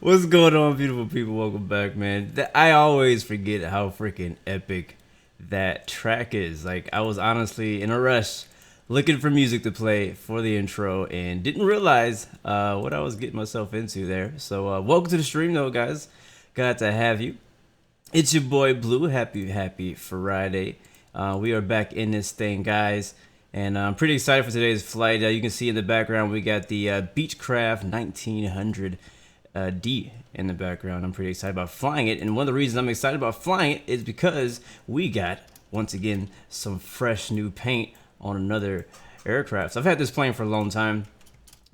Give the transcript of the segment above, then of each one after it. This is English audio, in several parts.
What's going on, beautiful people? Welcome back, man. I always forget how freaking epic that track is. Like, I was honestly in a rush looking for music to play for the intro and didn't realize what I was getting myself into there. So welcome to the stream though, guys. Glad to have you. It's your boy Blue. Happy Friday. We are back in this thing, guys. And I'm pretty excited for today's flight. You can see in the background we got the Beechcraft 1900 D in the background. I'm pretty excited about flying it. And one of the reasons I'm excited about flying it is because we got, once again, some fresh new paint on another aircraft. So I've had this plane for a long time.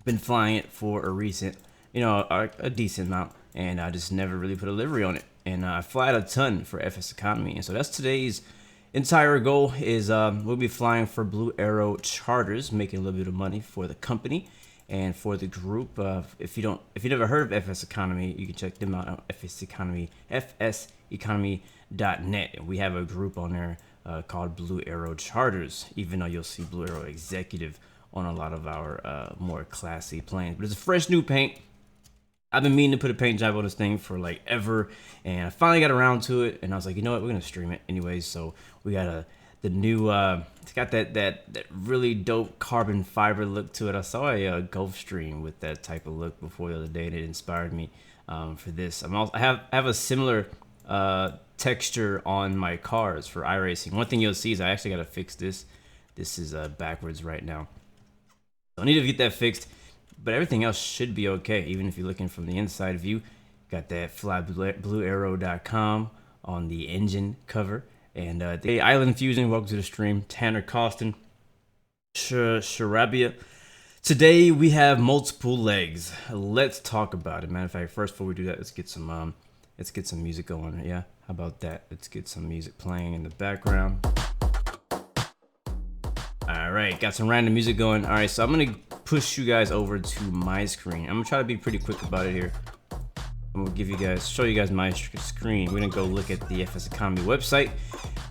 Been flying it for a recent, a decent amount. And I just never really put a livery on it. And I fly it a ton for FSeconomy. And so that's today's entire goal is we'll be flying for Blue Arrow charters, making a little bit of money for the company and for the group. If you never heard of FSeconomy, you can check them out on FSeconomy.net. And we have a group on there called Blue Arrow Charters, even though you'll see Blue Arrow Executive on a lot of our more classy planes. But it's a fresh new paint. I've been meaning to put a paint job on this thing for like ever, and I finally got around to it, and I was like, you know what, we're gonna stream it anyways. So we got the new it's got that really dope carbon fiber look to it. I saw a Gulf stream with that type of look before the other day, and it inspired me for this. I have a similar texture on my cars for iRacing. One thing you'll see is I actually got to fix this. This is backwards right now, so I need to get that fixed. But everything else should be okay, even if you're looking from the inside view. Got that flybluearrow.com on the engine cover. And the Island Fusion, welcome to the stream. Tanner Costin, Sharabia. Today we have multiple legs. Let's talk about it. Matter of fact, first before we do that, let's get some music going. Yeah, how about that? Let's get some music playing in the background. All right, got some random music going. All right, so I'm gonna push you guys over to my screen. I'm gonna try to be pretty quick about it here. I'm gonna show you guys my screen. We're gonna go look at the FSeconomy website,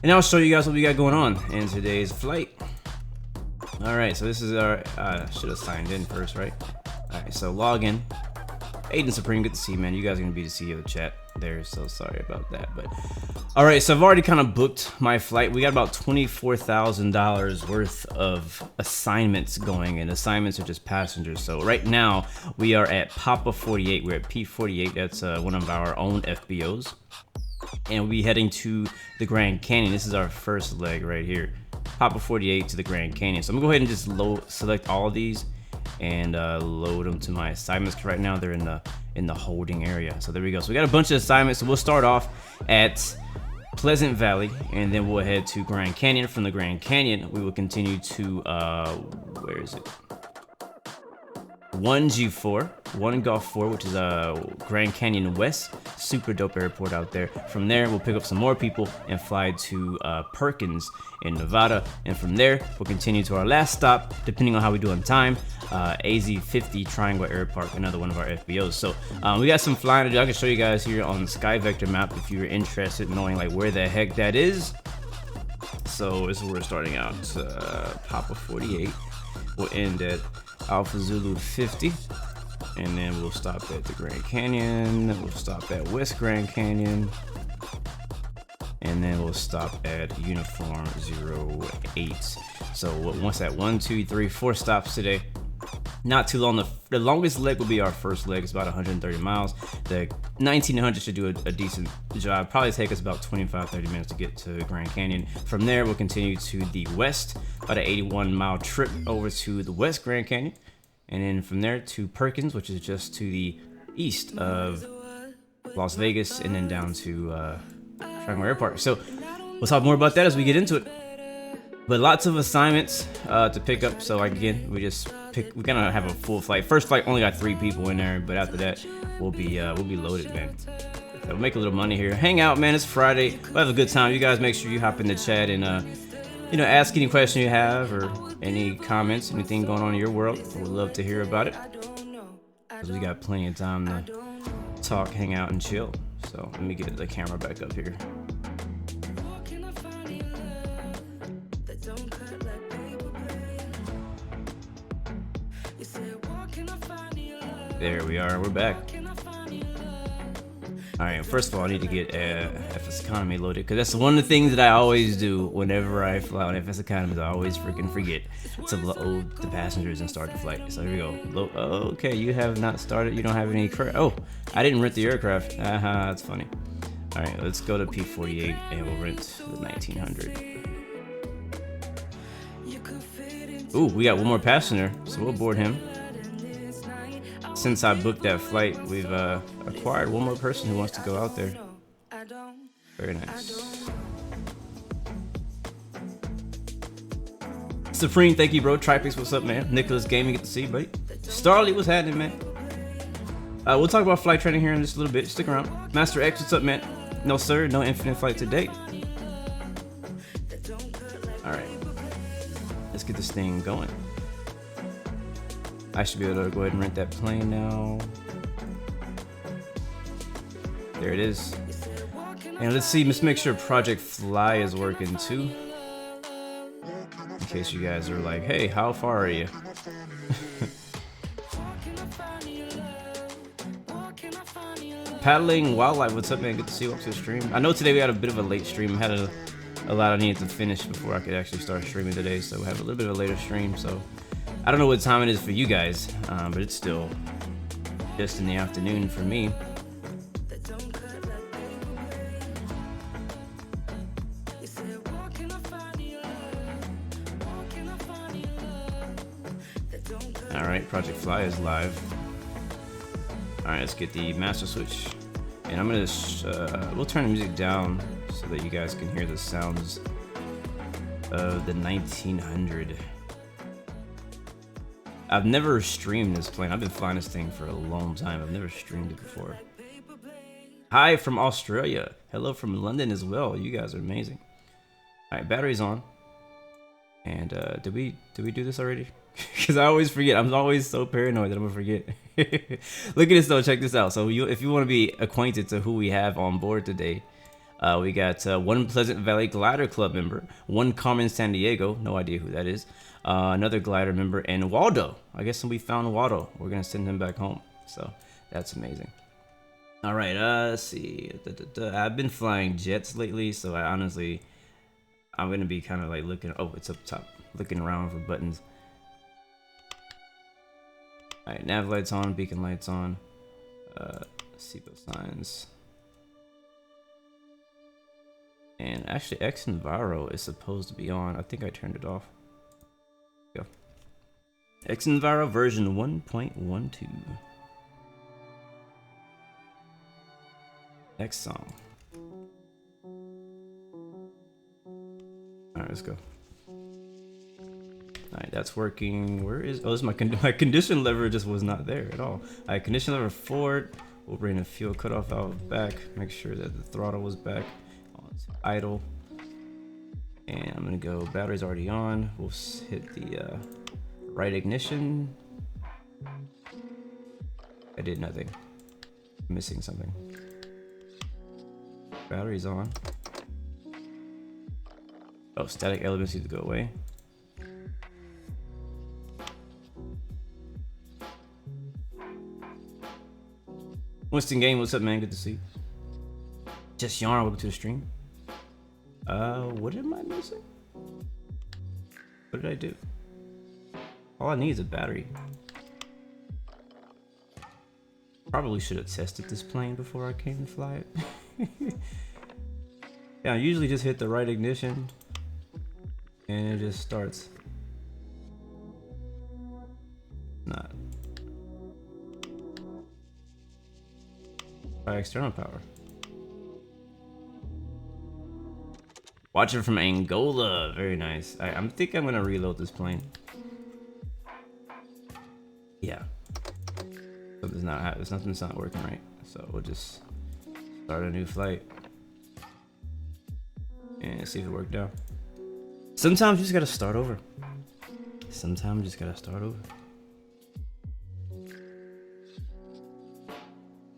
and I'll show you guys what we got going on in today's flight. All right, so this is our. Should have signed in first, right? All right, so log in. Aiden Supreme, good to see you, man. You guys are gonna be the CEO of the chat there, so sorry about that. But all right, so I've already kind of booked my flight. We got about $24,000 worth of assignments going, and assignments are just passengers. So right now we are at Papa 48. We're at P48. That's one of our own FBOs, and we'll be heading to the Grand Canyon. This is our first leg right here, Papa 48 to the Grand Canyon. So I'm gonna go ahead and just select all of these and load them to my assignments, because right now they're in the holding area. So there we go. So we got a bunch of assignments. So we'll start off at Pleasant Valley, and then we'll head to Grand Canyon. From the Grand Canyon, we will continue to where is it? one G4, one Golf 4, which is Grand Canyon West, super dope airport out there. From there, we'll pick up some more people and fly to Perkins in Nevada, and from there, we'll continue to our last stop, depending on how we do on time, AZ50 Triangle Air Park, another one of our FBOs. So we got some flying to do. I can show you guys here on the Sky Vector map if you're interested in knowing like where the heck that is. So this is where we're starting out. Papa 48. We'll end at Alpha Zulu 50, and then we'll stop at the Grand Canyon. We'll stop at West Grand Canyon, and then we'll stop at Uniform 08. So once that 1, 2, 3, 4 stops today. Not too long. The longest leg will be our first leg. It's about 130 miles. The 1900 should do a decent job. Probably take us about 25-30 minutes to get to Grand Canyon. From there, we'll continue to the west, about an 81-mile trip over to the West Grand Canyon. And then from there to Perkins, which is just to the east of Las Vegas, and then down to Triangle Air Park. So we'll talk more about that as we get into it. But lots of assignments to pick up. So like again, we're gonna have a full flight. First flight only got 3 people in there, but after that we'll be loaded, man. So we'll make a little money here. Hang out, man. It's Friday. We'll have a good time. You guys make sure you hop in the chat and ask any question you have or any comments, anything going on in your world. We'd love to hear about it. Cause we got plenty of time to talk, hang out, and chill. So let me get the camera back up here. There we are, we're back. Alright, first of all, I need to get FSeconomy loaded, because that's one of the things that I always do whenever I fly on FSeconomy. I always freaking forget to load the passengers and start the flight. So here we go. Oh, okay, you have not started, you don't have any oh, I didn't rent the aircraft. That's funny. Alright, let's go to P48 and we'll rent the 1900. Ooh, we got one more passenger, so we'll board him. Since I booked that flight, we've acquired one more person who wants to go out there. Very nice. Supreme, thank you, bro. Tripix, what's up, man? Nicholas Gaming, good to see you, buddy. Starly, what's happening, man? We'll talk about flight training here in just a little bit. Stick around. Master X, what's up, man? No, sir, no infinite flight to date. All right, let's get this thing going. I should be able to go ahead and rent that plane now. There it is. And let's see, let's make sure Project Fly is working too. In case you guys are like, hey, how far are you? Paddling Wildlife, what's up, man? Good to see you. Welcome to the stream. I know today we had a bit of a late stream. I had a lot I needed to finish before I could actually start streaming today, so we have a little bit of a later stream. So I don't know what time it is for you guys, but it's still just in the afternoon for me. All right, Project Fly is live. All right, let's get the master switch, and I'm gonna we'll turn the music down so that you guys can hear the sounds of the 1900. I've never streamed this plane. I've been flying this thing for a long time. I've never streamed it before. Hi from Australia. Hello from London as well. You guys are amazing. All right, battery's on. And did we do this already? Because I always forget. I'm always so paranoid that I'm gonna forget. Look at this though. Check this out. So if you want to be acquainted to who we have on board today, we got one Pleasant Valley Glider Club member, one Carmen San Diego. No idea who that is. Another glider member, and Waldo. I guess we found Waldo. We're gonna send him back home, so that's amazing. All right, let's see. I've been flying jets lately, so I'm gonna be kind of like looking. Oh, it's up top, looking around for buttons. All right, nav lights on, beacon lights on, seatbelt signs, and actually xmrbluemc is supposed to be on. I think I turned it off. Go. xmrbluemc version 1.12. Next song. Alright, let's go. Alright, that's working. Where is... Oh, this is my condition lever just was not there at all. Alright, condition lever forward. We'll bring the fuel cutoff valve back. Make sure that the throttle was back on idle. And I'm gonna go, battery's already on. We'll hit the right ignition. I did nothing. I'm missing something. Battery's on. Oh, static elements need to go away. Winston Game, what's up, man? Good to see you. Just Yarn, welcome to the stream. What am I missing? What did I do? All I need is a battery. Probably should have tested this plane before I came to fly it. Yeah, I usually just hit the right ignition and it just starts. Not. By external power. Watching from Angola, very nice. I think I'm gonna reload this plane. Yeah. Something's not working right. So we'll just start a new flight and see if it worked out. Sometimes you just gotta start over. Sometimes you just gotta start over.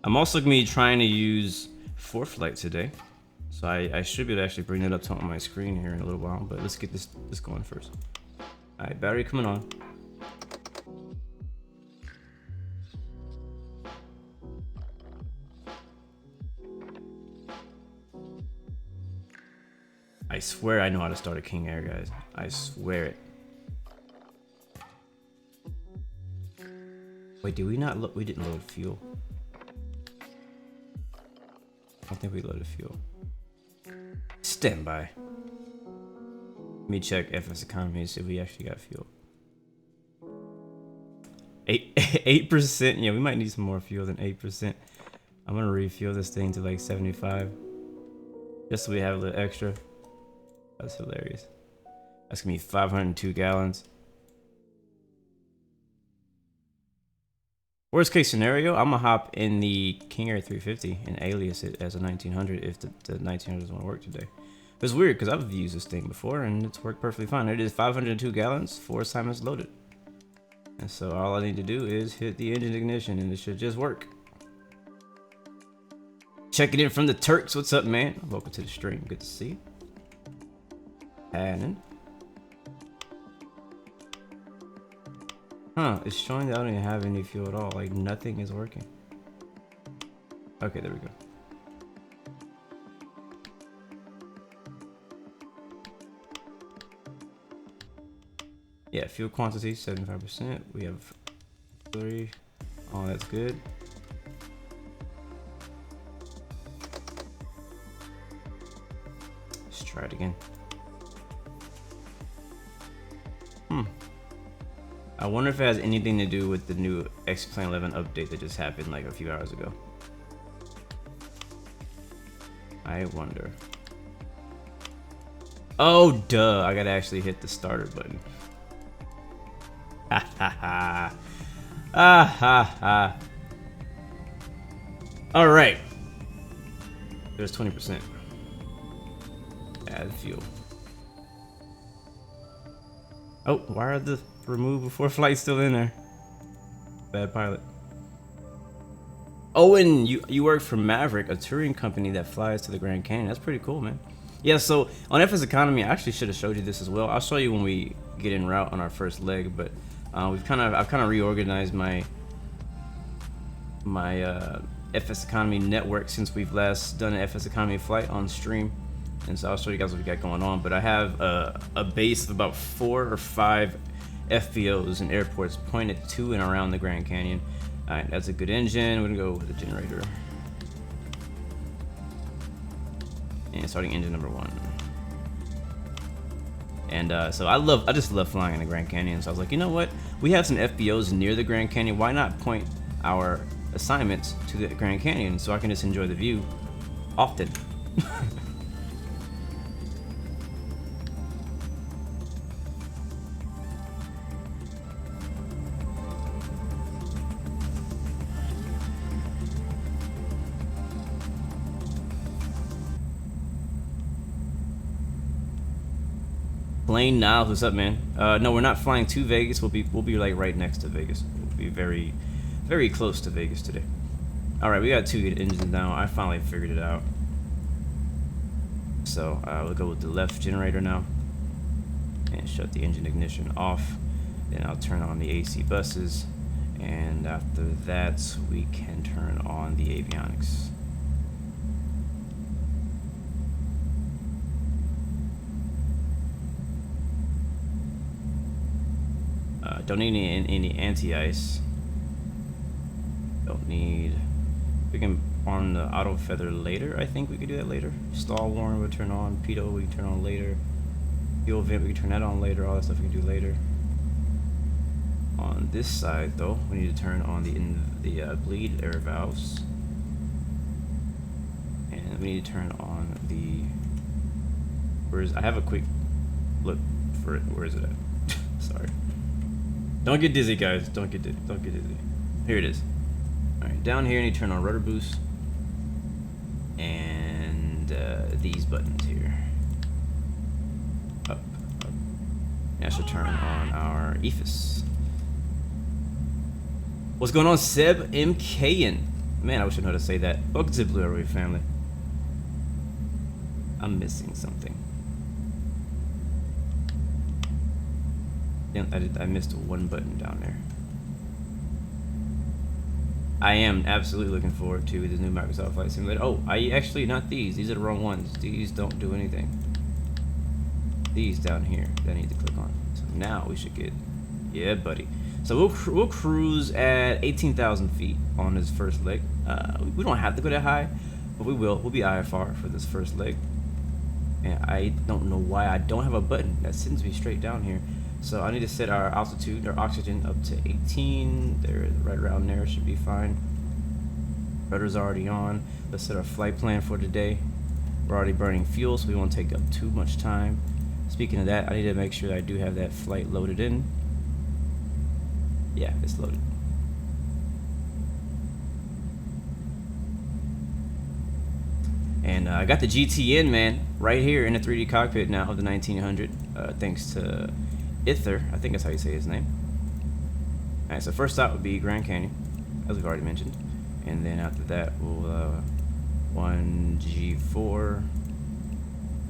I'm also gonna be trying to use ForeFlight today, so I should be able to actually bring it up to on my screen here in a little while. But let's get this going first. All right, battery coming on. I swear I know how to start a King Air, guys. I swear it. Wait, did we not load? We didn't load fuel. I don't think we loaded fuel. Stand by. Let me check FSeconomy and see if we actually got fuel. 8%. Yeah, we might need some more fuel than 8%. I'm gonna refuel this thing to like 75, just so we have a little extra. That's hilarious. That's gonna be 502 gallons. Worst case scenario, I'm gonna hop in the King Air 350 and alias it as a 1900 if the 1900 doesn't want to work today. It's weird because I've used this thing before and it's worked perfectly fine. It is 502 gallons, 4 assignments loaded. And so all I need to do is hit the engine ignition and it should just work. Checking in from the Turks. What's up, man? Welcome to the stream. Good to see you. Happening. Huh, it's showing that I don't even have any fuel at all. Like nothing is working. Okay, there we go. Yeah, fuel quantity 75%. We have 3. Oh, that's good. Let's try it again. I wonder if it has anything to do with the new X-Plane 11 update that just happened like a few hours ago. I wonder. Oh, duh. I gotta actually hit the starter button. Ha ha ha. Ah ha ha. Alright. There's 20%. Add fuel. Oh, why are the remove before flight still in there? Bad pilot. Oh, and you work for Maverick, a touring company that flies to the Grand Canyon. That's pretty cool, man. Yeah, so on FSeconomy, I actually should have showed you this as well. I'll show you when we get en route on our first leg, but I've kind of reorganized my FSeconomy network since we've last done an FSeconomy flight on stream. And so I'll show you guys what we got going on. But I have a base of about 4 or 5 FBOs and airports pointed to and around the Grand Canyon. All right, that's a good engine. We're gonna go with the generator. And starting engine number 1. And so I just love flying in the Grand Canyon. So I was like, you know what? We have some FBOs near the Grand Canyon. Why not point our assignments to the Grand Canyon so I can just enjoy the view often? Blaine Niles, what's up, man? No, we're not flying to Vegas. We'll be like right next to Vegas. We'll be very, very close to Vegas today. All right, we got 2 engines now. I finally figured it out. So we'll go with the left generator now, and shut the engine ignition off. Then I'll turn on the AC buses, and after that, we can turn on the avionics. Don't need any anti-ice. Don't need. We can on the auto feather later. I think we could do that later. Stall warn we'll turn on. Pitot we can turn on later. Fuel vent we can turn that on later. All that stuff we can do later. On this side though, we need to turn on the bleed air valves, and we need to turn on the. I have a quick look for it. Where is it at? Sorry. Don't get dizzy, guys. Don't get dizzy. Here it is. All right, down here, you need to turn on rudder boost and these buttons here. Up. That should turn on our EFIS. What's going on, Seb MKN? Man, I wish I knew how to say that. Welcome to the Blue Arrow family. I'm missing something. I missed one button down there. I am absolutely looking forward to this new Microsoft Flight Simulator. Oh, actually not these. These are the wrong ones. These don't do anything. These down here that I need to click on. So now we should get, yeah, buddy. So we'll cruise at 18,000 feet on this first leg. We don't have to go that high, but we will. We'll be IFR for this first leg. And I don't know why I don't have a button that sends me straight down here. So I need to set our altitude, our oxygen up to 18. There, right around there should be fine. Rudder's already on. Let's set our flight plan for today. We're already burning fuel, so we won't take up too much time. Speaking of that, I need to make sure that I do have that flight loaded in. Yeah, it's loaded. And I got the GTN, man, right here in the 3D cockpit now of the 1900, thanks to Ither, I think that's how you say his name. Alright, so first stop would be Grand Canyon, as we've already mentioned. And then after that, we'll 1G4.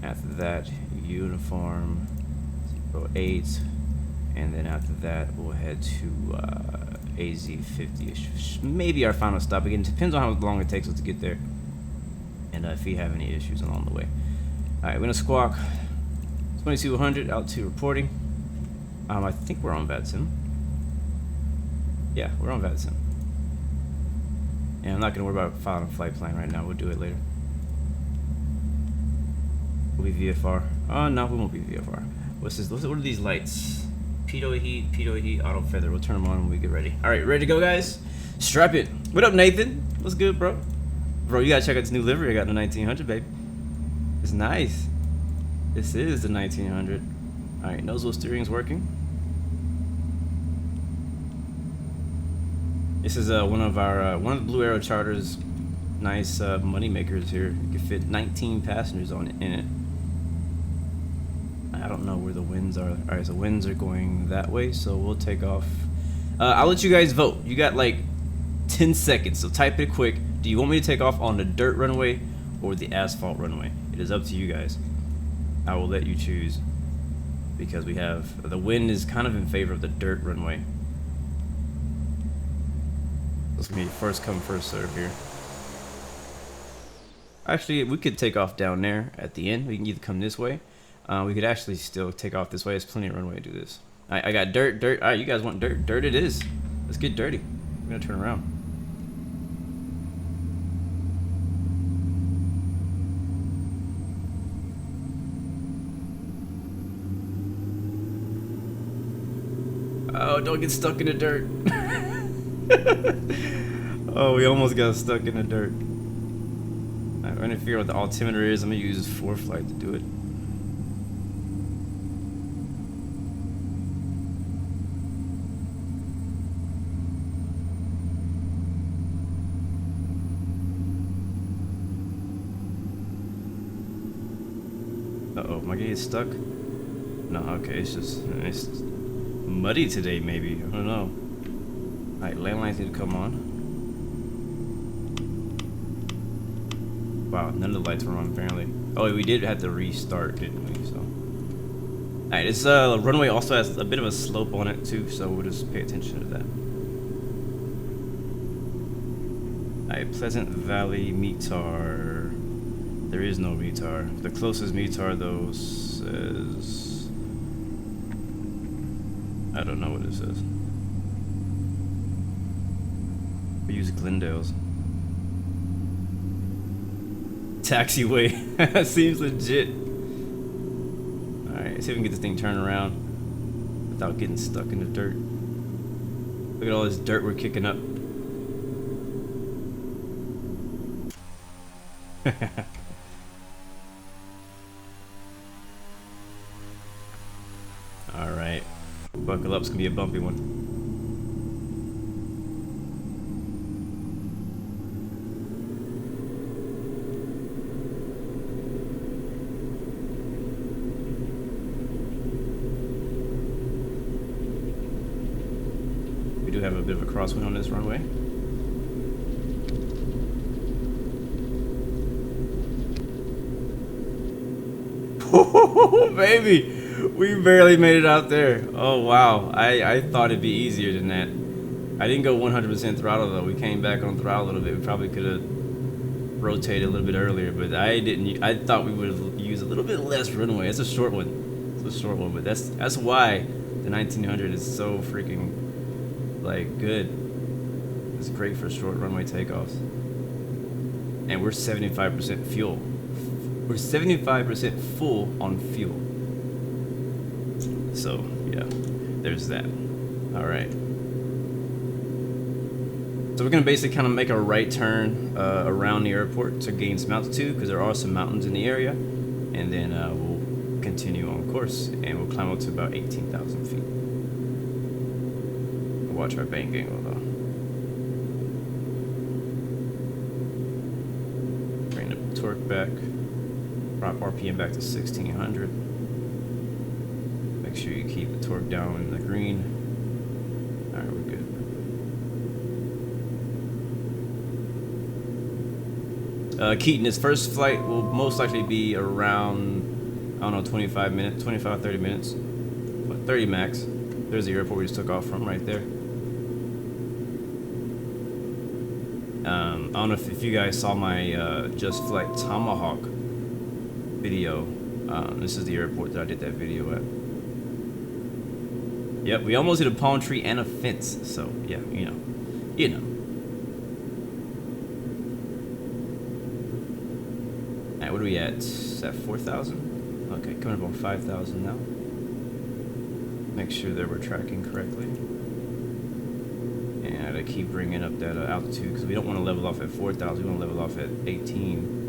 After that, Uniform 08. And then after that, we'll head to AZ50-ish. Maybe our final stop. Again, it depends on how long it takes us to get there. And if we have any issues along the way. Alright, we're gonna squawk 2200, altitude reporting. I think we're on VATSIM. Yeah, we're on VATSIM. And I'm not gonna worry about filing a flight plan right now. We'll do it later. We'll be VFR. Oh no, we won't be VFR. What's this? What are these lights? Pitot heat, auto feather. We'll turn them on when we get ready. All right, ready to go, guys? Strap it. What up, Nathan? What's good, bro? Bro, you gotta check out this new livery I got in the 1900, baby. It's nice. This is the 1900. All right, nose wheel steering's working. This is one of the Blue Arrow charters. Nice money makers here. You can fit 19 passengers on it in it. I don't know where the winds are. All right, so winds are going that way, so we'll take off. I'll let you guys vote. You got like 10 seconds, so type it quick. Do you want me to take off on the dirt runway or the asphalt runway? It is up to you guys. I will let you choose because we have the wind is kind of in favor of the dirt runway. It's gonna be first come first serve here. Actually, we could take off down there at the end. We can either come this way. We could actually still take off this way. There's plenty of runway to do this. I got dirt. All right, you guys want dirt? Dirt it is. Let's get dirty. We're gonna turn around. Oh, don't get stuck in the dirt. Oh, we almost got stuck in the dirt. I'm trying to figure out what the altimeter is. I'm gonna use 4Flight to do it. Uh-oh, am I gonna get stuck? No, okay, it's muddy today, maybe. I don't know. Alright, landlines need to come on. Wow, none of the lights were on apparently. Oh, we did have to restart, didn't we? So, alright, this runway also has a bit of a slope on it too, so we'll just pay attention to that. Alright, Pleasant Valley METAR. There is no METAR. The closest METAR though says, I don't know what it says. We use Glendale's. Taxiway. Seems legit. Alright, see if we can get this thing turned around without getting stuck in the dirt. Look at all this dirt we're kicking up. Alright. Buckle up, it's gonna be a bumpy one. We do have a bit of a crosswind on this runway. Baby, we barely made it out there. Oh wow, I thought it'd be easier than that. I didn't go 100% throttle though. We came back on throttle a little bit. We probably could have rotated a little bit earlier, but I didn't. I thought we would have used a little bit less runway. It's a short one. It's a short one, but that's why the 1900 is so freaking like good. It's great for short runway takeoffs. And we're 75% fuel. We're 75% full on fuel. So, yeah, there's that. All right. So we're going to basically kind of make a right turn around the airport to gain some altitude because there are some mountains in the area. And then we'll continue on course and we'll climb up to about 18,000 feet. We'll watch our bank angle though. Bring the torque back. Drop RPM back to 1600. Make sure you keep the torque down in the green. Alright, we're good. Keaton, his first flight will most likely be around, I don't know, 25 minutes, 25, 30 minutes. But 30 max. There's the airport we just took off from right there. I don't know if you guys saw my Just Flight Tomahawk video. This is the airport that I did that video at. Yep, we almost hit a palm tree and a fence. So yeah, you know. Alright, what are we at? Is that 4,000? Okay, coming up on 5,000 now. Make sure that we're tracking correctly. And I keep bringing up that altitude because we don't want to level off at 4,000. We want to level off at 18.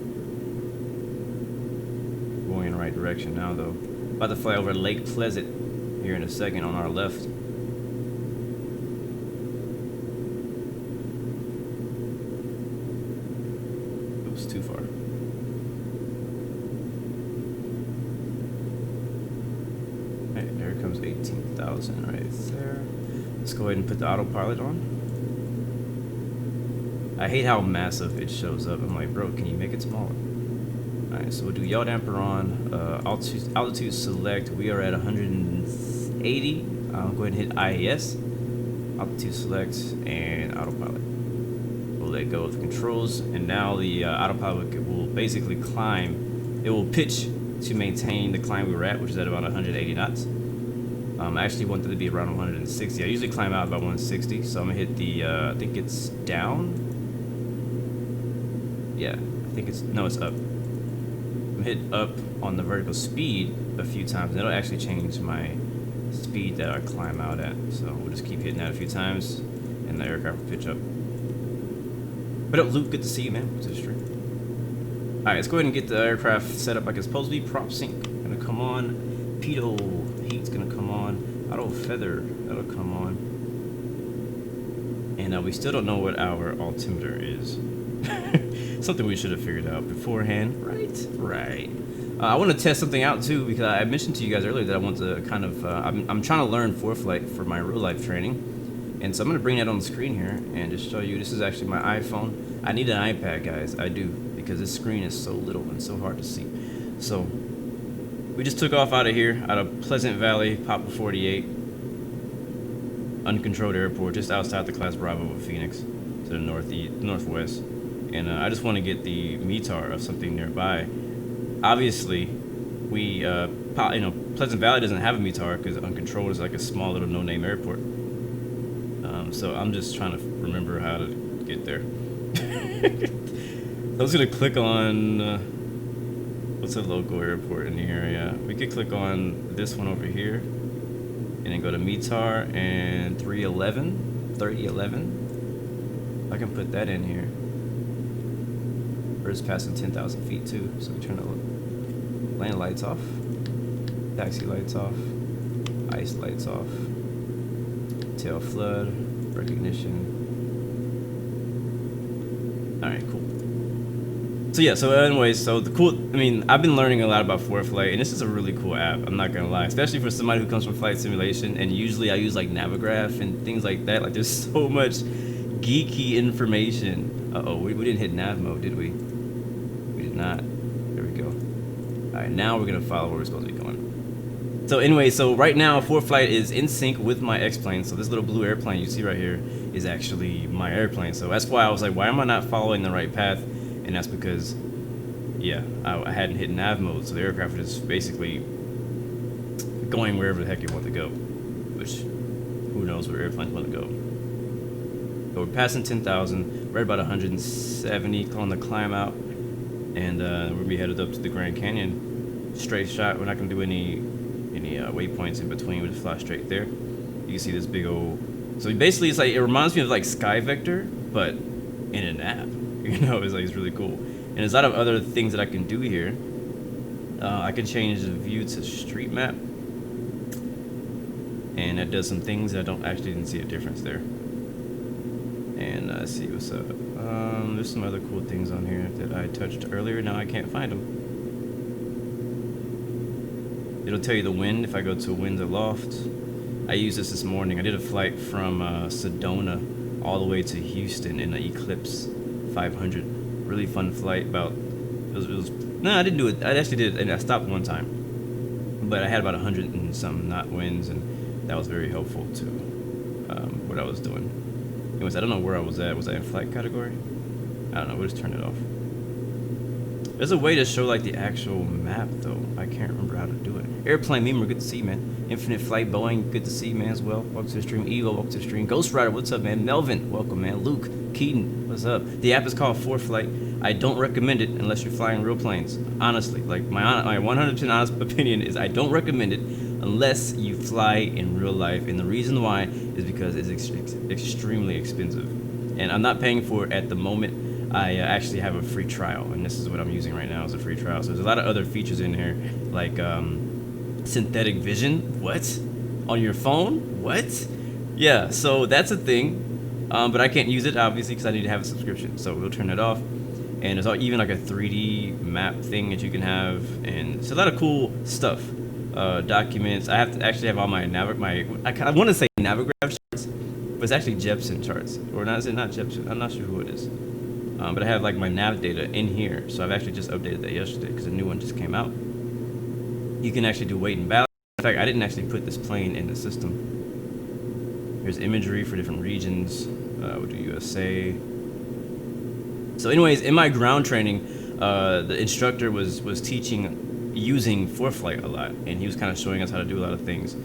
Going in the right direction now though. About to fly over Lake Pleasant here in a second on our left. It was too far. Alright, there comes 18,000 right there. Let's go ahead and put the autopilot on. I hate how massive it shows up. I'm like, bro, can you make it smaller? Alright, so we'll do yaw damper on, altitude select, we are at 180, I'll go ahead and hit IAS, altitude select, and autopilot. We'll let go of the controls, and now the autopilot will basically climb, it will pitch to maintain the climb we were at, which is at about 180 knots. I actually wanted to be around 160, I usually climb out about 160, so I'm going to hit the, I think it's down, yeah, I think it's, no it's up. Hit up on the vertical speed a few times and it'll actually change my speed that I climb out at, so we'll just keep hitting that a few times and the aircraft will pitch up. What up, Luke? Good to see you, man. To the stream. Alright, let's go ahead and get the aircraft set up like it's supposed to be. Prop sync gonna come on, pitot heat's gonna come on, auto feather that'll come on, and we still don't know what our altimeter is. Something we should have figured out beforehand, right? Right. I want to test something out too, because I mentioned to you guys earlier that I want to kind of, I'm trying to learn ForeFlight for my real life training. And so I'm going to bring that on the screen here and just show you. This is actually my iPhone. I need an iPad, guys. I do, because this screen is so little and so hard to see. So we just took off out of here, out of Pleasant Valley, Papa 48, uncontrolled airport, just outside the Class Bravo of Phoenix, to the northwest. And I just want to get the METAR of something nearby. Obviously, we, Pleasant Valley doesn't have a METAR because uncontrolled is like a small little no-name airport. So I'm just trying to remember how to get there. I was gonna click on what's a local airport in the area. We could click on this one over here, and then go to METAR and 3011. I can put that in here. First passing 10,000 feet too, so we turn the lane lights off, taxi lights off, ice lights off, tail flood, recognition. All right, cool. So yeah, so anyways, so the cool, I mean, I've been learning a lot about ForeFlight, and this is a really cool app, I'm not gonna lie, especially for somebody who comes from flight simulation, and usually I use like Navigraph and things like that. Like there's so much geeky information. Uh-oh, we didn't hit nav mode, did we? We did not. There we go. All right, now we're gonna follow where we're supposed to be going. So anyway, so right now ForeFlight is in sync with my X-plane. So this little blue airplane you see right here is actually my airplane. So that's why I was like, why am I not following the right path? And that's because, yeah, I hadn't hit nav mode. So the aircraft is basically going wherever the heck you want to go, which who knows where airplanes want to go. But we're passing 10,000, right about 170 on the climb out, and we're gonna be headed up to the Grand Canyon. Straight shot. We're not gonna do any waypoints in between. We just fly straight there. You can see this big old. So basically, it's like it reminds me of like Sky Vector, but in an app. You know, it's really cool. And there's a lot of other things that I can do here. I can change the view to street map, and it does some things that I didn't see a difference there. And let's see what's up. There's some other cool things on here that I touched earlier. Now I can't find them. It'll tell you the wind if I go to wind aloft. I used this morning. I did a flight from Sedona all the way to Houston in an Eclipse 500. Really fun flight. No, I didn't do it. I actually did it, and I stopped one time. But I had about 100 and some knot winds, and that was very helpful to what I was doing. Anyways, I don't know where I was at. Was I in flight category? I don't know. We'll just turn it off. There's a way to show like the actual map though. I can't remember how to do it. Airplane Memer, good to see you, man. Infinite Flight Boeing, good to see you, man, as well. Welcome to the stream. Evo, welcome to the stream. Ghost Rider, what's up, man? Melvin, welcome, man. Luke, Keaton, what's up? The app is called ForeFlight. I don't recommend it unless you're flying real planes. Honestly, like my 100% honest opinion is I don't recommend it unless you fly in real life. And the reason why is because it's extremely expensive. And I'm not paying for it at the moment. I actually have a free trial, and this is what I'm using right now as a free trial. So there's a lot of other features in here, like synthetic vision. What? On your phone? What? Yeah, so that's a thing, but I can't use it, obviously, because I need to have a subscription. So we'll turn it off. And there's even like a 3D map thing that you can have, and it's a lot of cool stuff. Documents. I have to actually have all my I want to say Navigraph charts, but it's actually Jepsen charts. Or not, is it not Jepsen? I'm not sure who it is. But I have like my nav data in here, so I've actually just updated that yesterday because a new one just came out. You can actually do weight and balance. In fact, I didn't actually put this plane in the system. Here's imagery for different regions. We'll do USA. So anyways, in my ground training, the instructor was teaching using ForeFlight a lot, and he was kind of showing us how to do a lot of things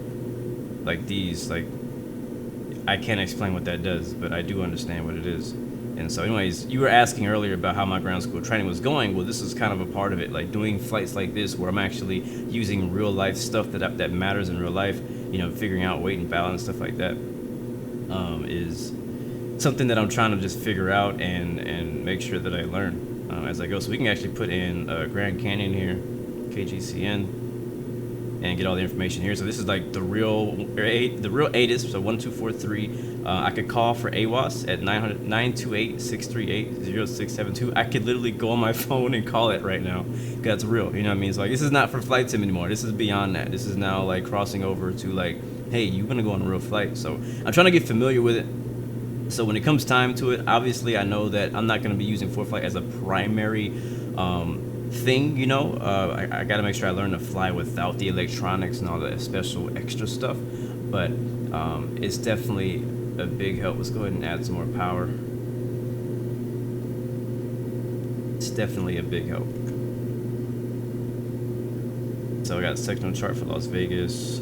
like these. Like, I can't explain what that does, but I do understand what it is. And so anyways, you were asking earlier about how my ground school training was going. Well, this is kind of a part of it, like doing flights like this where I'm actually using real life stuff that matters in real life, you know, figuring out weight and balance, stuff like that, is something that I'm trying to just figure out and make sure that I learn as I go. So we can actually put in Grand Canyon here, KGCN, and get all the information here. So this is like the real ATIS, so 1243 I could call for AWAS at 928-638-0672. I could literally go on my phone and call it right now. That's real, you know what I mean? It's like, this is not for flight sim anymore. This is beyond that. This is now like crossing over to like, hey, you're gonna go on a real flight. So I'm trying to get familiar with it. So when it comes time to it, obviously I know that I'm not gonna be using ForeFlight as a primary thing, you know. I gotta make sure I learn to fly without the electronics and all the special extra stuff. But it's definitely a big help. Let's go ahead and add some more power. It's definitely a big help. So I got a sectional chart for Las Vegas.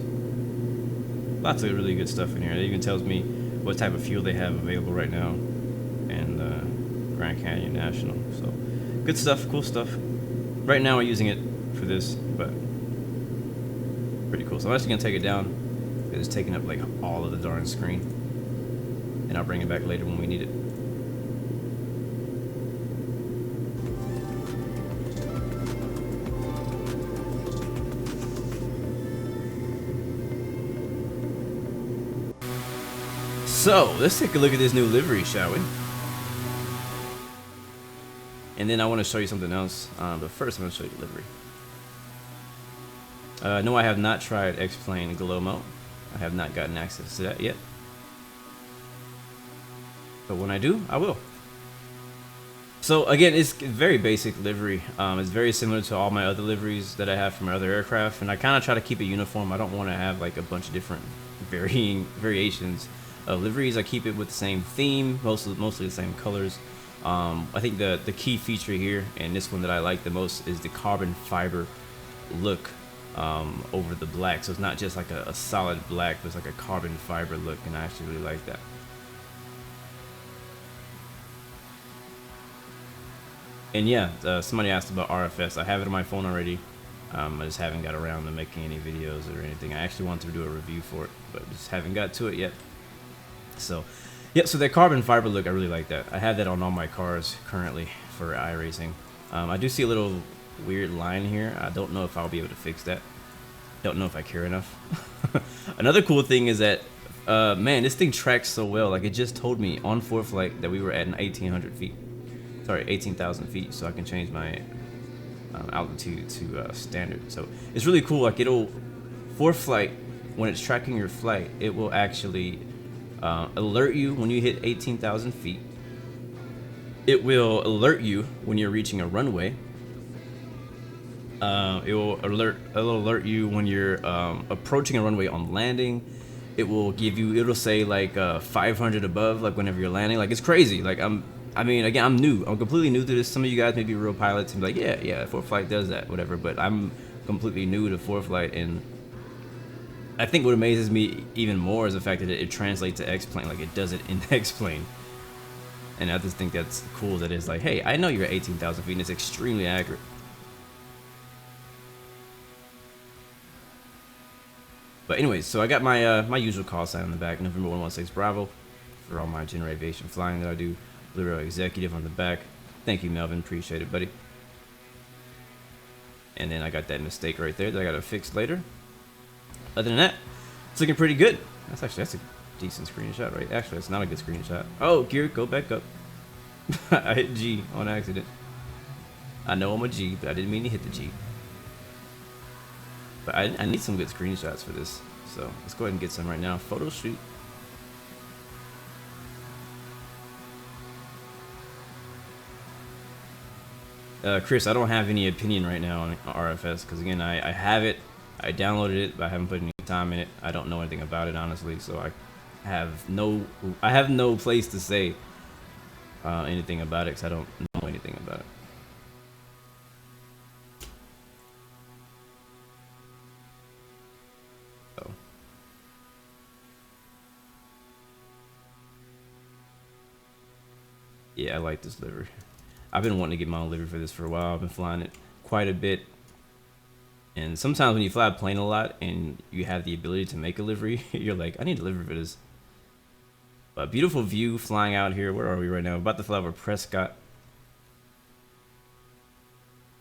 Lots of really good stuff in here. It even tells me what type of fuel they have available right now, and Grand Canyon National. So good stuff, cool stuff. Right now we're using it for this, but pretty cool. So I'm actually gonna take it down. It's taking up like all of the darn screen, and I'll bring it back later when we need it. So let's take a look at this new livery, shall we? And then I want to show you something else, but first I'm going to show you the livery. No, I have not tried X-Plane Glow Mode. I have not gotten access to that yet. But when I do, I will. So again, it's very basic livery. It's very similar to all my other liveries that I have from my other aircraft, and I kind of try to keep it uniform. I don't want to have like a bunch of different variations of liveries. I keep it with the same theme, mostly the same colors. I think the key feature here, and this one that I like the most, is the carbon fiber look over the black. So it's not just like a solid black, but it's like a carbon fiber look, and I actually really like that. And yeah, somebody asked about RFS. I have it on my phone already. I just haven't got around to making any videos or anything. I actually wanted to do a review for it, but just haven't got to it yet. So yeah, so that carbon fiber look, I really like that. I have that on all my cars currently for iRacing. I do see a little weird line here. I don't know if I'll be able to fix that. Don't know if I care enough. Another cool thing is that man, this thing tracks so well. Like, it just told me on ForeFlight that we were at 1,800 feet. Sorry, 18,000 feet. So I can change my altitude to standard. So it's really cool. Like, it'll, ForeFlight, when it's tracking your flight, it will actually alert you when you hit 18,000 feet. It will alert you when you're reaching a runway. It will alert you when you're approaching a runway on landing. It will give you, it'll say like 500 above, like whenever you're landing. Like, it's crazy. Like, I mean, again, I'm new. I'm completely new to this. Some of you guys may be real pilots and be like, yeah, ForeFlight does that, whatever. But I'm completely new to ForeFlight, and I think what amazes me even more is the fact that it translates to X-Plane, like it does it in X-Plane. And I just think that's cool that it's like, hey, I know you're at 18,000 feet, and it's extremely accurate. But anyways, so I got my my usual call sign on the back, November 116 Bravo, for all my general aviation flying that I do. Blue Rail Executive on the back. Thank you, Melvin. Appreciate it, buddy. And then I got that mistake right there that I got to fix later. Other than that, it's looking pretty good. That's a decent screenshot, right? Actually, it's not a good screenshot. Oh, gear, go back up. I hit G on accident. I know I'm a G, but I didn't mean to hit the G. But I need some good screenshots for this. So let's go ahead and get some right now. Photo shoot. Chris, I don't have any opinion right now on RFS because, again, I have it. I downloaded it, but I haven't put any time in it. I don't know anything about it, honestly, so I have no place to say anything about it because I don't know anything about it. So. Yeah, I like this livery. I've been wanting to get my own livery for this for a while. I've been flying it quite a bit. And sometimes when you fly a plane a lot and you have the ability to make a livery, you're like, I need a livery for this. But beautiful view flying out here. Where are we right now? About to fly over Prescott.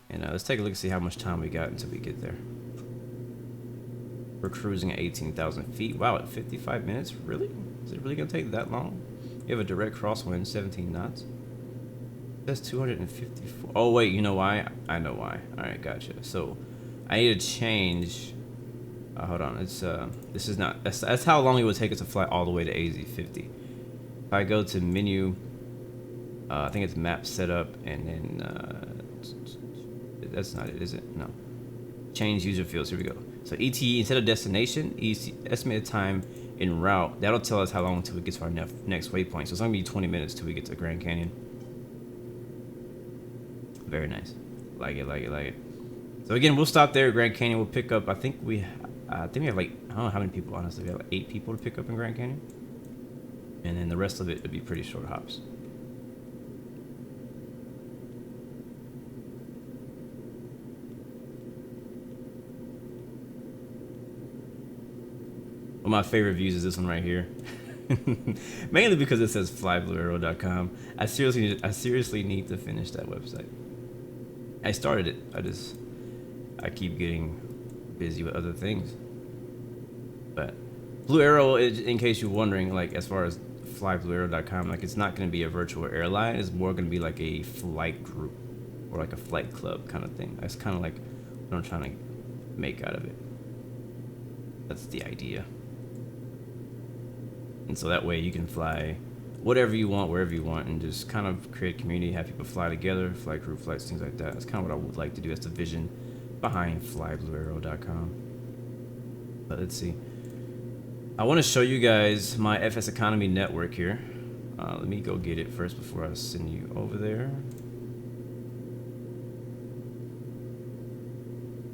And let's take a look and see how much time we got until we get there. We're cruising at 18,000 feet. Wow, at 55 minutes? Really? Is it really going to take that long? You have a direct crosswind, 17 knots. That's 254. Oh, wait, you know why? I know why. All right, gotcha. So I need to change. Hold on. It's this is not. That's how long it would take us to fly all the way to AZ50. If I go to menu, I think it's map setup, and then that's not it, is it? No. Change user fields. Here we go. So ETE instead of destination, estimated time en route. That'll tell us how long until we get to our next waypoint. So it's gonna be 20 minutes till we get to Grand Canyon. Very nice. Like it, like it, like it. So again, we'll stop there at Grand Canyon. We'll pick up. I think we have like, I don't know how many people. Honestly, we have like 8 people to pick up in Grand Canyon, and then the rest of it would be pretty short hops. One of my favorite views is this one right here. Mainly because it says flybluearrow.com. I seriously need to finish that website. I started it. I keep getting busy with other things. But Blue Arrow, in case you're wondering, like as far as flybluearrow.com, like it's not going to be a virtual airline. It's more going to be like a flight group or like a flight club kind of thing. That's kind of like what I'm trying to make out of it. That's the idea. And so that way you can fly whatever you want, wherever you want, and just kind of create community, have people fly together, flight group flights, things like that. That's kind of what I would like to do. That's the vision behind flybluearrow.com. But let's see. I want to show you guys my FSeconomy network here. Let me go get it first before I send you over there.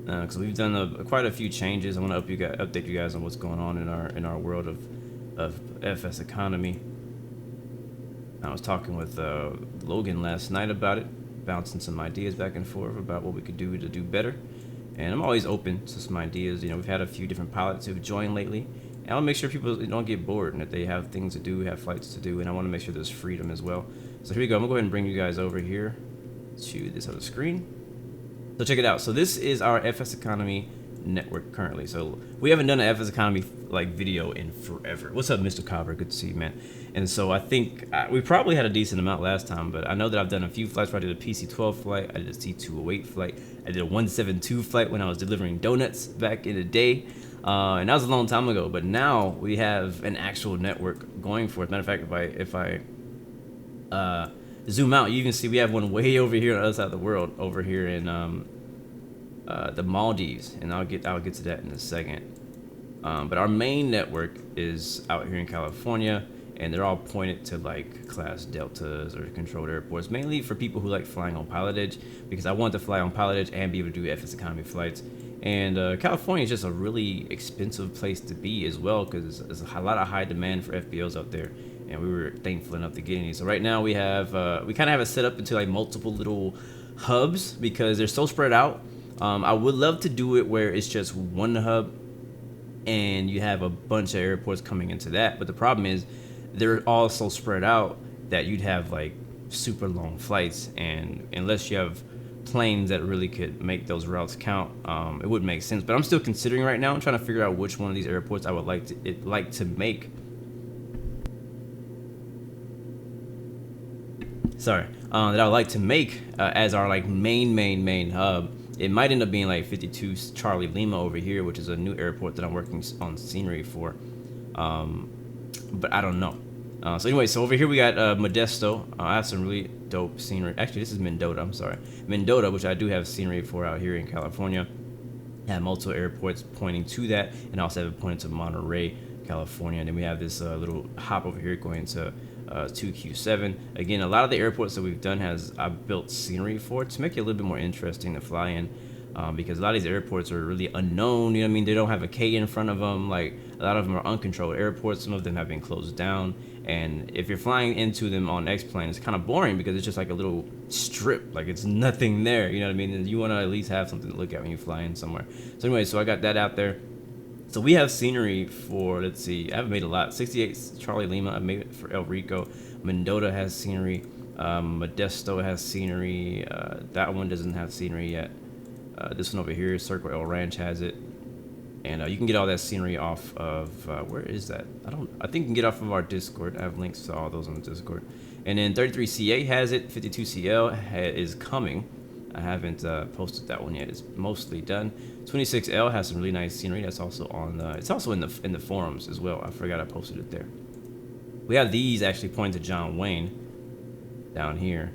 Because we've done quite a few changes. I want to update you guys on what's going on in our world of FSeconomy. I was talking with Logan last night about it, bouncing some ideas back and forth about what we could do to do better. And I'm always open to some ideas. You know, we've had a few different pilots who've joined lately, and I want to make sure people don't get bored and that they have things to do, have flights to do, and I want to make sure there's freedom as well. So here we go. I'm gonna go ahead and bring you guys over here to this other screen. So check it out. So this is our FSeconomy network currently. So we haven't done an FSeconomy like video in forever. What's up, Mr. Cobber? Good to see you, man. And so I think we probably had a decent amount last time, but I know that I've done a few flights where I did a PC-12 flight, I did a C-208 flight, I did a 172 flight when I was delivering donuts back in the day, and that was a long time ago. But now we have an actual network going for it. Matter of fact, if I zoom out, you can see we have one way over here on the other side of the world, over here in the Maldives, and I'll get to that in a second. But our main network is out here in California, and they're all pointed to like class deltas or controlled airports, mainly for people who like flying on Pilot Edge, because I want to fly on Pilot Edge and be able to do FSeconomy flights. And California is just a really expensive place to be as well, because there's a lot of high demand for FBOs out there, and we were thankful enough to get any. So right now we have we kind of have it set up into like multiple little hubs because they're so spread out. I would love to do it where it's just one hub and you have a bunch of airports coming into that, but the problem is they're all so spread out that you'd have like super long flights, and unless you have planes that really could make those routes count, it wouldn't make sense. But I'm still considering right now. I'm trying to figure out which one of these airports I would like to make. Sorry, that I would like to make as our like main hub. It might end up being like 52 Charlie Lima over here, which is a new airport that I'm working on scenery for. But I don't know. So anyway, so over here we got Modesto. I have some really dope scenery. Actually, this is Mendota. I'm sorry, Mendota, which I do have scenery for out here in California. I have multiple airports pointing to that, and I also have it pointing to Monterey, California. And then we have this little hop over here going to 2Q7. Again, a lot of the airports that we've done I've built scenery for to make it a little bit more interesting to fly in, because a lot of these airports are really unknown. You know what I mean? They don't have a K in front of them. Like a lot of them are uncontrolled airports. Some of them have been closed down, and if you're flying into them on X-plane, it's kind of boring because it's just like a little strip. Like it's nothing there. You know what I mean? And you want to at least have something to look at when you fly in somewhere. So anyway, so I got that out there. So we have scenery for, let's see, I haven't made a lot. 68 Charlie Lima, I've made it for El Rico. Mendota has scenery. Modesto has scenery. That one doesn't have scenery yet. This one over here, Circle El Ranch, has it. And you can get all that scenery off of, where is that? I think you can get off of our Discord. I have links to all those on the Discord. And then 33CA has it. 52CL is coming. I haven't posted that one yet. It's mostly done. 26L has some really nice scenery. That's also on it's also in the forums as well. I forgot I posted it there. We have these actually pointing to John Wayne down here.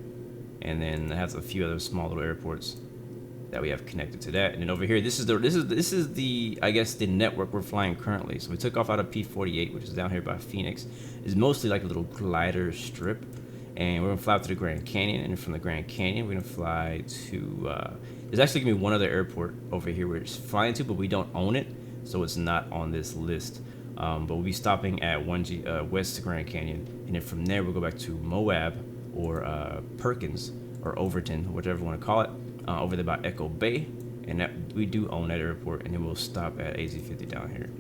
And then it has a few other small little airports that we have connected to that. And then over here, this is the I guess the network we're flying currently. So we took off out of P48, which is down here by Phoenix. It's mostly like a little glider strip, and we're gonna fly up to the Grand Canyon, and from the Grand Canyon we're gonna fly to there's actually gonna be one other airport over here we're flying to, but we don't own it, so it's not on this list. But we'll be stopping at west to Grand Canyon, and then from there we'll go back to Moab or Perkins or Overton, whichever you want to call it, over there by Echo Bay, and that we do own that airport, and then we'll stop at AZ50 down here.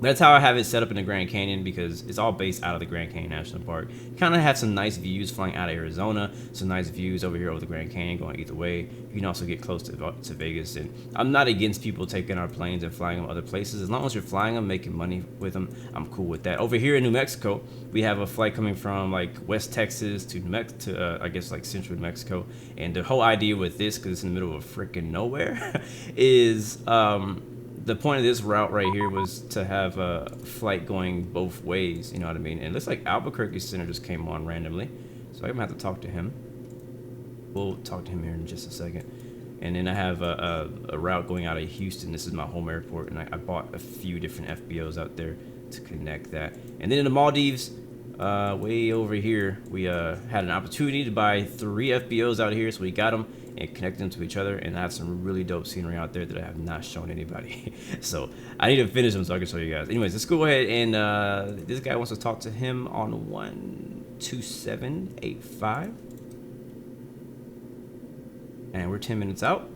That's how I have it set up in the Grand Canyon, because it's all based out of the Grand Canyon National Park. Kind of have some nice views flying out of Arizona, some nice views over here over the Grand Canyon going either way. You can also get close to Vegas, and I'm not against people taking our planes and flying them other places. As long as you're flying them, making money with them, I'm cool with that. Over here in New Mexico, we have a flight coming from like West Texas to I guess like Central New Mexico, and the whole idea with this, because it's in the middle of freaking nowhere, is the point of this route right here was to have a flight going both ways, you know what I mean? And it looks like Albuquerque Center just came on randomly, so I'm gonna have to talk to him. We'll talk to him here in just a second. And then I have a route going out of Houston. This is my home airport, and I bought a few different FBOs out there to connect that. And then in the Maldives, way over here, we had an opportunity to buy 3 FBOs out here, so we got them and connect them to each other, and I have some really dope scenery out there that I have not shown anybody. So I need to finish them so I can show you guys. Anyways, let's go ahead and this guy wants to talk to him on 12785, and we're 10 minutes out,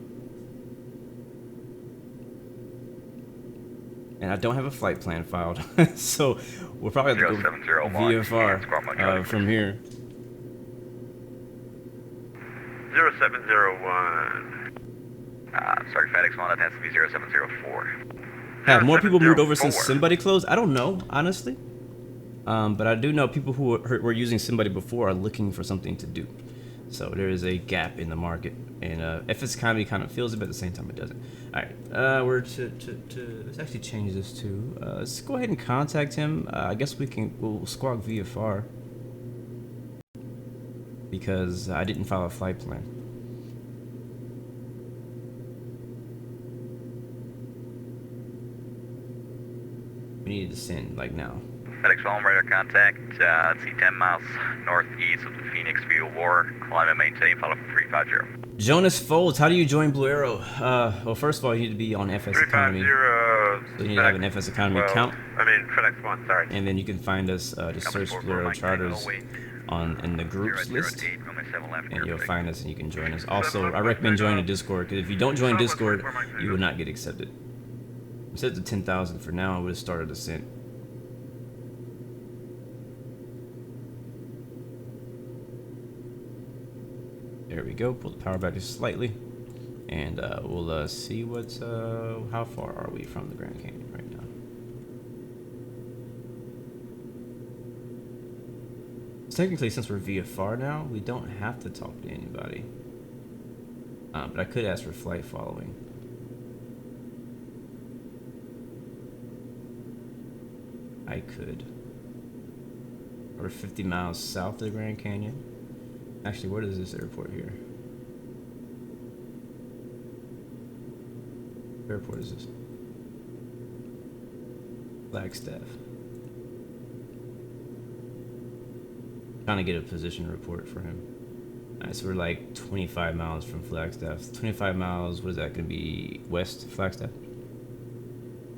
and I don't have a flight plan filed. So we'll probably have to go VFR from here. 0701. Sorry, FedEx1, that has to be 0704. Have more people moved over since Somebody closed? I don't know, honestly. But I do know people who were using Somebody before are looking for something to do. So there is a gap in the market. And FSeconomy kind of feels it, but at the same time it doesn't. Alright, we're let's actually change this to, let's go ahead and contact him. I guess we'll squawk VFR, because I didn't file a flight plan. We needed to send like now. FedEx Home radar contact, see 10 miles northeast of the Phoenix Fuel War, climb and maintain, follow for 350. Jonas Folds, how do you join Blue Arrow? Well, first of all, you need to be on FSeconomy. So you need to have an FSeconomy account. FedEx 1, sorry. And then you can find us, just search Blue Arrow Charters in the groups list, and you'll find us and you can join us. Also, I recommend joining the Discord, because if you don't join Discord, you will not get accepted. It said to 10,000 for now. I would have started a cent. There we go. Pull the power back just slightly, and we'll see what's how far are we from the Grand Canyon right now. Technically, since we're VFR now, we don't have to talk to anybody. But I could ask for flight following. I could. We're 50 miles south of the Grand Canyon. Actually, what is this airport here? What airport is this? Flagstaff. Trying to get a position report for him. Alright, so we're like 25 miles from Flagstaff. 25 miles, what is that going to be? West Flagstaff?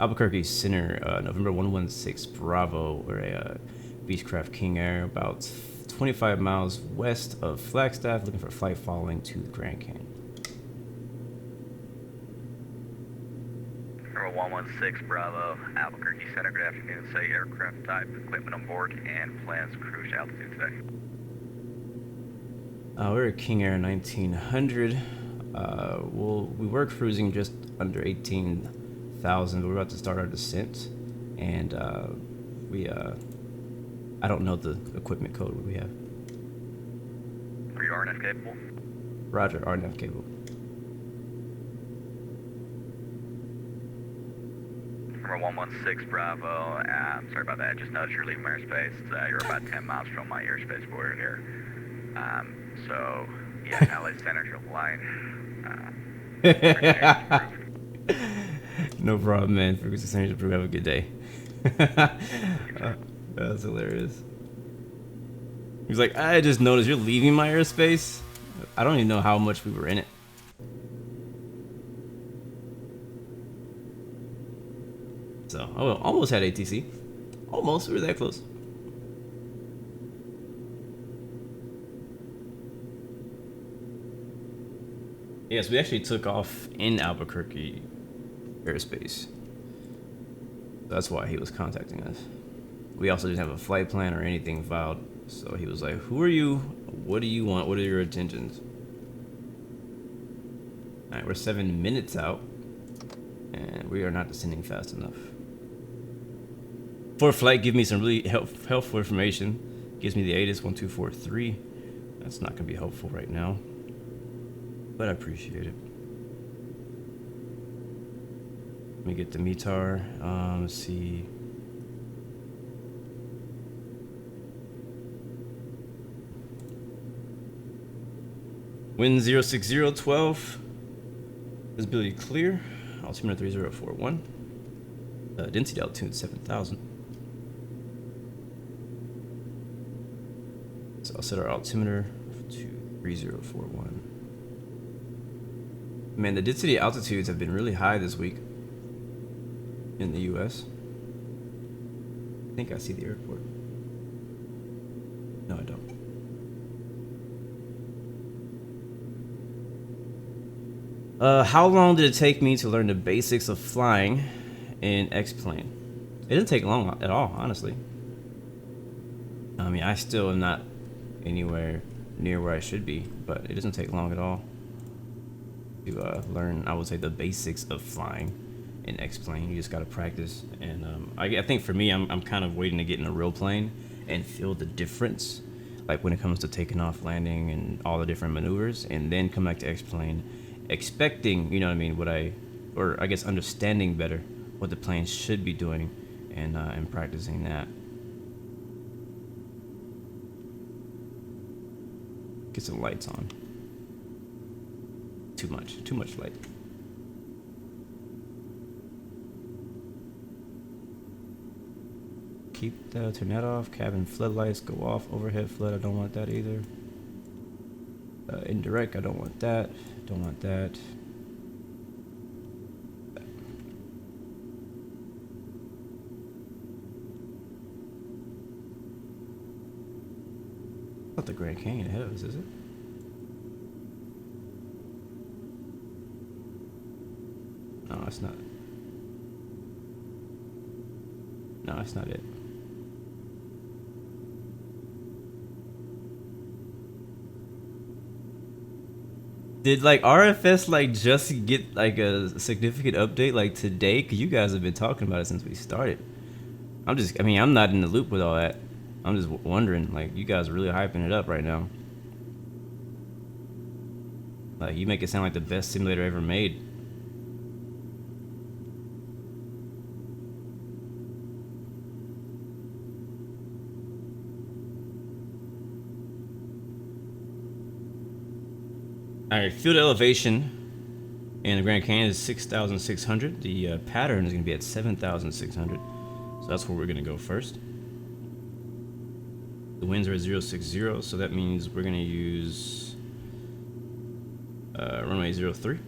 Albuquerque Center, November 116 Bravo. We're a Beechcraft King Air, about 25 miles west of Flagstaff, looking for flight following to the Grand Canyon. Number 116 Bravo, Albuquerque Center, good afternoon. Say aircraft type, equipment on board, and plans cruise altitude today. We're at King Air 1900. We were cruising just under 18 7,000. We're about to start our descent, and I don't know the equipment code we have. Are you RNF capable? Roger, RNF capable. Number 116 Bravo. Sorry about that. Just noticed you're leaving my airspace. You're about 10 miles from my airspace border here. So, yeah, LA Center's your line. No problem, man. Frequency Center approved. Have a good day. That's hilarious. He's like, I just noticed you're leaving my airspace. I don't even know how much we were in it. So, oh, almost had ATC. Almost, we were that close. Yes, we actually took off in Albuquerque airspace. That's why he was contacting us. We also didn't have a flight plan or anything filed. So he was like, who are you? What do you want? What are your intentions? Alright, we're 7 minutes out. And we are not descending fast enough. For flight, give me some really helpful information. Gives me the ATIS 1243. That's not going to be helpful right now. But I appreciate it. Let me get the METAR. Let's see. Wind 06012. Visibility clear. Altimeter 3041. Density altitude 7,000. So I'll set our altimeter to 3041. Man, the density altitudes have been really high this week in the US. I think I see the airport. No, I don't. How long did it take me to learn the basics of flying in X-plane? It didn't take long at all, honestly. I mean, I still am not anywhere near where I should be, but it doesn't take long at all to learn, I would say, the basics of flying in X-plane. You just gotta practice, and I think for me, I'm kind of waiting to get in a real plane and feel the difference, like when it comes to taking off, landing, and all the different maneuvers, and then come back to X-plane, expecting, you know what I mean, or I guess understanding better what the plane should be doing, and practicing that. Get some lights on. Too much light. Turn that off. Cabin floodlights go off. Overhead flood, I don't want that either. Indirect, I don't want that. Don't want that. Not the Grand Canyon ahead of us, is it? No, that's not. No, that's not it. Did like RFS like just get like a significant update like today? Cause you guys have been talking about it since we started. I mean, I'm not in the loop with all that. I'm just wondering, like, you guys are really hyping it up right now. Like, you make it sound like the best simulator ever made. Alright, field elevation in the Grand Canyon is 6,600. The pattern is going to be at 7,600. So that's where we're going to go first. The winds are at 060, so that means we're going to use runway 03.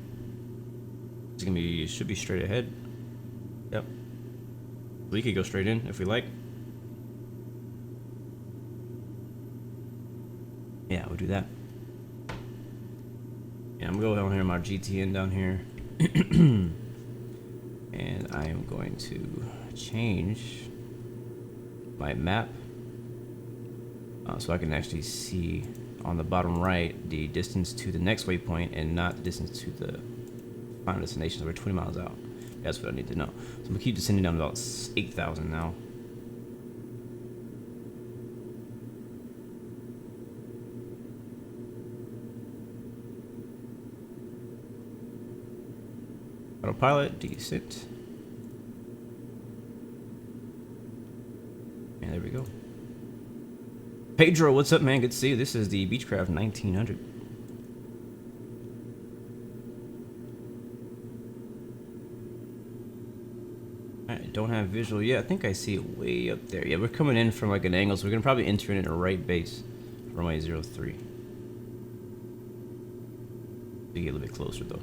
It's going to be, should be straight ahead. Yep. We could go straight in if we like. Yeah, we'll do that. Yeah, I'm going to go down here, my GTN down here. And I am going to change my map so I can actually see on the bottom right the distance to the next waypoint and not the distance to the final destination. So we're 20 miles out. That's what I need to know. So I'm gonna keep descending down to about 8,000 now. Autopilot, descent. And there we go. Pedro, what's up, man? Good to see you. This is the Beechcraft 1900. I don't have visual yet. I think I see it way up there. Yeah, we're coming in from like an angle, so we're gonna probably enter in a right base. Runway 03. To get a little bit closer though.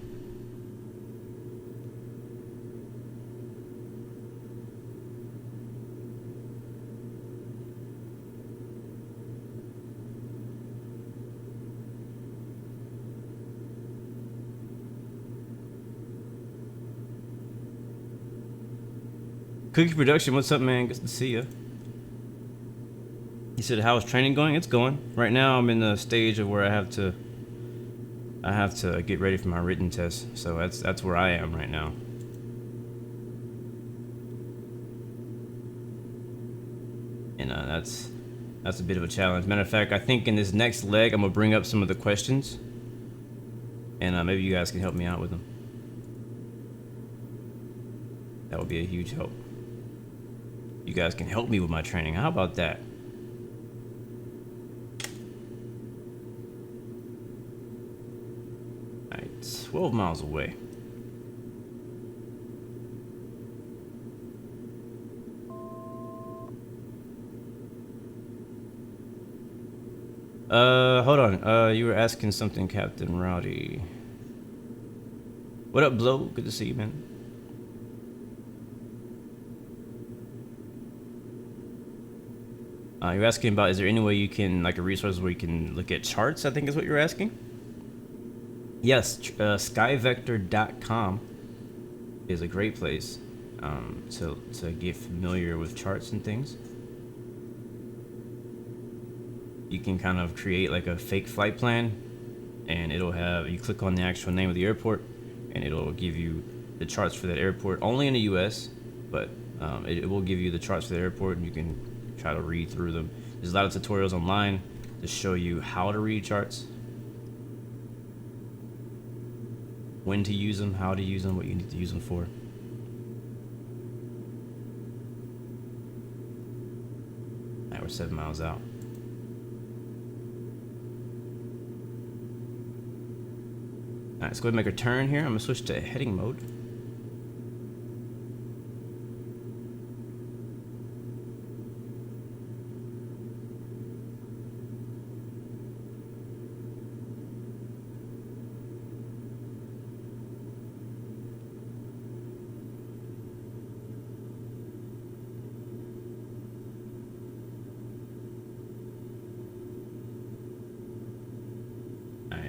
Cookie Production, what's up, man? Good to see you. He said, "How's training going?" It's going. Right now, I'm in the stage of where I have to get ready for my written test. So that's where I am right now. And that's a bit of a challenge. Matter of fact, I think in this next leg, I'm gonna bring up some of the questions, and maybe you guys can help me out with them. That would be a huge help. You guys can help me with my training. How about that? Alright, 12 miles away. Hold on. You were asking something, Captain Rowdy. What up, Blow? Good to see you, man. You're asking about, is there any way you can, like a resource where you can look at charts, I think is what you're asking? Yes, skyvector.com is a great place to get familiar with charts and things. You can kind of create like a fake flight plan, and it'll have, you click on the actual name of the airport, and it'll give you the charts for that airport, only in the US, but it will give you the charts for the airport, and you can try to read through them. There's a lot of tutorials online to show you how to read charts, when to use them, how to use them, what you need to use them for. Alright, we're 7 miles out. Alright, let's go ahead and make a turn here. I'm gonna switch to heading mode.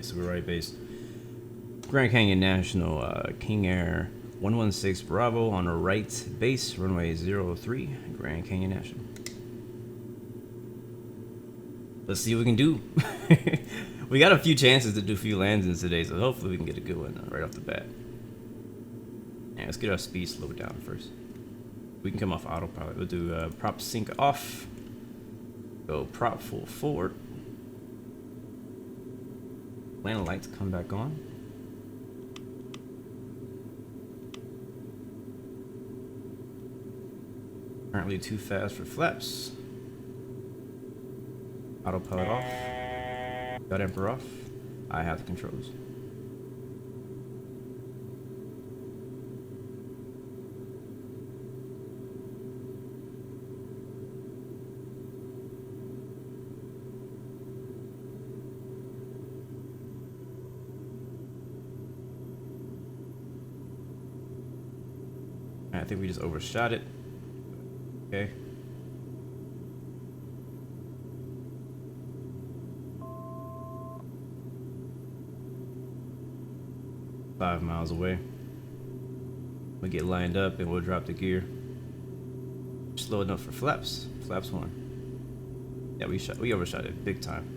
So we're right base Grand Canyon National, King Air 116 Bravo on a right base, runway 03, Grand Canyon National. Let's see what we can do. We got a few chances to do a few landings today, so hopefully we can get a good one right off the bat. Yeah, let's get our speed slowed down first. We can come off autopilot. We'll do prop sync off. Go prop full forward. Landing lights come back on. Currently too fast for flaps. Autopilot off. Got Emperor off. I have the controls. I think we just overshot it. Okay. Five miles away. We'll get lined up and we'll drop the gear. Slow enough for flaps. Flaps one. Yeah, we overshot it big time.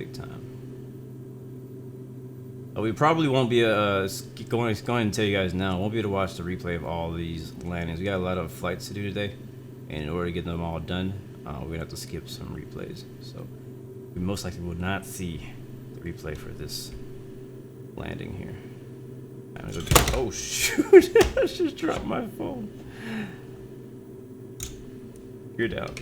big time. We probably won't be going to tell you guys now. Won't be able to watch the replay of all these landings. We got a lot of flights to do today, and in order to get them all done, we're gonna have to skip some replays. So we most likely will not see the replay for this landing here. I'm gonna go oh shoot! I just dropped my phone. You're down.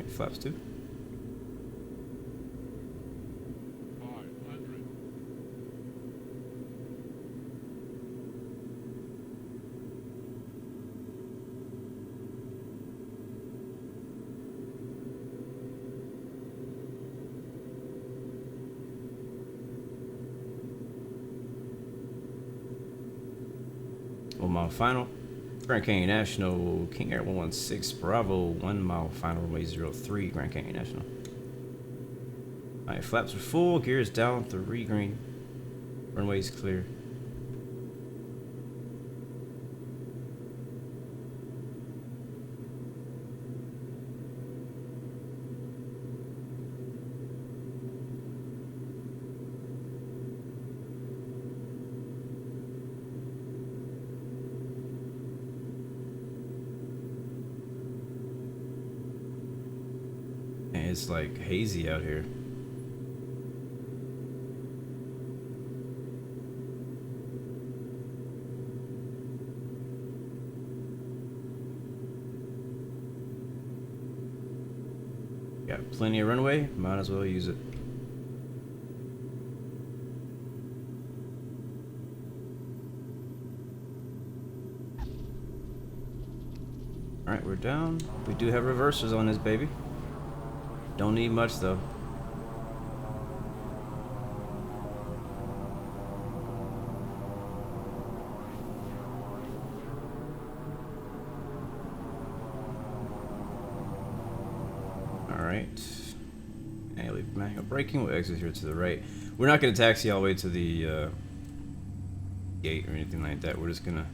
Flaps too. 500. Well, my final. Grand Canyon National, King Air 116, Bravo, 1 mile final runway 03, Grand Canyon National. Alright, flaps are full, gears down, 3 green, runway's clear. It's like hazy out here. Got plenty of runway, might as well use it. Alright, we're down. We do have reversers on this baby. Don't need much though. Alright. And leave manual braking. We'll exit here to the right. We're not going to taxi all the way to the gate or anything like that. We're just going to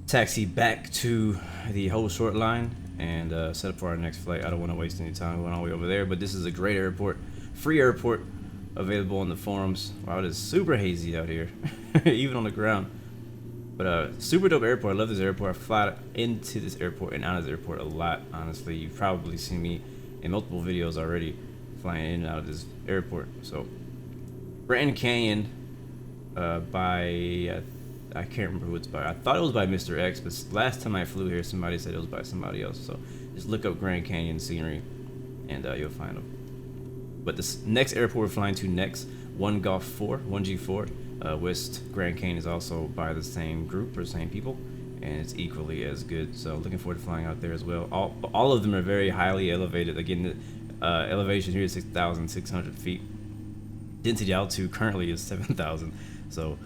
taxi back to the whole short line and set up for our next flight. I don't want to waste any time going all the way over there, but this is a great airport, free airport, available on the forums. Wow, it is super hazy out here, even on the ground. But super dope airport. I love this airport. I fly into this airport and out of this airport a lot, honestly. You've probably seen me in multiple videos already flying in and out of this airport. So Grand Canyon by I can't remember who it's by. I thought it was by Mr. X, but last time I flew here, somebody said it was by somebody else. So just look up Grand Canyon scenery, and you'll find them. But this next airport we're flying to next, 1 Golf 4, 1G4, West Grand Canyon is also by the same group or same people, and it's equally as good. So looking forward to flying out there as well. All of them are very highly elevated. Again, the elevation here is 6,600 feet. Density altitude currently is 7,000. So.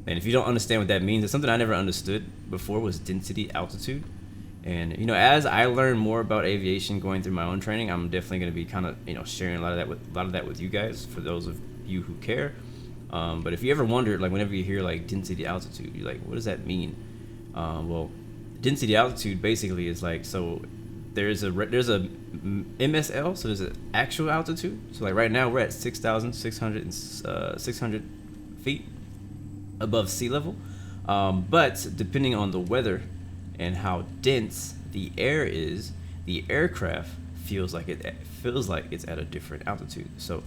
And if you don't understand what that means, it's something I never understood before, was density altitude. And you know, as I learn more about aviation going through my own training, I'm definitely going to be kind of, you know, sharing a lot of that with you guys, for those of you who care. But if you ever wondered, like whenever you hear like density altitude, you're like, what does that mean? Well, density altitude basically is like, so there's a MSL, so there's an actual altitude. So like right now we're at 6,600 feet above sea level, but depending on the weather and how dense the air is, the aircraft feels like it's at a different altitude. So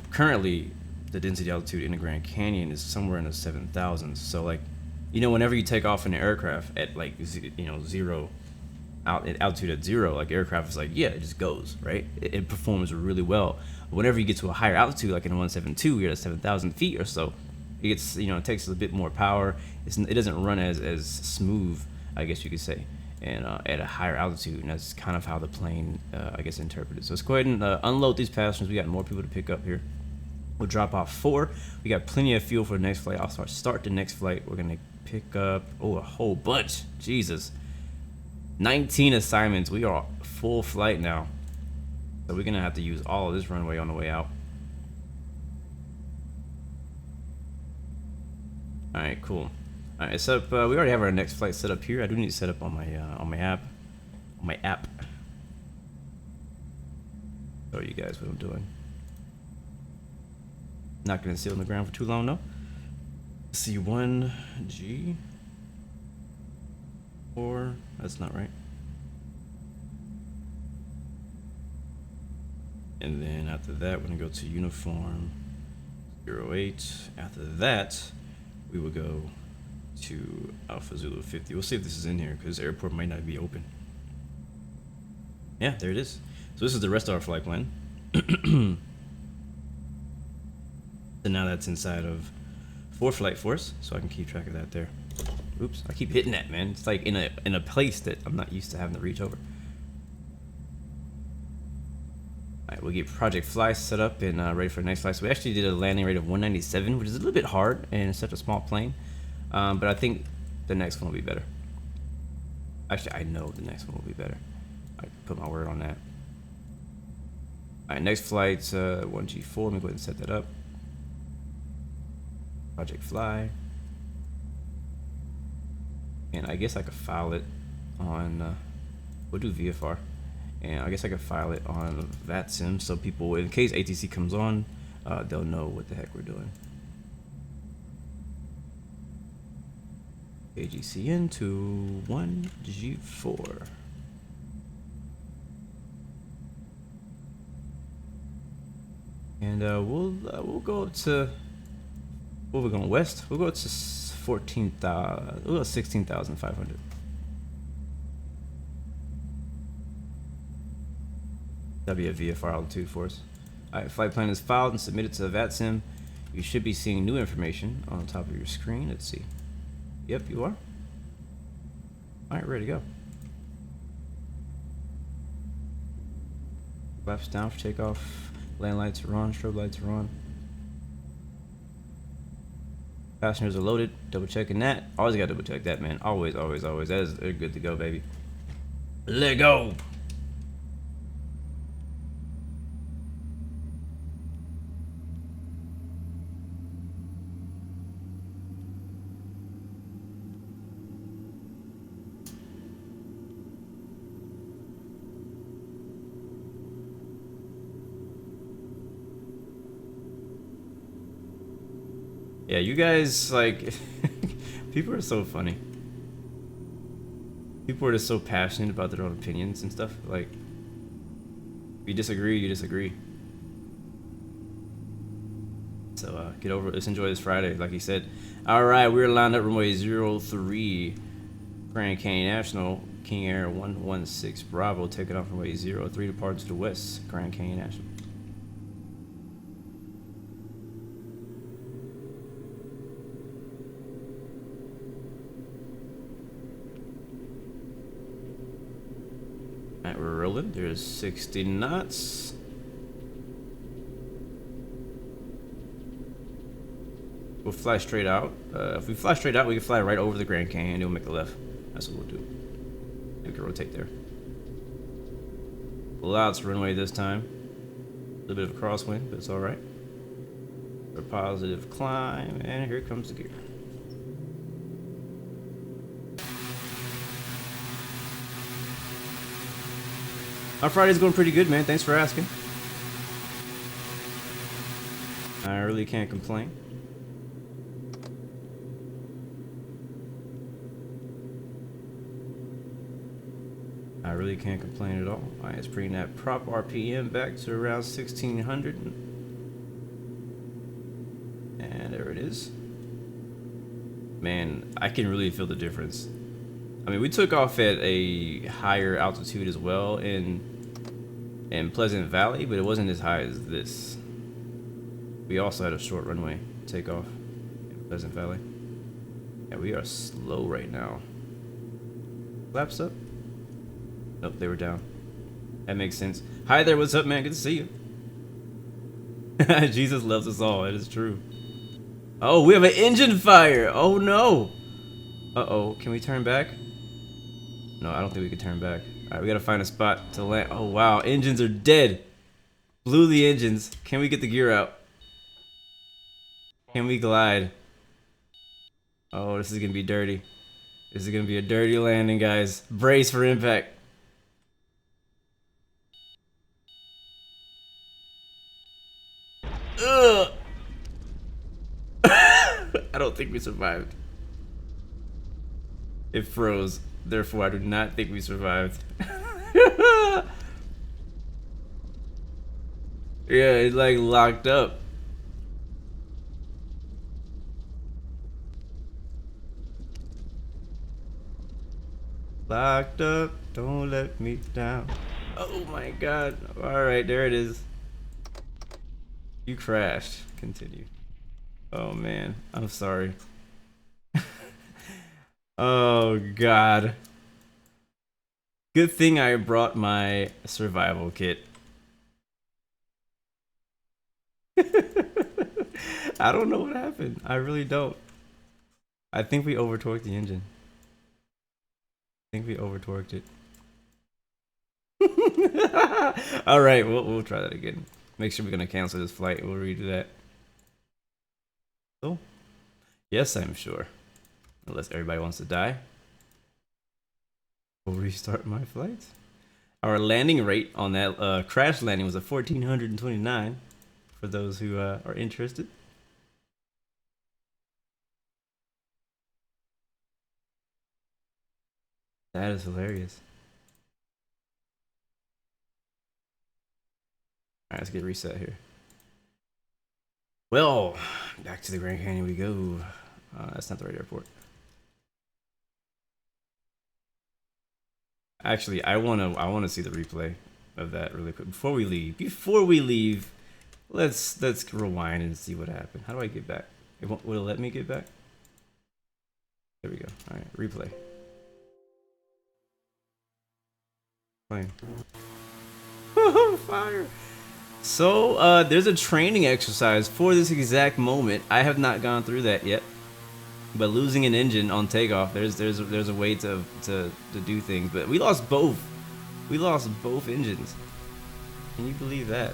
currently the density altitude in the Grand Canyon is somewhere in the 7,000s. So like, you know, whenever you take off in an aircraft at like zero altitude at zero, like aircraft is like, yeah, it just goes, right? It performs really well. Whenever you get to a higher altitude, like in 172, you're at 7,000 feet or so, it gets, it takes a bit more power. It doesn't run as smooth, I guess you could say, and at a higher altitude, and that's kind of how the plane, I guess, interpreted. So let's go ahead and unload these passengers. We got more people to pick up here. We'll drop off 4. We got plenty of fuel for the next flight. I'll start the next flight. We're gonna pick up a whole bunch. Jesus, 19 assignments. We are full flight now, so we're gonna have to use all of this runway on the way out. All right, cool. All right, set up. We already have our next flight set up here. I do need to set up on my app. On my app. Show you guys what I'm doing. Not gonna sit on the ground for too long, though. C1G. 4. That's not right. And then after that, we're gonna go to uniform 08. After that, we will go to Alpha Zulu 50. We'll see if this is in here because the airport might not be open. Yeah, there it is. So this is the rest of our flight plan. So now that's inside of 4 flight force, so I can keep track of that there. Oops, I keep hitting that, man. It's like in a place that I'm not used to having to reach over. Alright, we'll get Project Fly set up and ready for the next flight. So we actually did a landing rate of 197, which is a little bit hard and it's such a small plane. But I think the next one will be better. Actually, I know the next one will be better. I can put my word on that. Alright, next flight's 1G4. Let me go ahead and set that up. Project Fly. And I guess I could file it on, we'll do VFR. And I guess I could file it on VATSIM so people, in case ATC comes on, they'll know what the heck we're doing. AGCN to 1G4. And we'll go up to, what we're going west? We'll go to 14,000. We'll go 16,500. That'll be a VFR altitude for us. Alright, flight plan is filed and submitted to VATSIM. You should be seeing new information on the top of your screen. Let's see. Yep, you are. Alright, ready to go. Flaps down for takeoff. Land lights are on, strobe lights are on. Passengers are loaded. Double checking that. Always gotta double check that, man. Always, always, always. That is, they're good to go, baby. Let go. Yeah, you guys, like, people are so funny. People are just so passionate about their own opinions and stuff. Like, if you disagree, you disagree. So, get over it. Let's enjoy this Friday, like he said. Alright, we're lined up runway 03, Grand Canyon National, King Air 116 Bravo, taking off runway 03, departing to the west, Grand Canyon National. Alright, we're rolling. There's 60 knots. We'll fly straight out. If we fly straight out, we can fly right over the Grand Canyon and we'll make a left. That's what we'll do. We can rotate there. Lots of runway this time. A little bit of a crosswind, but it's alright. A positive climb, and here comes the gear. Our Friday's going pretty good, man. Thanks for asking. I really can't complain. I really can't complain at all. Alright, let's bring that prop RPM back to around 1600. And there it is. Man, I can really feel the difference. I mean, we took off at a higher altitude as well in Pleasant Valley, but it wasn't as high as this. We also had a short runway takeoff in Pleasant Valley. Yeah, we are slow right now. Flaps up. Nope, they were down. That makes sense. Hi there, what's up, man? Good to see you. Jesus loves us all. It is true. Oh, we have an engine fire. Oh no. Uh-oh. Can we turn back? No, I don't think we can turn back. Alright, we gotta find a spot to land. Oh wow, engines are dead. Blew the engines. Can we get the gear out? Can we glide? Oh, this is gonna be dirty. This is gonna be a dirty landing, guys. Brace for impact. Ugh. I don't think we survived. It froze. Therefore, I do not think we survived. Yeah, it like locked up. Locked up, don't let me down. Oh my god. Alright, there it is. You crashed. Continue. Oh man, I'm sorry. Oh god. Good thing I brought my survival kit. I don't know what happened. I really don't. I think we over-torqued the engine. I think we over-torqued it. Alright, we'll try that again. Make sure we're gonna cancel this flight. We'll redo that. Oh. Yes, I'm sure. Unless everybody wants to die. We'll restart my flight. Our landing rate on that crash landing was a 1,429. For those who are interested. That is hilarious. Alright, let's get reset here. Well, back to the Grand Canyon we go. That's not the right airport. Actually, I wanna see the replay of that really quick before we leave. Before we leave, let's rewind and see what happened. How do I get back? Will it let me get back? There we go. All right, replay. Plane. Fire. So there's a training exercise for this exact moment. I have not gone through that yet. But losing an engine on takeoff, there's a way to do things. But we lost both. We lost both engines. Can you believe that?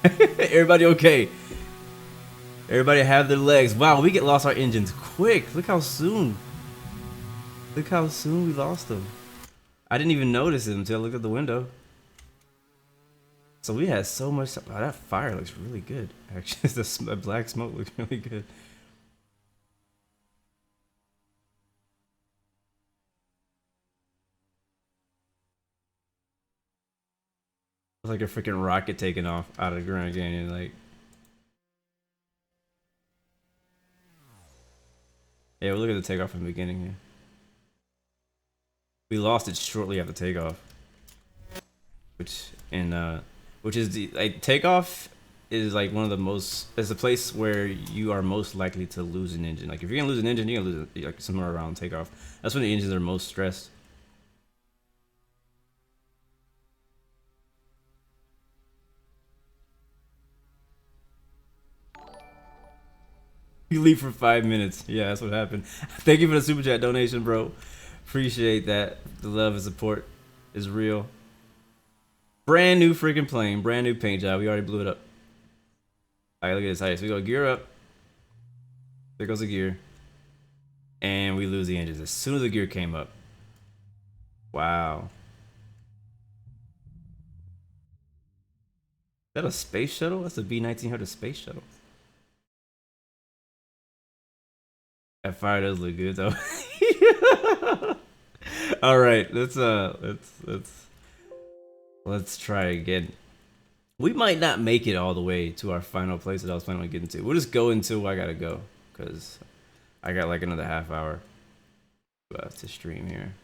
Everybody okay? Everybody have their legs. Wow, we lost our engines quick. Look how soon. Look how soon we lost them. I didn't even notice it until I looked at the window. So we had so much. Wow, that fire looks really good. Actually, the black smoke looks really good. It's like a freaking rocket taking off out of the Grand Canyon, like. Yeah, we'll look at the takeoff from the beginning here. We lost it shortly after takeoff, which is the takeoff is like one of the most. It's a place where you are most likely to lose an engine. Like if you're gonna lose an engine, you're gonna lose it like somewhere around takeoff. That's when the engines are most stressed. You leave for 5 minutes. Yeah, that's what happened. Thank you for the super chat donation, bro. Appreciate that. The love and support is real. Brand new freaking plane. Brand new paint job. We already blew it up. Alright, look at this height. So we go gear up. There goes the gear. And we lose the engines as soon as the gear came up. Wow. Is that a space shuttle? That's a B-1900 space shuttle. That fire does look good though. All right, let's try again. We might not make it all the way to our final place that I was planning on getting to. We'll just go until I gotta go, cause I got like another half hour to stream here.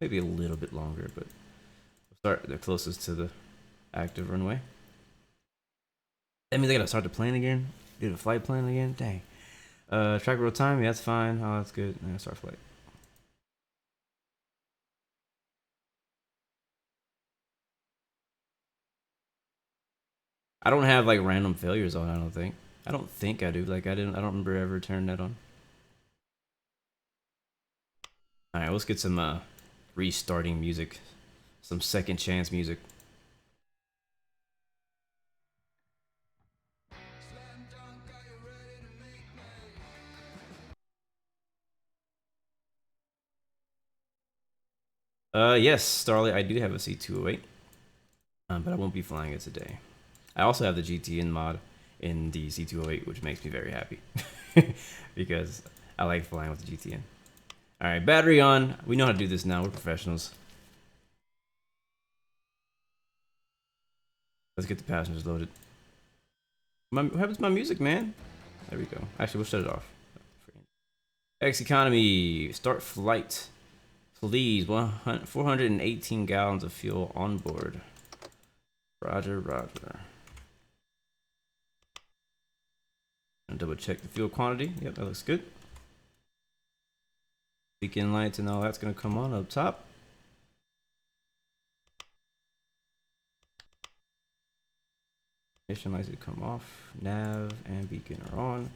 Maybe a little bit longer, but we'll start the closest to the active runway. That means I gotta start the plane again. Do the flight plan again. Dang. Track real time. Yeah, that's fine. Oh, that's good. Yeah, start flight. I don't have like random failures on. I don't think. I don't think I do. Like I don't remember ever turning that on. All right, let's get some restarting music, some second chance music. Yes, Starlight, I do have a C208, but I won't be flying it today. I also have the GTN mod in the C208, which makes me very happy because I like flying with the GTN. All right, battery on. We know how to do this now. We're professionals. Let's get the passengers loaded. What happens to my music, man? There we go. Actually, we'll shut it off. FSeconomy, start flight. Please, 418 gallons of fuel on board. Roger, roger. And double check the fuel quantity. Yep, that looks good. Beacon lights and all that's gonna come on up top. Ignition lights to come off. Nav and beacon are on.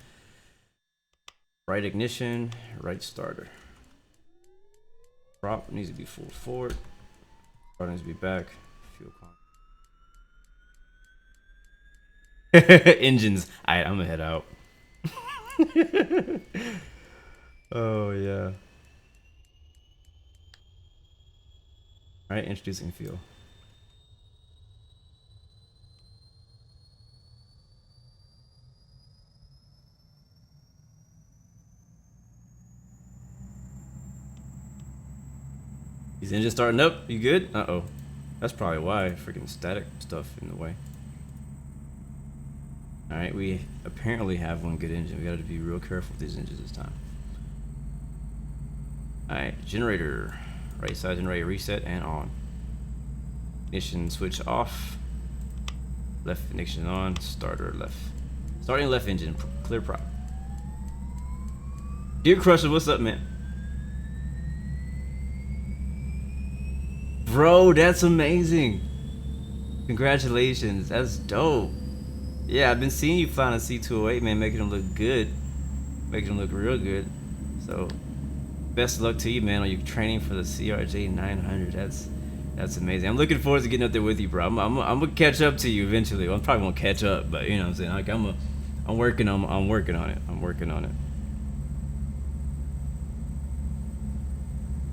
Right ignition, right starter. Prop needs to be full forward. Starter needs to be back. Fuel quantity. Engines. Alright, I'm gonna head out. Oh yeah. Alright, introducing fuel. These engines starting up. You good? Uh-oh. That's probably why. Freaking static stuff in the way. Alright, we apparently have one good engine. We gotta be real careful with these engines this time. Alright, generator. Right side generator reset and on. Ignition switch off. Left ignition on. Starter left. Starting left engine. Clear prop. Dear Crusher, what's up, man? Bro, that's amazing. Congratulations. That's dope. Yeah, I've been seeing you flying a C208, man, making them look good. Making them look real good. So, best of luck to you, man, on your training for the CRJ 900. That's amazing. I'm looking forward to getting up there with you, bro. I'm gonna catch up to you eventually. Well, I probably won't catch up, but you know what I'm saying? Like I'm working on it. I'm working on it.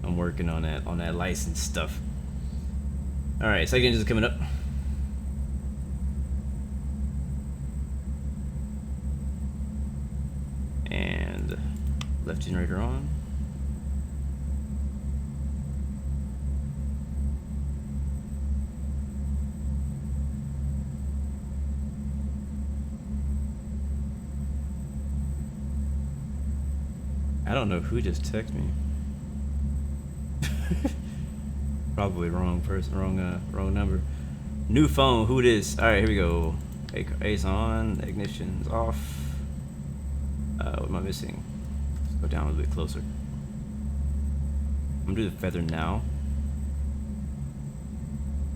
I'm working on that license stuff. All right, second engine is coming up. And left generator on. I don't know who just texted me. Probably wrong person, wrong number. New phone, who it is? All right, here we go. Ace on, ignition's off. What am I missing? Let's go down a little bit closer. I'm gonna do the feather now.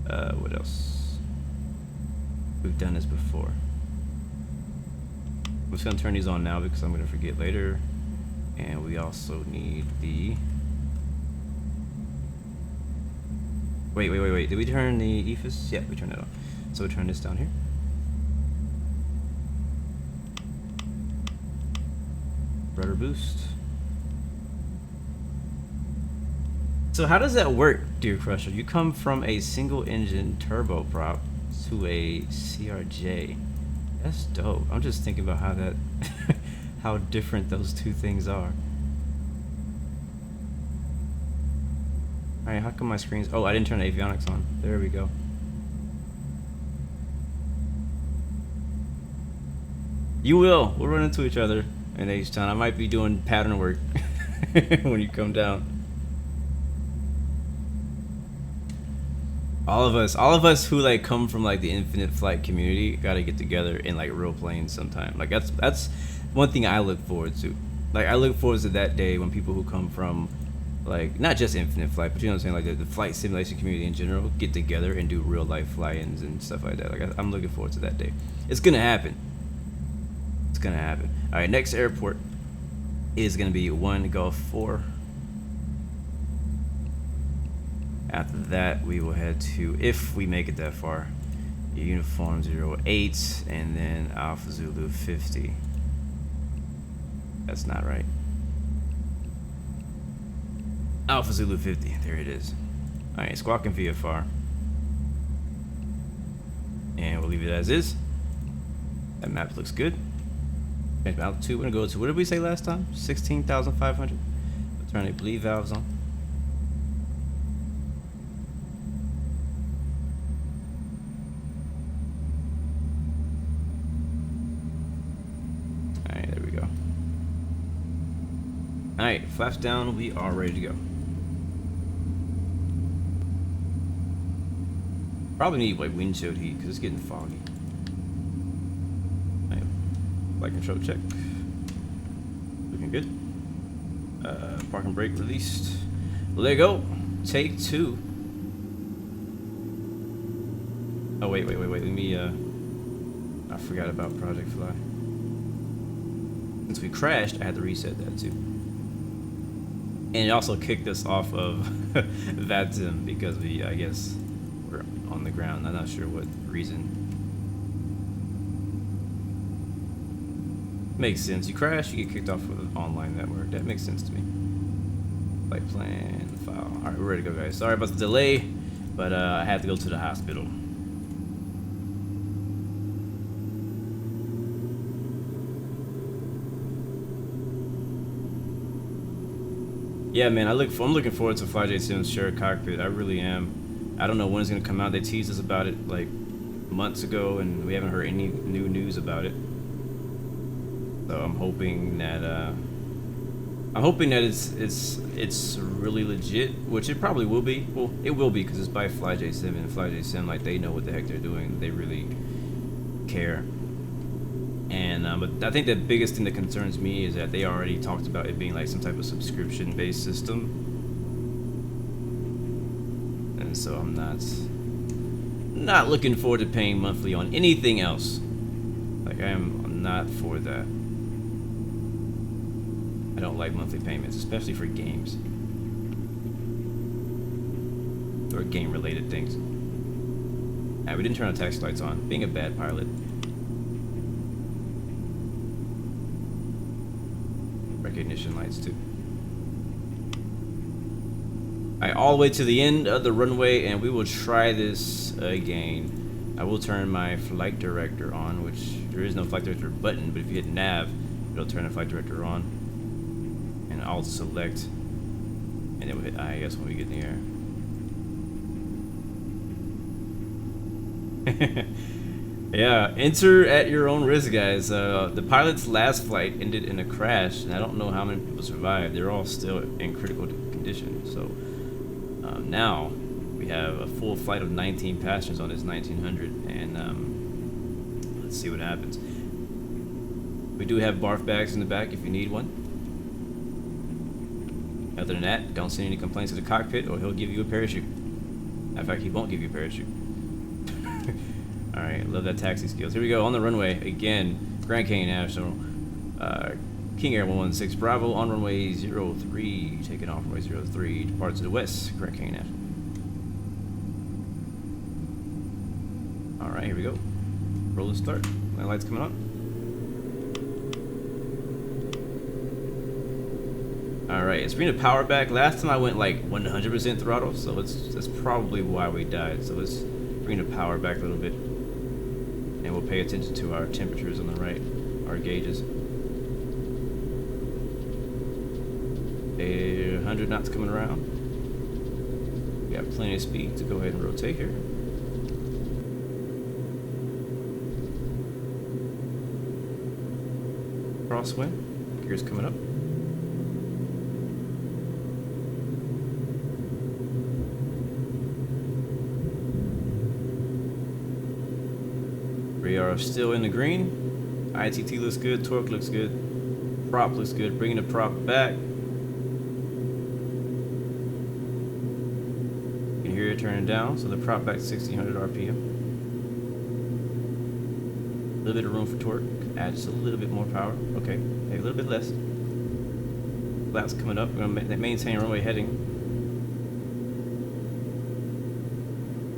What else? We've done this before. I'm just gonna turn these on now because I'm gonna forget later. And we also need the... Wait. Did we turn the EFIS? Yeah, we turned it on. So we turn this down here. Rudder boost. So how does that work, Dear Crusher? You come from a single engine turboprop to a CRJ. That's dope. I'm just thinking about how that how different those two things are. Alright, how come my screen's... Oh, I didn't turn the avionics on. There we go. You will. We'll run into each other in H-Town. I might be doing pattern work when you come down. All of us who like come from like the infinite flight community gotta get together in like real planes sometime. Like that's one thing I look forward to. Like I look forward to that day when people who come from like not just infinite flight, but you know what I'm saying, like the flight simulation community in general get together and do real life fly-ins and stuff like that. Like I'm looking forward to that day. It's gonna happen. It's gonna happen. All right, next airport is gonna be 1 Gulf 4. After that, we will head to, if we make it that far, Uniform 08 and then Alpha Zulu 50. That's not right. Alpha Zulu 50, there it is. Alright, squawking VFR. And we'll leave it as is. That map looks good. Change my altitude. We're gonna go to, what did we say last time? 16,500. We'll turn the bleed valves on. Alright, there we go. Alright, flaps down, we are ready to go. Probably need like windshield heat because it's getting foggy. Alright, flight control check. Looking good. Parking brake released. Let it go. Take 2. Oh wait. Let me I forgot about Project Fly. Since we crashed, I had to reset that too. And it also kicked us off of VATSIM because we, I guess, were on the ground. I'm not sure what reason. Makes sense. You crash, you get kicked off of the online network. That makes sense to me. Flight plan, file. Alright, we're ready to go, guys. Sorry about the delay, but I had to go to the hospital. Yeah, man, I'm looking forward to FlyJ Sim's shared cockpit. I really am. I don't know when it's gonna come out. They teased us about it like months ago, and we haven't heard any new news about it. So I'm hoping that it's really legit, which it probably will be. Well, it will be because it's by FlyJ Sim, and FlyJ Sim, like, they know what the heck they're doing. They really care. And but I think the biggest thing that concerns me is that they already talked about it being like some type of subscription-based system, and so I'm not looking forward to paying monthly on anything else. Like, I'm not for that. I don't like monthly payments, especially for games or game-related things. We didn't turn our taxi lights on. Being a bad pilot. Recognition lights too. Alright, all the way to the end of the runway, and we will try this again. I will turn my flight director on, which there is no flight director button, but if you hit nav, it'll turn the flight director on. And I'll select, and then we'll hit I guess when we get in the air. Yeah, enter at your own risk, guys. The pilot's last flight ended in a crash, and I don't know how many people survived. They're all still in critical condition. So now we have a full flight of 19 passengers on this 1900, and let's see what happens. We do have barf bags in the back if you need one. Other than that, don't send any complaints to the cockpit, or he'll give you a parachute. In fact, he won't give you a parachute. Alright, love that taxi skills. Here we go, on the runway again. Grand Canyon National. King Air 116 Bravo on runway 03. Taking off runway 03. Depart to the west. Grand Canyon National. Alright, here we go. Roll and start. My light's coming on. Alright, it's bringing the power back. Last time I went like 100% throttle, so that's probably why we died. So let's bring the power back a little bit. And we'll pay attention to our temperatures on the right, our gauges. 100 knots coming around. We got plenty of speed to go ahead and rotate here. Crosswind, gears coming up. We are still in the green. ITT looks good, torque looks good, prop looks good. Bringing the prop back. You can hear it turning down, so the prop back to 1600 RPM. A little bit of room for torque. Add just a little bit more power. Okay, maybe a little bit less. Flaps coming up. We're going to maintain runway heading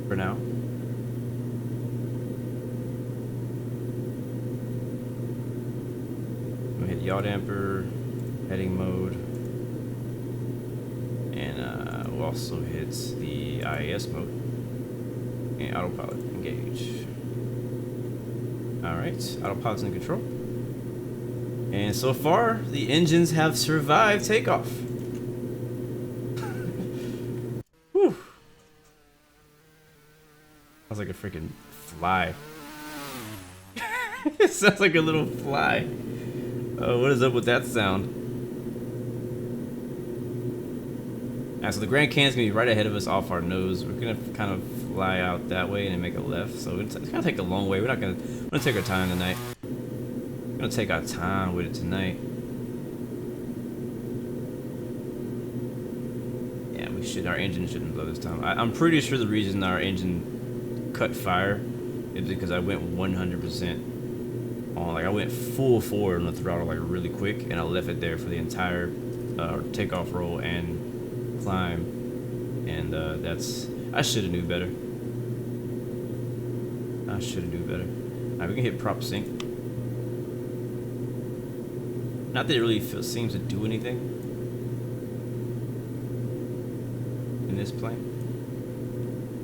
for now. Yaw damper, heading mode, and also hit the IAS mode and autopilot engage. Alright, autopilot's in control. And so far, the engines have survived takeoff. Whew. Sounds like a freaking fly. It sounds like a little fly. Oh, what is up with that sound? Alright, so the Grand Canyon's gonna be right ahead of us off our nose. We're gonna kind of fly out that way and make a left. So it's gonna take a long way. We're gonna take our time tonight. We're gonna take our time with it tonight. Yeah, we should. Our engine shouldn't blow this time. I'm pretty sure the reason our engine cut fire is because I went 100% on. Like I went full forward on the throttle like really quick, and I left it there for the entire takeoff roll and climb. And that's I should have knew better. I should have knew better. Alright, we can hit prop sync. Not that it really seems to do anything in this plane.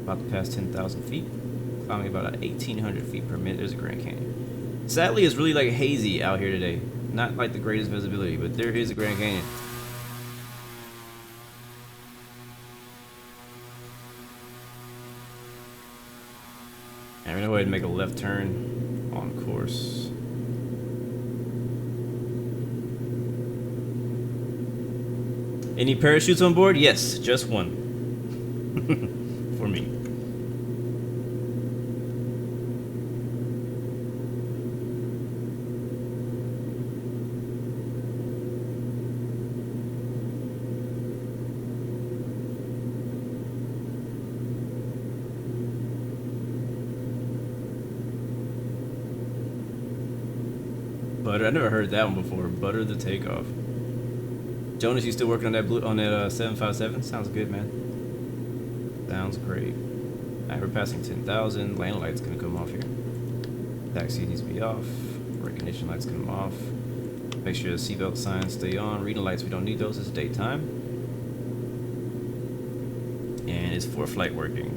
About to pass 10,000 feet. Climbing about 1,800 feet per minute. There's a Grand Canyon. Sadly, it's really like hazy out here today. Not like the greatest visibility, but there is a Grand Canyon. And we're gonna go ahead and make a left turn on course. Any parachutes on board? Yes, just one. For me. Butter. I never heard that one before. Butter the takeoff. Jonas, you still working on that 757? Sounds good, man. Sounds great. Alright, we're passing 10,000. Landing light's gonna come off here. Taxi needs to be off. Recognition lights come off. Make sure the seatbelt signs stay on. Reading lights, we don't need those. It's daytime. And is for flight working?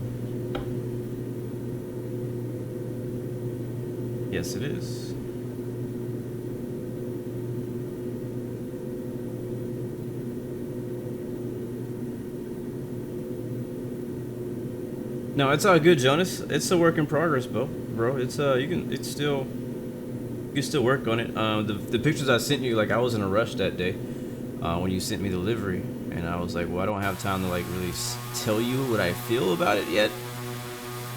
Yes, it is. No, it's all good, Jonas. It's a work in progress, bro. It's you can still work on it. The pictures I sent you, like I was in a rush that day when you sent me the livery, and I was like, well, I don't have time to like really tell you what I feel about it yet.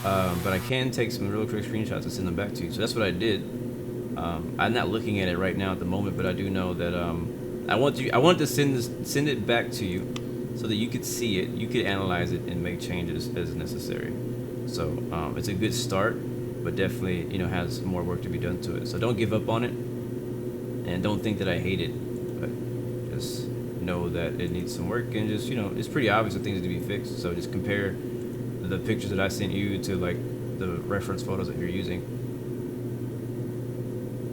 But I can take some real quick screenshots and send them back to you. So that's what I did. I'm not looking at it right now at the moment, but I do know that I want to send it back to you, so that you could see it, you could analyze it, and make changes as necessary. So it's a good start, but definitely has more work to be done to it. So don't give up on it, and don't think that I hate it, but just know that it needs some work, and just it's pretty obvious that things need to be fixed. So just compare the pictures that I sent you to like the reference photos that you're using.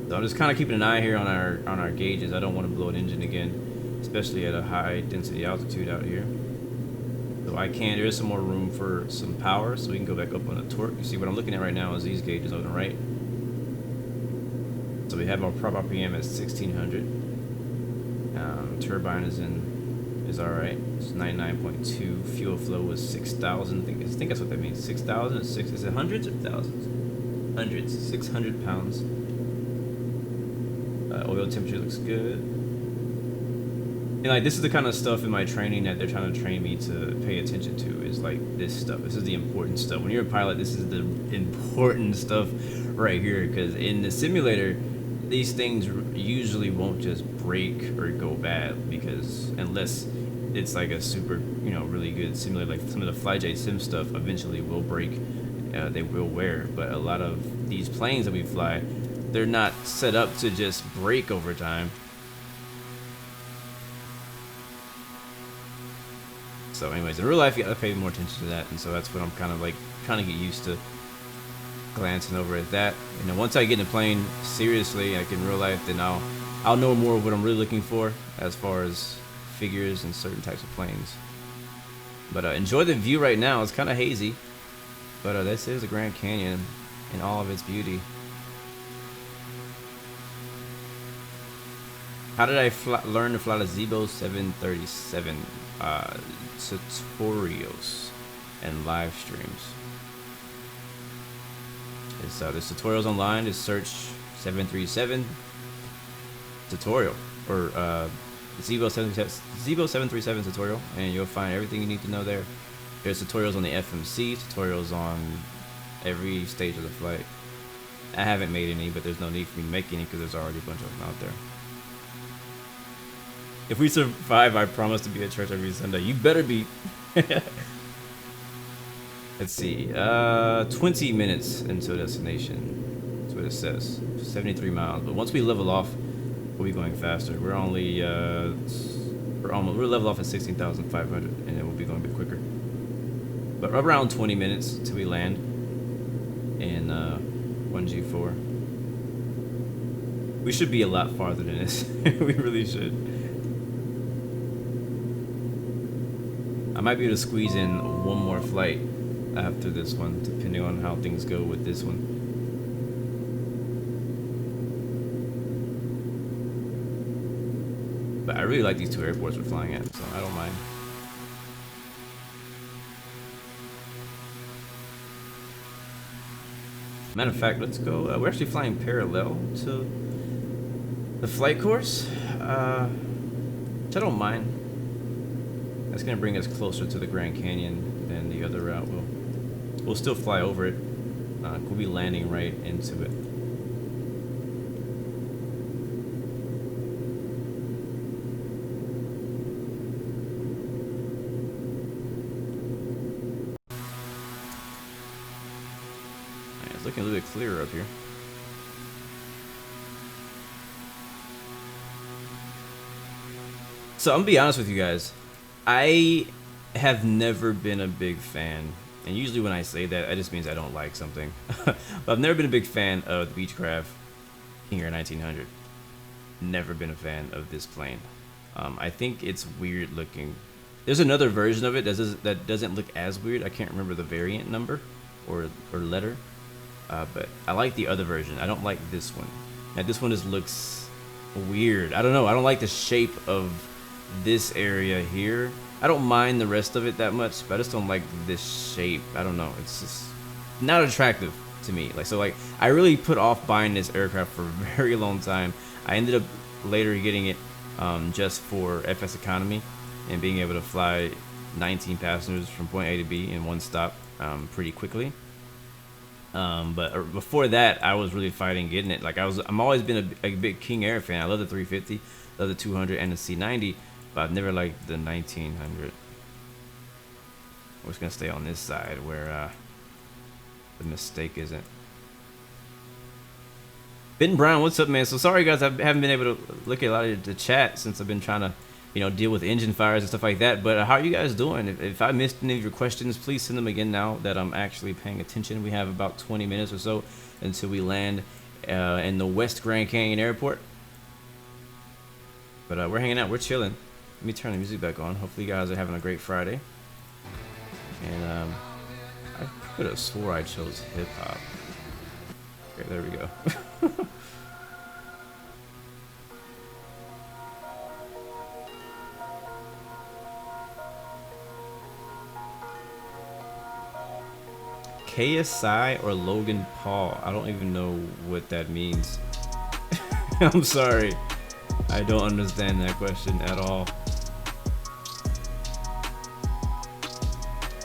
So I'm just kind of keeping an eye here on our gauges. I don't want to blow an engine again, especially at a high density altitude out here. So there is some more room for some power, so we can go back up on the torque. You see what I'm looking at right now is these gauges on the right. So we have our prop RPM at 1600. Turbine is alright. It's 99.2. Fuel flow was 6,000. I think that's what that means. 6,000 is it hundreds or thousands? Hundreds. 600 pounds. Oil temperature looks good. And like this is the kind of stuff in my training that they're trying to train me to pay attention to, is like this stuff. This is the important stuff. When you're a pilot, this is the important stuff right here, because in the simulator, these things usually won't just break or go bad, because unless it's like a super, really good simulator, like some of the FlyJ sim stuff eventually will break, they will wear. But a lot of these planes that we fly, they're not set up to just break over time. So anyways, in real life, you gotta pay more attention to that, and so that's what I'm kind of like trying to get used to, glancing over at that. And then once I get in the plane seriously, like in real life, then I'll know more of what I'm really looking for as far as figures and certain types of planes. But enjoy the view right now. It's kind of hazy, but this is the Grand Canyon in all of its beauty. How did I learn to fly the Zibo 737? Tutorials and live streams. There's tutorials online. Just search 737 tutorial or Zibo 737 tutorial, and you'll find everything you need to know there. There's tutorials on the FMC, tutorials on every stage of the flight. I haven't made any, but there's no need for me to make any because there's already a bunch of them out there. If we survive, I promise to be at church every Sunday. You better be. Let's see. 20 minutes into destination. That's what it says. 73 miles. But once we level off, we'll be going faster. We're only we're level off at 16,500, and then we'll be going a bit quicker. But around 20 minutes till we land in 1G4. We should be a lot farther than this. We really should. I might be able to squeeze in one more flight after this one, depending on how things go with this one. But I really like these two airports we're flying at, so I don't mind. Matter of fact, let's go. We're actually flying parallel to the flight course, which I don't mind. That's gonna bring us closer to the Grand Canyon than the other route will. We'll still fly over it. We'll be landing right into it. It's looking a little bit clearer up here. So I'm gonna be honest with you guys. I have never been a big fan, and usually when I say that, it just means I don't like something. But I've never been a big fan of the Beechcraft King Air 1900. Never been a fan of this plane. I think it's weird looking. There's another version of it that doesn't look as weird. I can't remember the variant number or letter, but I like the other version. I don't like this one. Now this one just looks weird. I don't know. I don't like the shape of this area here. I don't mind the rest of it that much, but I just don't like this shape. I don't know. It's just not attractive to me. Like I really put off buying this aircraft for a very long time. I ended up later getting it just for FS economy and being able to fly 19 passengers from point A to B in one stop pretty quickly. But before that, I was really fighting getting it. Like I'm always been a big King Air fan. I love the 350, love the 200 and the C90. But I've never liked the 1900. We're just gonna stay on this side where the mistake isn't. Ben Brown, what's up, man? So sorry, guys, I haven't been able to look at a lot of the chat since I've been trying to, deal with engine fires and stuff like that. But how are you guys doing? If I missed any of your questions, please send them again now that I'm actually paying attention. We have about 20 minutes or so until we land in the West Grand Canyon Airport. But we're hanging out, we're chilling. Let me turn the music back on. Hopefully you guys are having a great Friday. And I could have swore I chose hip hop. Okay, there we go. KSI or Logan Paul? I don't even know what that means. I'm sorry. I don't understand that question at all.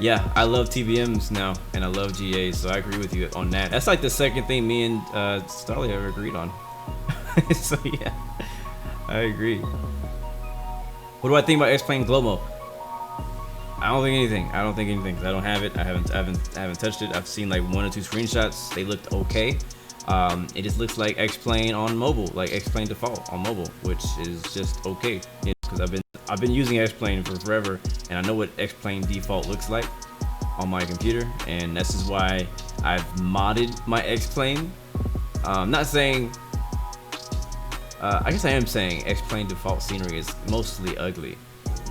Yeah, I love TBMs now, and I love GAs, so I agree with you on that. That's like the second thing me and Starly ever agreed on. So yeah, I agree. What do I think about X-Plane Glomo? I don't think anything. I don't think anything. I don't have it. I haven't touched it. I've seen like 1 or 2 screenshots. They looked okay. It just looks like X-Plane on mobile, like X-Plane default on mobile, which is just okay. Because I've been using X-Plane for forever, and I know what X-Plane default looks like on my computer, and this is why I've modded my X-Plane. Not saying, I guess I am saying X-Plane default scenery is mostly ugly,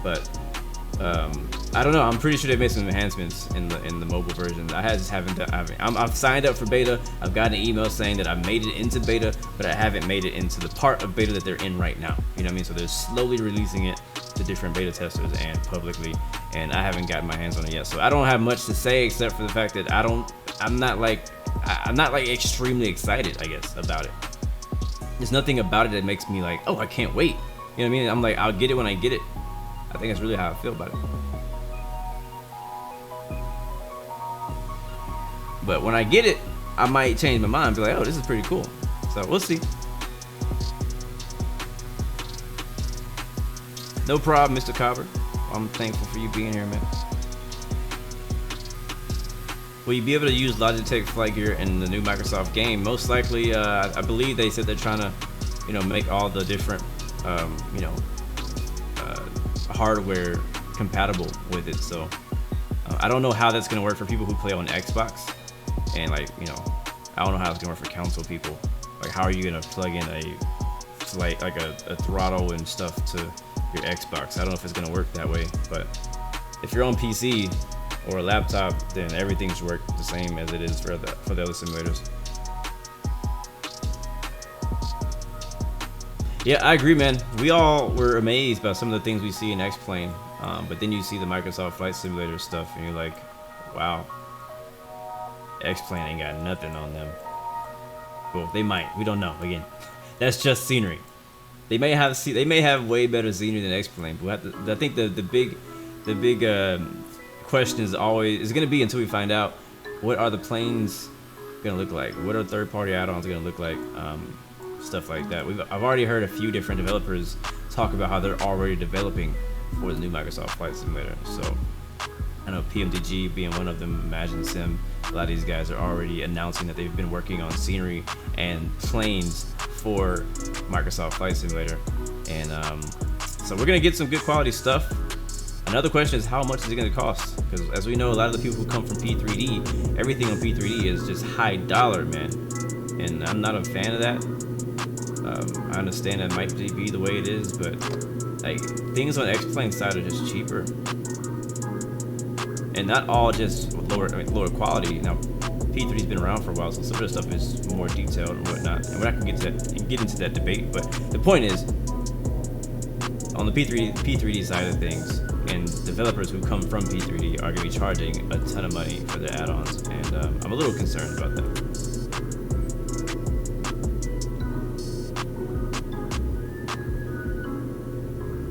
but I don't know. I'm pretty sure they made some enhancements in the mobile version. I've signed up for beta. I've gotten an email saying that I've made it into beta, but I haven't made it into the part of beta that they're in right now. You know what I mean? So they're slowly releasing it to different beta testers and publicly, and I haven't gotten my hands on it yet. So I don't have much to say except for the fact that I'm not like extremely excited, I guess, about it. There's nothing about it that makes me like, oh, I can't wait. You know what I mean? I'm like, I'll get it when I get it. I think that's really how I feel about it. But when I get it, I might change my mind and be like, oh, this is pretty cool. So we'll see. No problem, Mr. Cobber. I'm thankful for you being here, man. Will you be able to use Logitech flight gear in the new Microsoft game? Most likely, I believe they said they're trying to, make all the different, hardware compatible with it. So I don't know how that's gonna work for people who play on Xbox, and I don't know how it's gonna work for console people. Like, how are you gonna plug in a flight, like a throttle and stuff to your Xbox? I don't know if it's gonna work that way, but if you're on PC or a laptop, then everything's work the same as it is for the other simulators. Yeah, I agree, man. We all were amazed by some of the things we see in X-Plane, but then you see the Microsoft Flight Simulator stuff, and you're like, wow, X-Plane ain't got nothing on them. Well, they might. We don't know. Again, that's just scenery. They may have way better scenery than X-Plane, but I think the big question is going to be, until we find out, what are the planes going to look like? What are third-party add-ons going to look like? Stuff like that. I've already heard a few different developers talk about how they're already developing for the new Microsoft Flight Simulator. So I know PMDG being one of them, Imagine Sim, a lot of these guys are already announcing that they've been working on scenery and planes for Microsoft Flight Simulator. And so we're gonna get some good quality stuff. Another question is, how much is it gonna cost? Because as we know, a lot of the people who come from P3D, everything on P3D is just high dollar, man. And I'm not a fan of that. I understand that might be the way it is, but like, things on X-Plane side are just cheaper, and not all just lower quality. Now, P3's been around for a while, so some of the stuff is more detailed and whatnot, and we're not gonna get into that debate. But the point is, on the P3D side of things, and developers who come from P3D are gonna be charging a ton of money for their add-ons, and I'm a little concerned about that.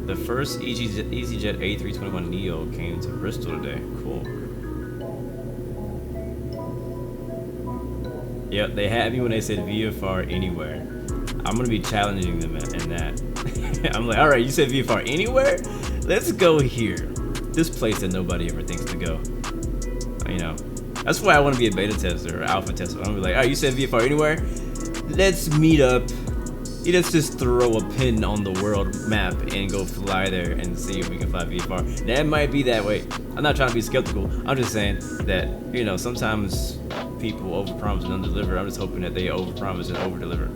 The first EasyJet A321neo came to Bristol today. Cool. Yep, they had me when they said VFR anywhere. I'm gonna be challenging them in that. I'm like, all right, you said VFR anywhere? Let's go here. This place that nobody ever thinks to go. That's why I want to be a beta tester or alpha tester. I'm gonna be like, all right, you said VFR anywhere? Let's meet up. Let's just throw a pin on the world map and go fly there and see if we can fly VFR. That might be that way. I'm not trying to be skeptical. I'm just saying that, sometimes people overpromise and underdeliver. I'm just hoping that they overpromise and overdeliver.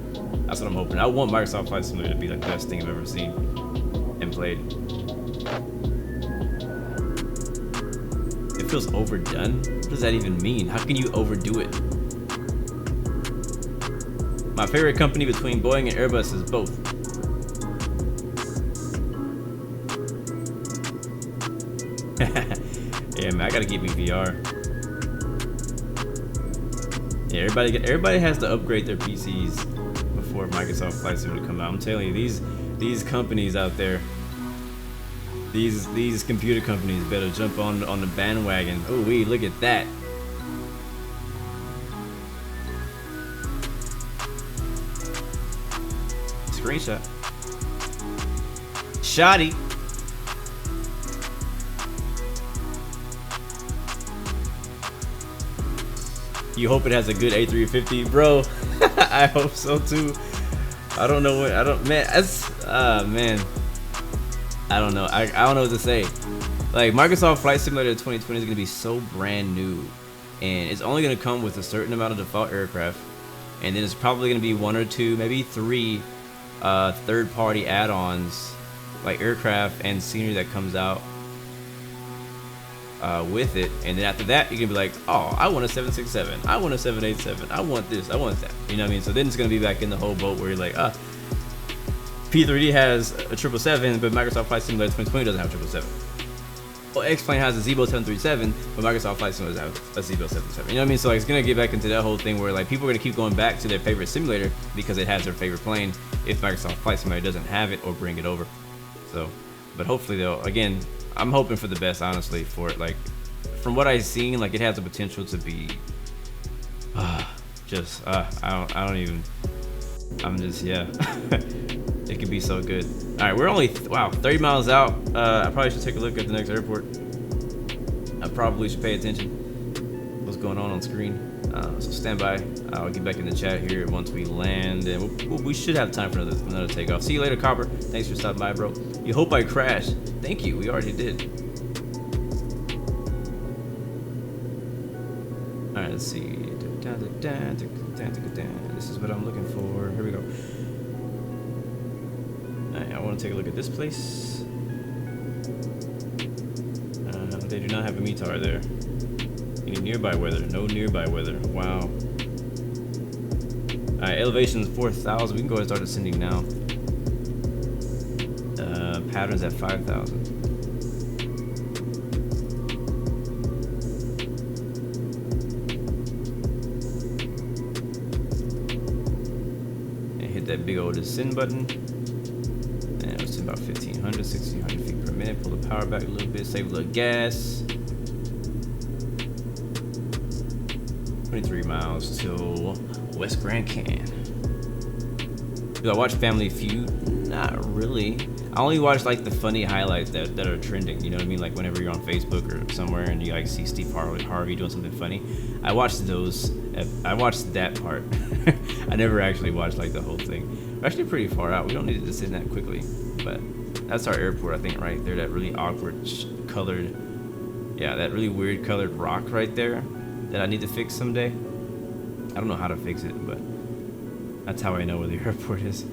That's what I'm hoping. I want Microsoft Flight Simulator to be the best thing I've ever seen and played. It feels overdone? What does that even mean? How can you overdo it? My favorite company between Boeing and Airbus is both. Yeah, man, I gotta get me VR. Yeah, everybody has to upgrade their PCs before Microsoft Flight Simulator come out. I'm telling you, these companies out there, these computer companies better jump on the bandwagon. Oh, look at that. Screenshot. Shoddy. You hope it has a good A350, bro. I hope so too. I don't know what man. I don't know. I don't know what to say. Like, Microsoft Flight Simulator 2020 is gonna be so brand new, and it's only gonna come with a certain amount of default aircraft, and then it's probably gonna be 1 or 2, maybe 3 third-party add-ons, like aircraft and scenery that comes out. with it, and then after that you can be like, oh, I want a 767, I want a 787, I want this, I want that, you know what I mean? So then it's gonna be back in the whole boat where you're like, P3D has a 777, but Microsoft Flight Simulator 2020 doesn't have 777. Well, X-Plane has a Zebo 737, but Microsoft Flight Simulator has a Zebo 777. You know what I mean? So like, it's gonna get back into that whole thing where like people are gonna keep going back to their favorite simulator because it has their favorite plane if Microsoft Flight Simulator doesn't have it or bring it over. So, but hopefully they'll, again, I'm hoping for the best, honestly, for it. Like, from what I've seen, like, it has the potential to be, I don't even, I'm just, yeah. It could be so good. All right, we're only, 30 miles out. I probably should take a look at the next airport. I probably should pay attention what's going on screen. So stand by. I'll get back in the chat here once we land, and we should have time for another takeoff. See you later, Copper. Thanks for stopping by, bro. You hope I crash. Thank you. We already did. All right, let's see. This is what I'm looking for. Here we go. All right, I want to take a look at this place. They do not have a METAR there. Any nearby weather? No nearby weather. Wow. All right, elevation is 4,000. We can go ahead and start ascending now. Patterns at 5,000. And hit that big old descend button. And it's about 1,500, 1,600 feet per minute. Pull the power back a little bit, save a little gas. 23 miles till West Grand Canyon. Do I watch Family Feud? Not really. I only watch like the funny highlights that are trending. You know what I mean? Like whenever you're on Facebook or somewhere and you like see Steve Harvey doing something funny. I watched those. I watched that part. I never actually watched like the whole thing. We're actually pretty far out. We don't need to descend that quickly. But that's our airport, I think, right there. That really awkward colored, yeah, that really weird colored rock right there that I need to fix someday. I don't know how to fix it, but that's how I know where the airport is.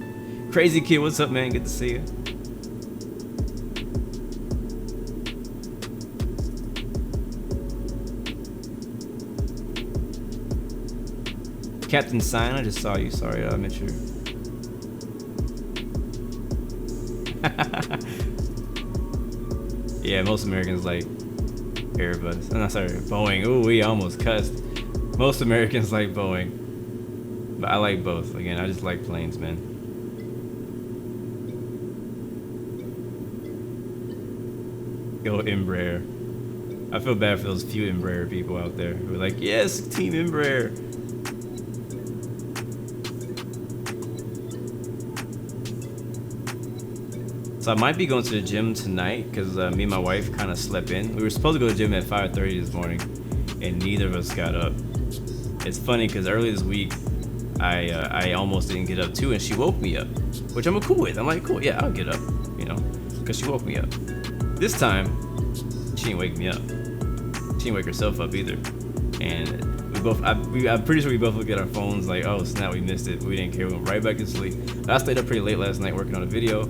Crazy Kid, what's up, man? Good to see you. Captain Sign, I just saw you. Sorry, I meant your. Yeah, most Americans like Airbus. No, sorry, Boeing. Ooh, we almost cussed. Most Americans like Boeing, but I like both. Again, I just like planes, man. Go Embraer. I feel bad for those few Embraer people out there who are like, yes, Team Embraer. So I might be going to the gym tonight because me and my wife kind of slept in. We were supposed to go to the gym at 5:30 this morning, and neither of us got up. It's funny because early this week, I almost didn't get up too, and she woke me up, which I'm cool with. I'm like, cool, yeah, I'll get up, you know, because she woke me up. This time, she didn't wake me up. She didn't wake herself up either. And we both, I'm pretty sure we both looked at our phones like, oh snap, we missed it. We didn't care. We went right back to sleep. But I stayed up pretty late last night working on a video.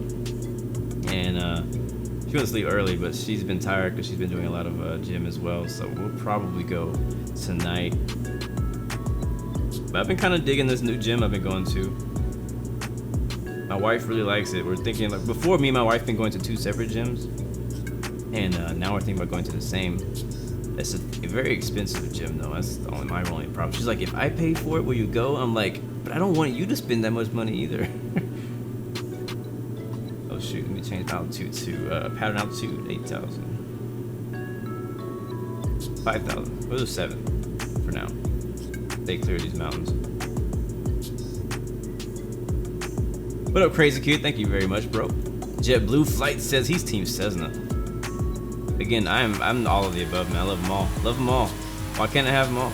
And she went to sleep early, but she's been tired because she's been doing a lot of gym as well. So we'll probably go tonight. But I've been kind of digging this new gym I've been going to. My wife really likes it. We're thinking, like, before me and my wife been going to two separate gyms, and now we're thinking about going to the same. It's a very expensive gym though. That's my only problem. She's like, if I pay for it, will you go? I'm like, but I don't want you to spend that much money either. Oh shoot, let me change altitude to pattern altitude 8,000, 5,000. We'll do 7 for now. Stay clear of these mountains. What up, Crazy Kid? Thank you very much, bro. JetBlue Flight says he's Team Cessna. Again, I'm all of the above, man. I love them all. Love them all. Why can't I have them all?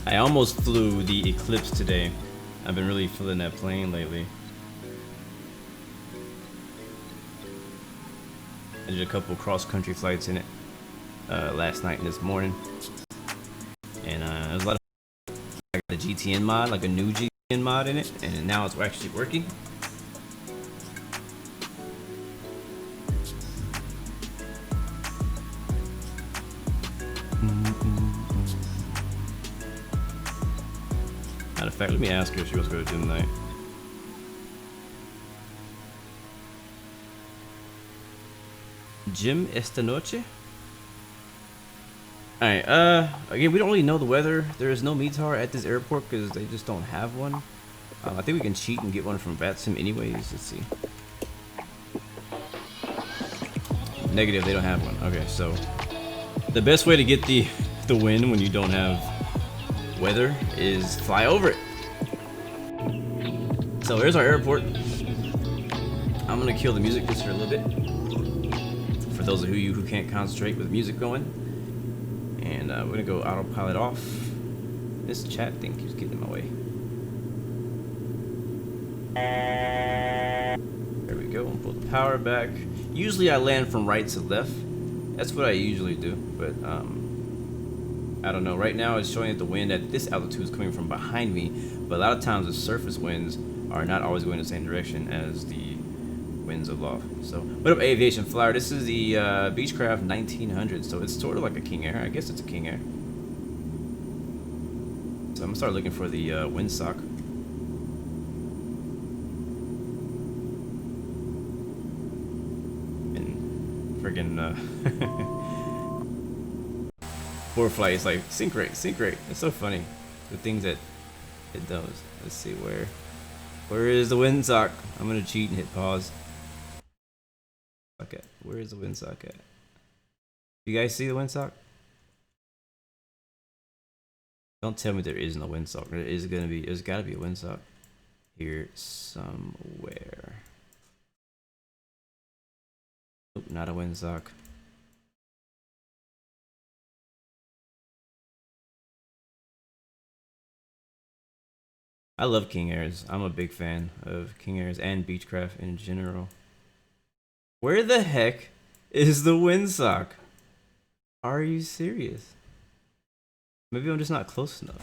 I almost flew the Eclipse today. I've been really feeling that plane lately. I did a couple cross-country flights in it last night and this morning. And there was a lot of I got a GTN mod, like a new GTN mod in it, and now it's actually working. Matter of fact, let me ask her if she wants to go to gym tonight. Gym esta noche? Alright, again, we don't really know the weather. There is no METAR at this airport because they just don't have one. I think we can cheat and get one from VATSIM anyways. Let's see. Negative, they don't have one. Okay, so the best way to get the win when you don't have weather is fly over it. So here's our airport. I'm gonna kill the music just for a little bit. For those of you who can't concentrate with music going. And we're gonna go autopilot off. This chat thing keeps getting in my way. There we go, and pull the power back. Usually I land from right to left. That's what I usually do, but I don't know. Right now it's showing that the wind at this altitude is coming from behind me, but a lot of times the surface winds are not always going the same direction as the winds aloft. So, what up, Aviation Flyer? This is the Beechcraft 1900, so it's sort of like a King Air. I guess it's a King Air. So I'm gonna start looking for the windsock. And friggin' ForeFlight is like sync rate. It's so funny, the things that it does. Let's see where is the windsock? I'm gonna cheat and hit pause. Okay, where is the windsock at? You guys see the windsock? Don't tell me there isn't a windsock. There is gonna be. There's gotta be a windsock here somewhere. Nope, not a windsock. I love King Airs. I'm a big fan of King Airs and Beechcraft in general. Where the heck is the windsock? Are you serious? Maybe I'm just not close enough.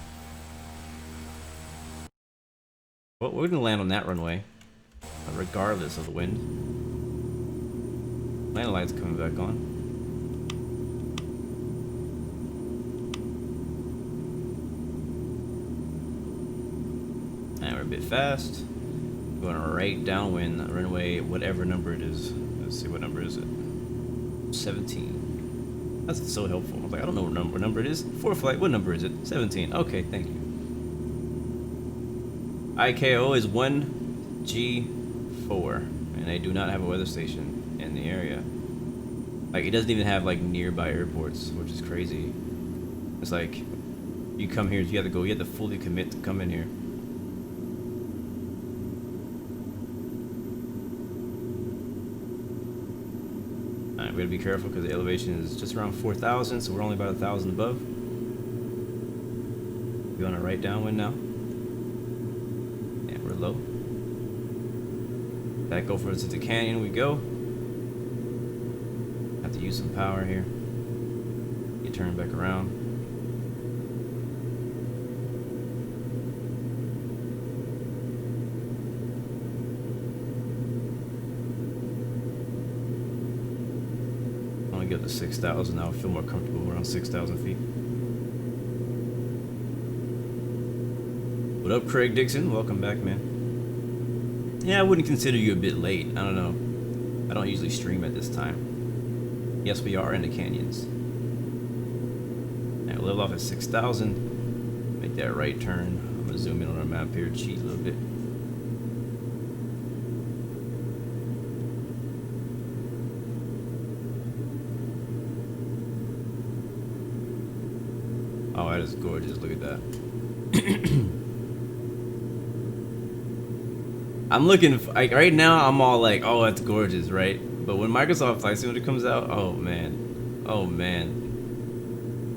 Well, we're gonna land on that runway, regardless of the wind. Landing light's coming back on. And we're a bit fast. Going right downwind, runway, whatever number it is. Let's see, what number is it? 17. That's so helpful. I was like, I don't know what number it is. ForeFlight, what number is it? 17. Okay, thank you. IKO is 1G4, and they do not have a weather station in the area. Like, it doesn't even have like nearby airports, which is crazy. It's like, you come here, you have to fully commit to come in here. We gotta be careful because the elevation is just around 4,000, so we're only about 1,000 above. We're on a right downwind now. And we're low. Back over to the canyon we go. Have to use some power here. You turn back around. Get to 6,000 now. I feel more comfortable around 6,000 feet. What up, Craig Dixon? Welcome back, man. Yeah, I wouldn't consider you a bit late. I don't know. I don't usually stream at this time. Yes, we are in the canyons. Now, we'll level off at 6,000. Make that right turn. I'm gonna zoom in on our map here, cheat a little bit. Oh, that is gorgeous. Look at that. I'm looking, like, right now I'm all like, oh, that's gorgeous, right? But when Microsoft Flight Simulator comes out, oh man.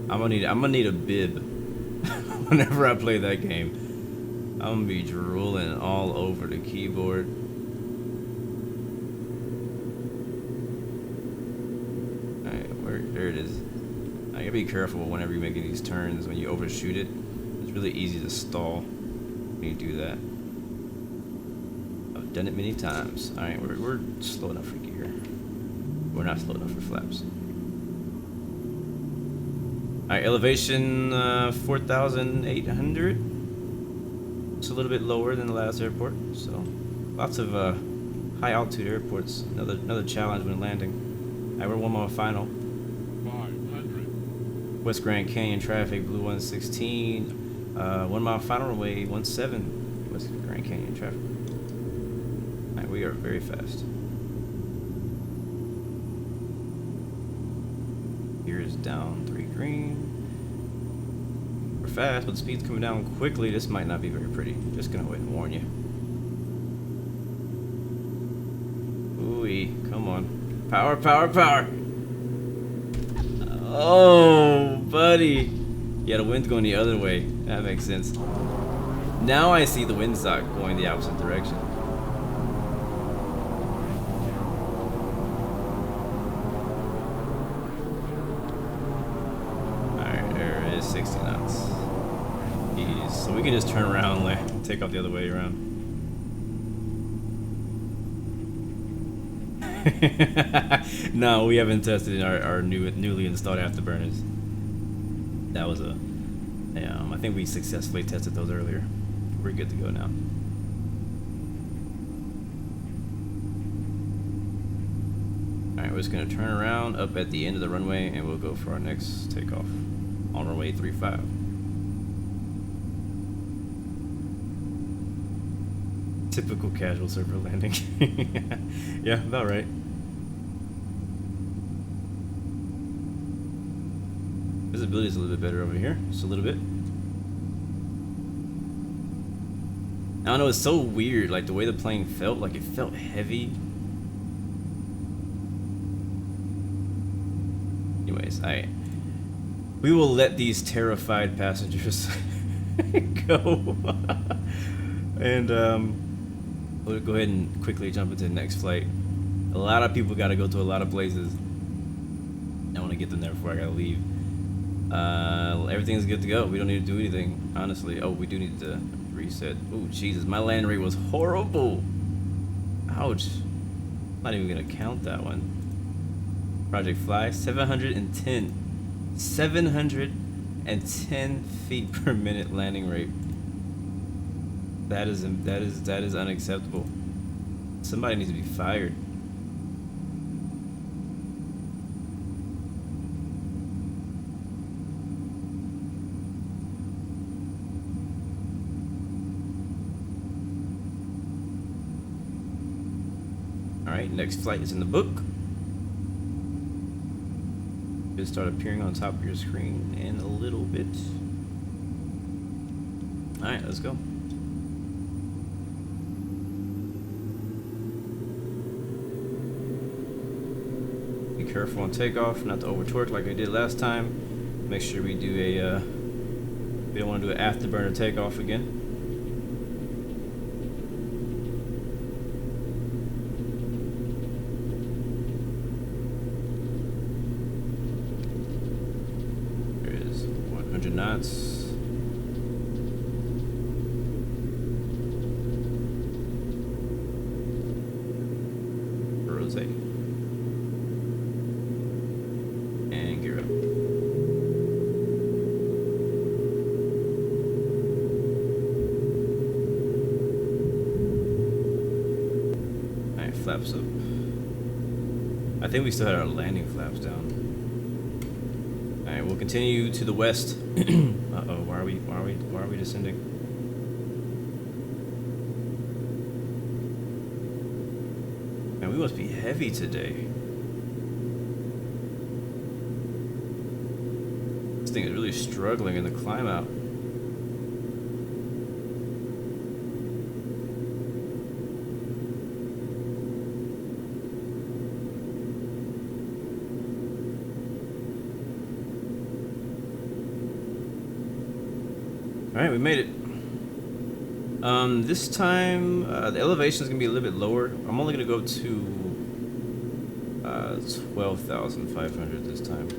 I'm gonna need a bib. Whenever I play that game, I'm gonna be drooling all over the keyboard. Alright, there it is. I gotta be careful whenever you're making these turns. When you overshoot it, it's really easy to stall when you do that. I've done it many times. Alright, we're slow enough for gear. We're not slow enough for flaps. Alright, elevation 4,800. It's a little bit lower than the last airport, so lots of high altitude airports. Another challenge when landing. Alright, we're 1 mile final. 500. West Grand Canyon traffic, Blue 116. 1 mile final, runway 17. West Grand Canyon traffic. Alright, we are very fast. Here is down 3 green. We're fast, but the speed's coming down quickly. This might not be very pretty. Just gonna go ahead and warn you. Ooh-wee, come on. Power, power, power! Oh, buddy. Yeah, the wind's going the other way. That makes sense. Now I see the windsock going the opposite direction. Alright, there it is, 60 knots. Jeez. So we can just turn around and take off the other way around. No, we haven't tested our newly installed afterburners. That was a... I think we successfully tested those earlier. We're good to go now. Alright, we're just going to turn around up at the end of the runway and we'll go for our next takeoff on runway 35. Typical casual server landing. Yeah, about right. Visibility is a little bit better over here, just a little bit. I don't know, it's so weird, like the way the plane felt, like it felt heavy. Anyways, we will let these terrified passengers go. And we'll go ahead and quickly jump into the next flight. A lot of people got to go to a lot of places. I want to get them there before I gotta leave. Everything's good to go. We don't need to do anything, honestly. Oh, we do need to reset. Oh, Jesus, my land rate was horrible. Ouch. I'm not even gonna count that one. Project Fly, 710. 710 feet per minute landing rate. That is unacceptable. Somebody needs to be fired. Alright, next flight is in the book. It'll start appearing on top of your screen in a little bit. Alright, let's go. Be careful on takeoff, not to over torque like I did last time. Make sure we do a, we don't want to do an afterburner takeoff again. Knots. Rose. And gear up. Alright, flaps up. I think we still had our landing flaps down. Alright, we'll continue to the west. Uh-oh, why are we descending? Man, we must be heavy today. This thing is really struggling in the climb out. Alright, we made it. This time, the elevation is going to be a little bit lower. I'm only going to go to 12,500 this time.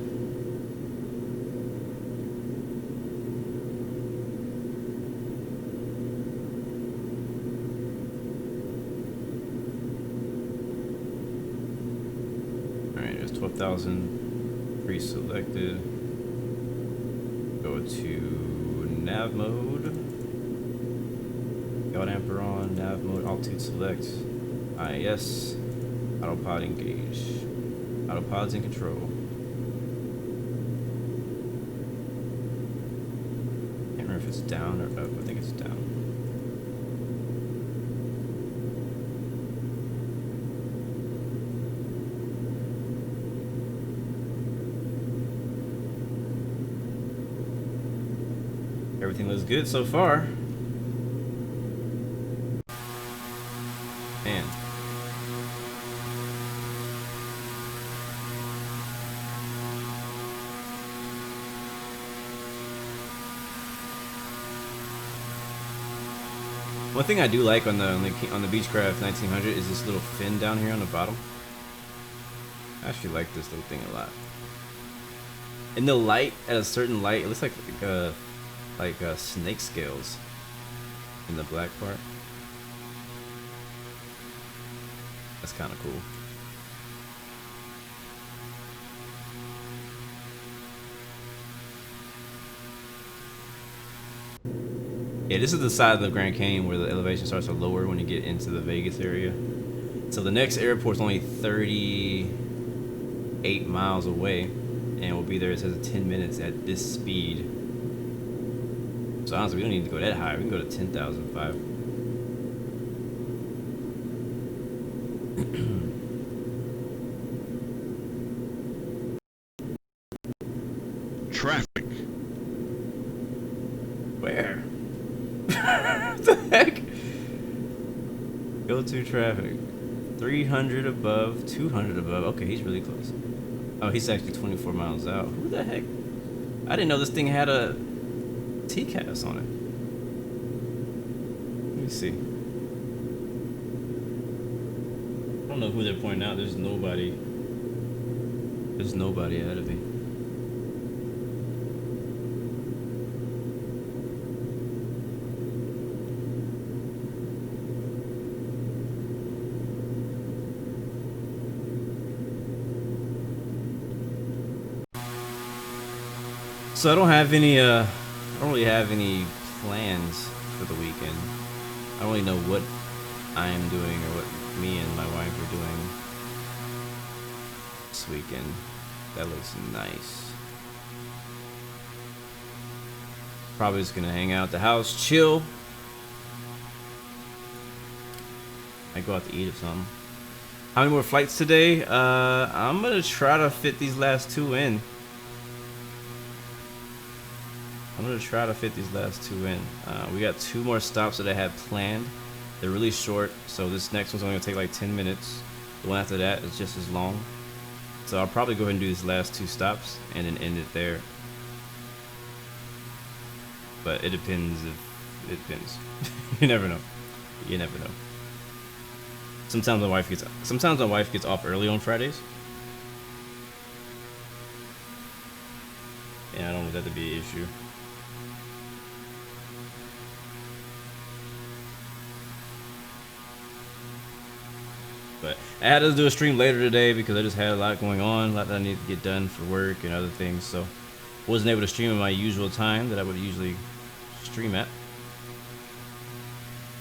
Alright, there's 12,000 pre-selected. Go to nav mode. God Amper on, nav mode, altitude select. IS. Autopod engage. Autopod's in control. Can't remember if it's down or up. I think it's down. Everything looks good so far. Man. One thing I do like on the Beechcraft 1900 is this little fin down here on the bottom. I actually like this little thing a lot. In the light, at a certain light, it looks like snake scales in the black part. That's kind of cool. Yeah, this is the side of the Grand Canyon where the elevation starts to lower when you get into the Vegas area. So the next airport's only 38 miles away, and we'll be there, it says 10 minutes at this speed. So honestly, we don't need to go that high. We can go to 10,005. Traffic. Where? What the heck? Go to traffic. 300 above, 200 above. Okay, he's really close. Oh, he's actually 24 miles out. Who the heck? I didn't know this thing had a TCAS on it. Let me see. I don't know who they're pointing out. There's nobody. There's nobody ahead of me. So I don't have any, I don't really have any plans for the weekend. I don't really know what I am doing or what me and my wife are doing this weekend. That looks nice. Probably just gonna hang out at the house, chill. I go out to eat or something. How many more flights today? I'm gonna try to fit these last two in. I'm gonna try to fit these last two in. We got two more stops that I had planned. They're really short, so this next one's only gonna take like 10 minutes. The one after that is just as long. So I'll probably go ahead and do these last two stops and then end it there. But it depends if it depends. You never know. You never know. Sometimes my wife gets off early on Fridays. And I don't want that to be an issue. But I had to do a stream later today because I just had a lot going on, a lot that I needed to get done for work and other things. So wasn't able to stream at my usual time that I would usually stream at.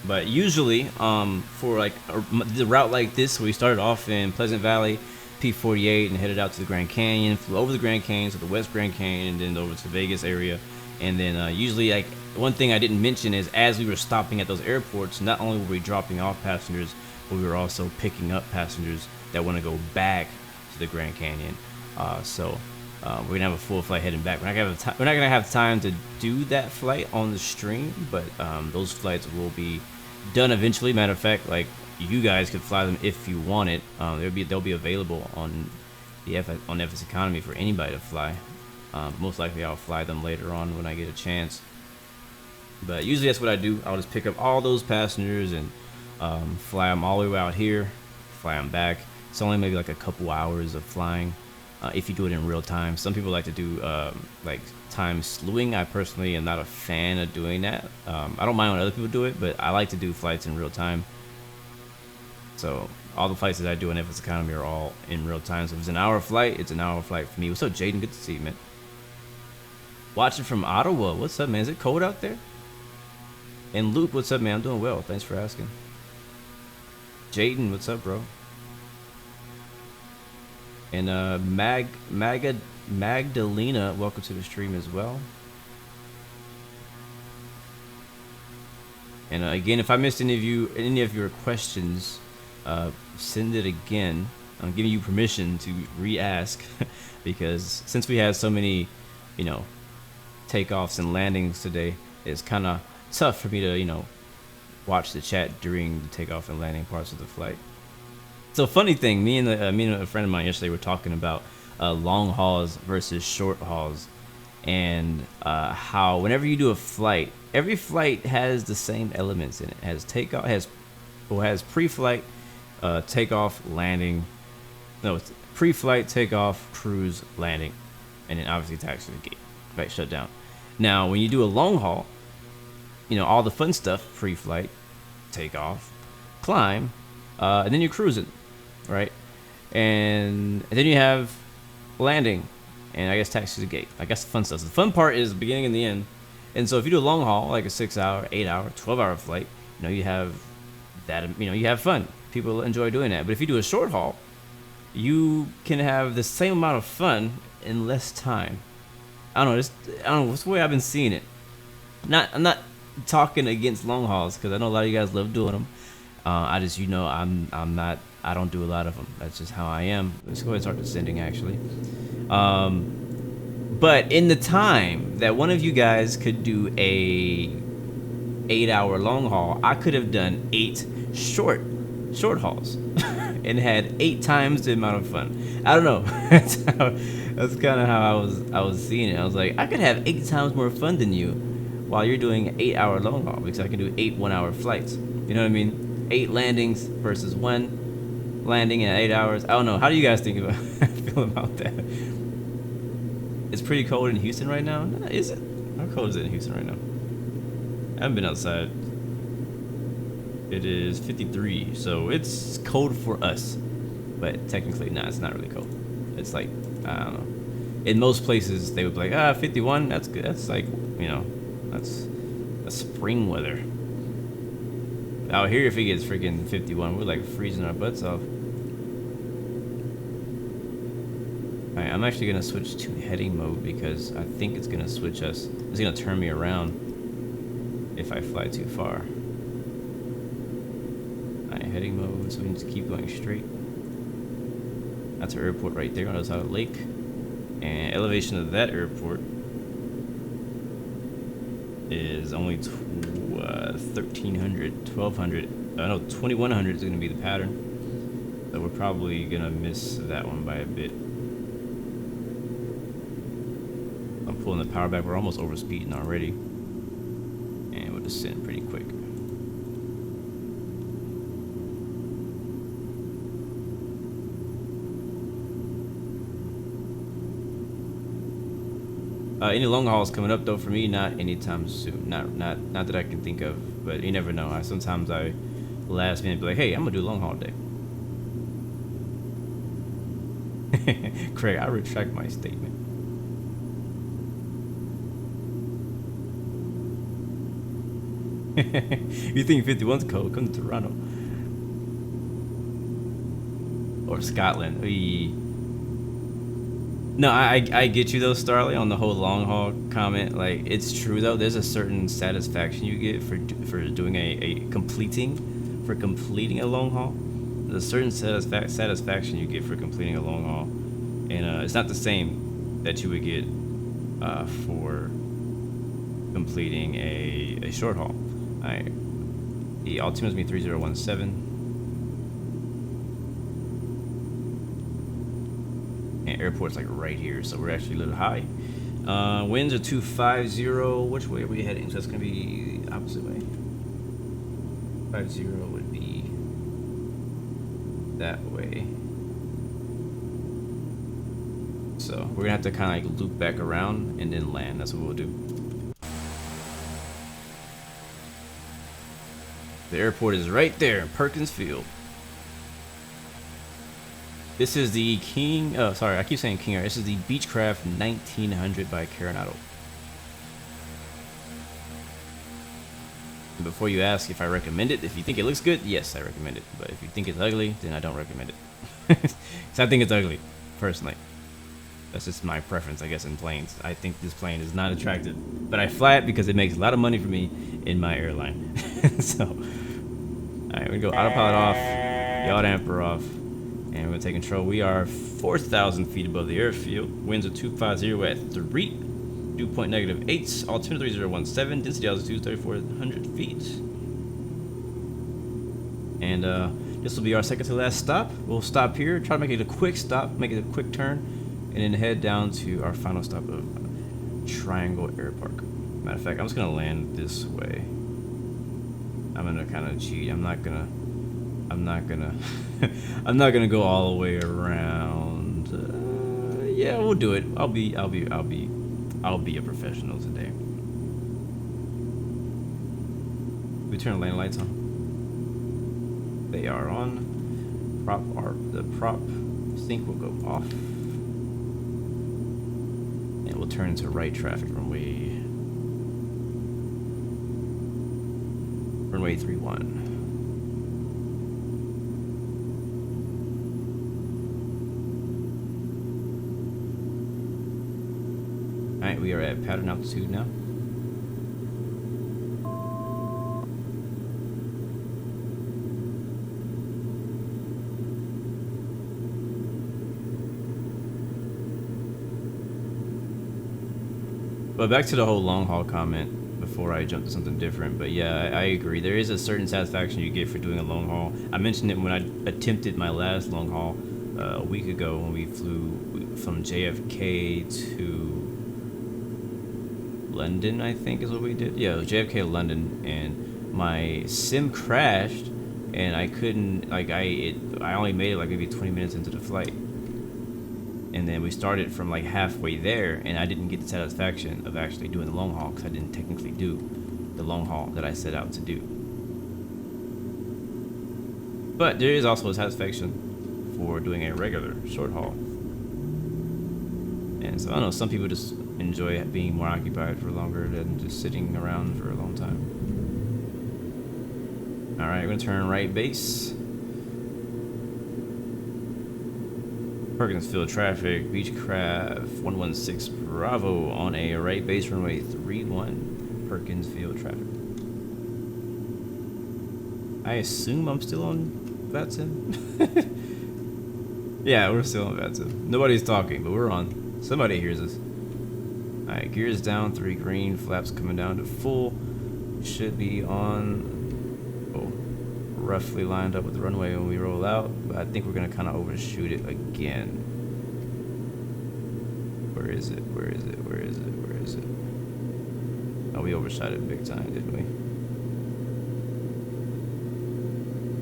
But usually, for like the route like this, we started off in Pleasant Valley, P48, and headed out to the Grand Canyon, flew over the Grand Canyon to the West Grand Canyon, and then over to the Vegas area. And then usually, like, one thing I didn't mention is as we were stopping at those airports, not only were we dropping off passengers, but we were also picking up passengers that want to go back to the Grand Canyon. So we're gonna have a full flight heading back. We're not gonna have time to do that flight on the stream, but those flights will be done eventually. Matter of fact, like, you guys could fly them if you want it. They'll be available on the FSeconomy for anybody to fly. Most likely I'll fly them later on when I get a chance. But usually that's what I do. I'll just pick up all those passengers and fly them all the way out here, fly them back. It's only maybe like a couple hours of flying if you do it in real time. Some people like to do like time slewing. I personally am not a fan of doing that. I don't mind when other people do it, but I like to do flights in real time. So all the flights that I do in FSeconomy are all in real time. So if it's an hour flight, it's an hour flight for me. What's up, Jaden? Good to see you, man. Watching from Ottawa. What's up, man? Is it cold out there? And Luke, what's up, man? I'm doing well. Thanks for asking. Jaden, what's up, bro? And Magdalena, welcome to the stream as well. And again, if I missed any of your questions, send it again. I'm giving you permission to re-ask because since we had so many, you know, takeoffs and landings today, it's kind of tough for me to, you know, watch the chat during the takeoff and landing parts of the flight. So funny thing, me and a friend of mine yesterday were talking about long hauls versus short hauls, and how whenever you do a flight, every flight has the same elements in it. It has takeoff, has pre-flight, takeoff, landing. No, it's pre-flight, takeoff, cruise, landing, and then obviously taxi to the gate, right, shut down. Now, when you do a long haul, you know, all the fun stuff, pre-flight, takeoff, climb, and then you're cruising, right? And then you have landing, and I guess taxi to the gate. I guess the fun stuff. So the fun part is the beginning and the end. And so if you do a long haul, like a 6-hour, 8-hour, 12-hour flight, you know, you have that, you know, you have fun. People enjoy doing that. But if you do a short haul, you can have the same amount of fun in less time. I don't know. What's the way I've been seeing it. I'm not talking against long hauls because I know a lot of you guys love doing them. I just, you know, I don't do a lot of them. That's just how I am. Let's go ahead and start descending, actually. But in the time that one of you guys could do a 8-hour long haul, I could have done 8 short hauls and had 8 times the amount of fun. I don't know. That's kind of how I was seeing it. I was like, I could have 8 times more fun than you while you're doing an 8-hour long haul, because I can do 8 1-hour flights. You know what I mean? 8 landings versus 1 landing in 8 hours. I don't know. How do you guys feel about that? It's pretty cold in Houston right now. Is it? How cold is it in Houston right now? I haven't been outside. It is 53, so it's cold for us. But technically, nah, it's not really cold. It's like, I don't know. In most places, they would be like, 51, that's good. That's like, you know, that's spring weather. Out here, if it gets freaking 51, we're like freezing our butts off. Alright, I'm actually gonna switch to heading mode because I think it's gonna switch us. It's gonna turn me around if I fly too far. Alright, heading mode, so we need to keep going straight. That's our airport right there on the other side of the lake. And elevation of that airport is only 1,300, 1,200. No, 2,100 is going to be the pattern. So we're probably going to miss that one by a bit. I'm pulling the power back. We're almost over speeding already. And we'll descend pretty quick. Any long hauls coming up though for me? Not anytime soon. Not that I can think of. But you never know. Sometimes I last minute be like, hey, I'm gonna do a long haul day. Craig, I retract my statement. You think 51's cold? Come to Toronto or Scotland. No, I get you though, Starley, on the whole long haul comment. Like, it's true though. There's a certain satisfaction you get for doing completing a long haul. There's a certain satisfaction you get for completing a long haul, and it's not the same that you would get for completing a short haul. The altimeter's me 3017. Airport's like right here, so we're actually a little high. Winds are 250. Which way are we heading? So that's gonna be opposite way. 50 would be that way. So we're gonna have to kind of like loop back around and then land. That's what we'll do. The airport is right there in Perkins Field. This is the King, oh sorry, I keep saying King Air. This is the Beechcraft 1900 by Coronado. And before you ask if I recommend it, if you think it looks good, yes, I recommend it. But if you think it's ugly, then I don't recommend it. Because I think it's ugly, personally. That's just my preference, I guess, in planes. I think this plane is not attractive. But I fly it because it makes a lot of money for me in my airline. So, alright, we're going to go autopilot off, yaw damper off. And we're going to take control. We are 4,000 feet above the airfield. Winds are 250 at 3. Dew point -8. Altimeter 3017. Density altitude 3,400 feet. And this will be our second to last stop. We'll stop here. Try to make it a quick stop. Make it a quick turn. And then head down to our final stop of Triangle Air Park. Matter of fact, I'm just going to land this way. I'm going to kind of cheat. I'm not gonna go all the way around. Yeah, we'll do it. I'll be a professional today. We turn landing lights on. They are on. The prop sync will go off. And we'll turn into right traffic runway 31. Alright, we are at pattern altitude now. But back to the whole long haul comment before I jump to something different. But yeah, I agree. There is a certain satisfaction you get for doing a long haul. I mentioned it when I attempted my last long haul a week ago when we flew from JFK to London, I think is what we did. Yeah, it was JFK to London, and my sim crashed, and I couldn't, like, I only made it like maybe 20 minutes into the flight. And then we started from like halfway there, and I didn't get the satisfaction of actually doing the long haul because I didn't technically do the long haul that I set out to do. But there is also a satisfaction for doing a regular short haul. And so I don't know, some people just enjoy being more occupied for longer than just sitting around for a long time. Alright, we're going to turn right base. Perkins Field traffic, Beechcraft 116 Bravo on a right base runway 31, Perkins Field traffic. I assume I'm still on VATSIM? Yeah, we're still on VATSIM. Nobody's talking, but we're on. Somebody hears us. Alright, gears down, 3 green, flaps coming down to full. Should be on, roughly lined up with the runway when we roll out, but I think we're gonna kind of overshoot it again. Where is it? Where is it? Where is it? Where is it? Oh, we overshot it big time, didn't we?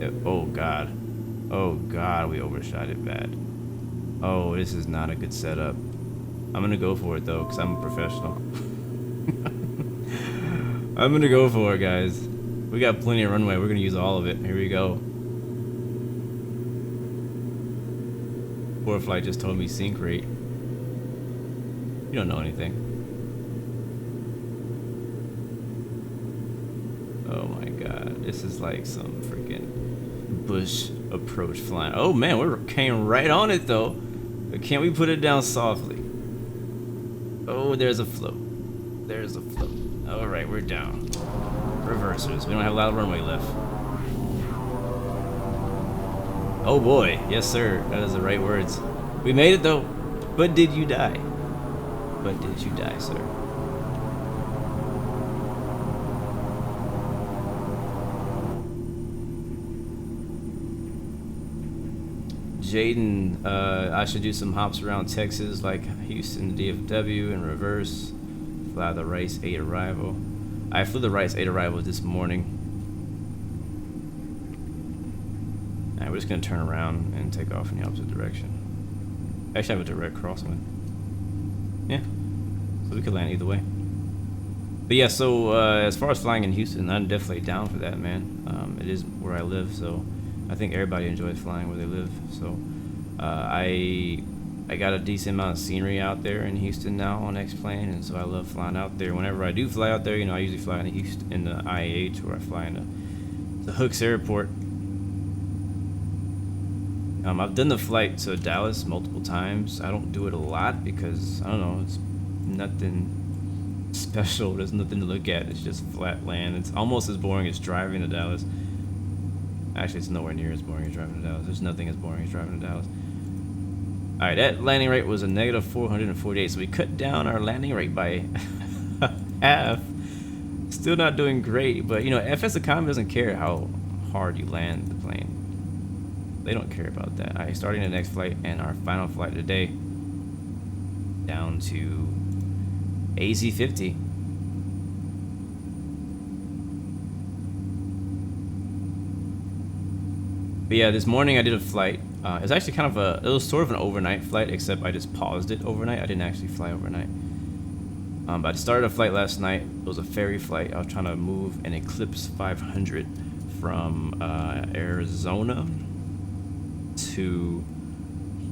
Yep. Oh god. Oh god, we overshot it bad. Oh, this is not a good setup. I'm gonna go for it though, because I'm a professional. I'm gonna go for it, guys. We got plenty of runway. We're going to use all of it. Here we go. Poor flight just told me sync rate. You don't know anything. Oh my god. This is like some freaking bush approach flying. Oh man, we came right on it though. But can't we put it down softly? Oh, there's a float. There's a float. Alright, we're down. Reversers. We don't have a lot of runway left. Oh boy. Yes, sir. That is the right words. We made it though. But did you die? But did you die, sir? Jaden, I should do some hops around Texas, like Houston to DFW in reverse. Fly the Rice 8 arrival. I flew the Rice 8 arrival this morning. Alright, we're just gonna turn around and take off in the opposite direction. Actually, I have a direct crosswind. Yeah, so we could land either way. But yeah, so as far as flying in Houston, I'm definitely down for that, man. It is where I live, so I think everybody enjoys flying where they live. So I got a decent amount of scenery out there in Houston now on X-Plane, and so I love flying out there. Whenever I do fly out there, you know, I usually fly in Houston in the IAH, or I fly into the Hooks Airport. I've done the flight to Dallas multiple times. I don't do it a lot because, I don't know, it's nothing special. There's nothing to look at. It's just flat land. It's almost as boring as driving to Dallas. Actually, it's nowhere near as boring as driving to Dallas. There's nothing as boring as driving to Dallas. Alright, that landing rate was a negative 448, so we cut down our landing rate by half. Still not doing great, but you know, FSeconomy doesn't care how hard you land the plane. They don't care about that. Alright, starting the next flight and our final flight today, down to ACpt. But yeah, this morning I did a flight. It was actually kind of it was sort of an overnight flight, except I just paused it overnight. I didn't actually fly overnight. But I started a flight last night. It was a ferry flight. I was trying to move an Eclipse 500 from Arizona to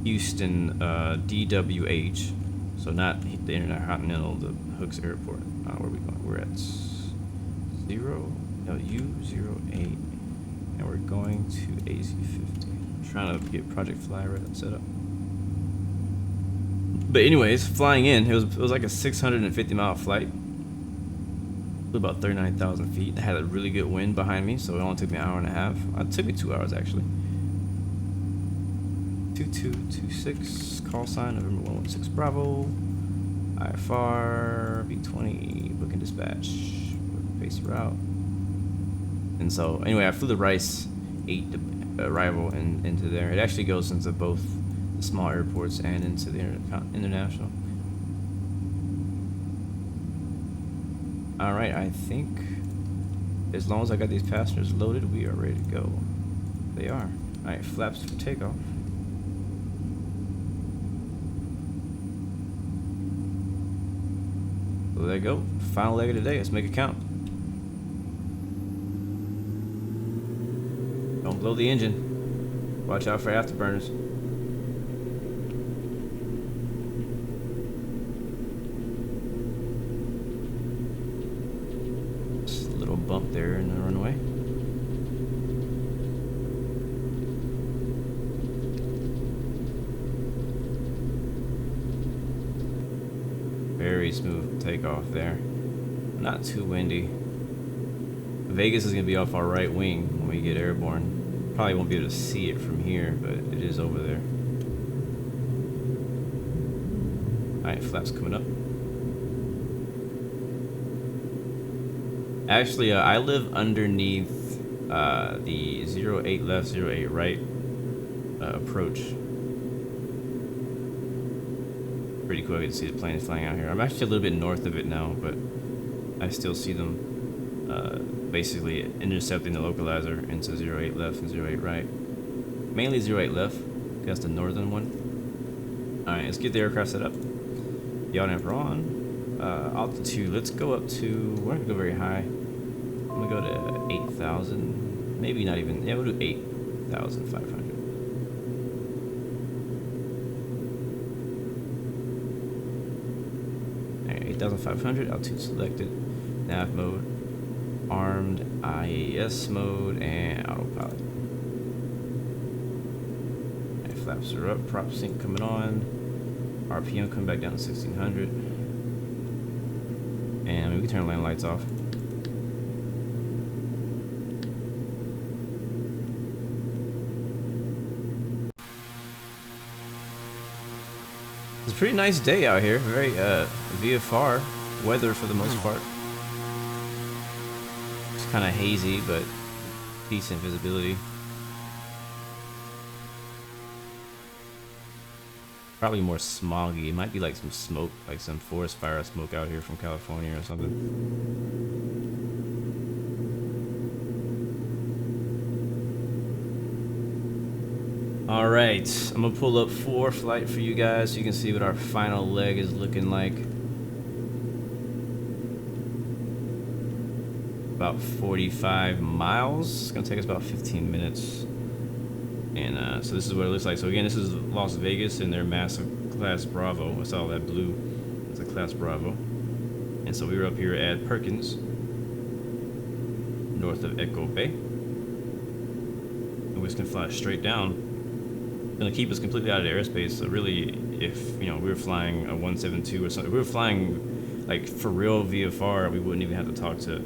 Houston DWH. So not the Intercontinental, the Hooks Airport. Where are we going? We're at U08. And we're going to ACpt. I'm trying to get Project Flyer set up. But anyways, flying in, it was like a 650-mile flight. Flew about 39,000 feet. I had a really good wind behind me, so it only took me an hour and a half. It took me 2 hours actually. 2226, call sign November 116 Bravo. IFR B20, booking dispatch, base route. And so, anyway, I flew the Rice 8 arrival into there. It actually goes into both the small airports and into the international. Alright, I think as long as I got these passengers loaded, we are ready to go. They are. Alright, flaps for takeoff. So there you go. Final leg of the day. Let's make it count. Don't blow the engine. Watch out for afterburners. Just a little bump there in the runway. Very smooth takeoff there. Not too windy. Vegas is going to be off our right wing when we get airborne. Probably won't be able to see it from here, but it is over there. Alright, flaps coming up. Actually, I live underneath the 08 left, 08 right approach. Pretty cool. I can see the planes flying out here. I'm actually a little bit north of it now, but I still see them basically intercepting the localizer into 08 left and 08 right. Mainly 08 left, that's the northern one. Alright, let's get the aircraft set up. Yaw damper on. Altitude, let's go up to, we're not going to go very high. I'm going to go to 8,000. Maybe not even, yeah, we'll do 8,500. Alright, 8,500, altitude selected. Nav mode. Armed, IAS mode, and autopilot. Right, flaps are up, prop sync coming on, RPM coming back down to 1600, and we can turn land lights off. It's a pretty nice day out here, very VFR weather for the most part. Kind of hazy, but decent visibility. probably more smoggy. It might be like some smoke, like some forest fire smoke out here from California or something. All right, I'm gonna pull up ForeFlight for you guys so you can see what our final leg is looking like. About 45 miles. It's gonna take us about 15 minutes. And so this is what it looks like. So again, this is Las Vegas in their massive Class Bravo. That's all that blue. It's a Class Bravo. And so we were up here at Perkins, north of Echo Bay. And we're just gonna fly straight down. Gonna keep us completely out of the airspace. So really, if we were flying a 172 or something, if we were flying like for real VFR, we wouldn't even have to talk to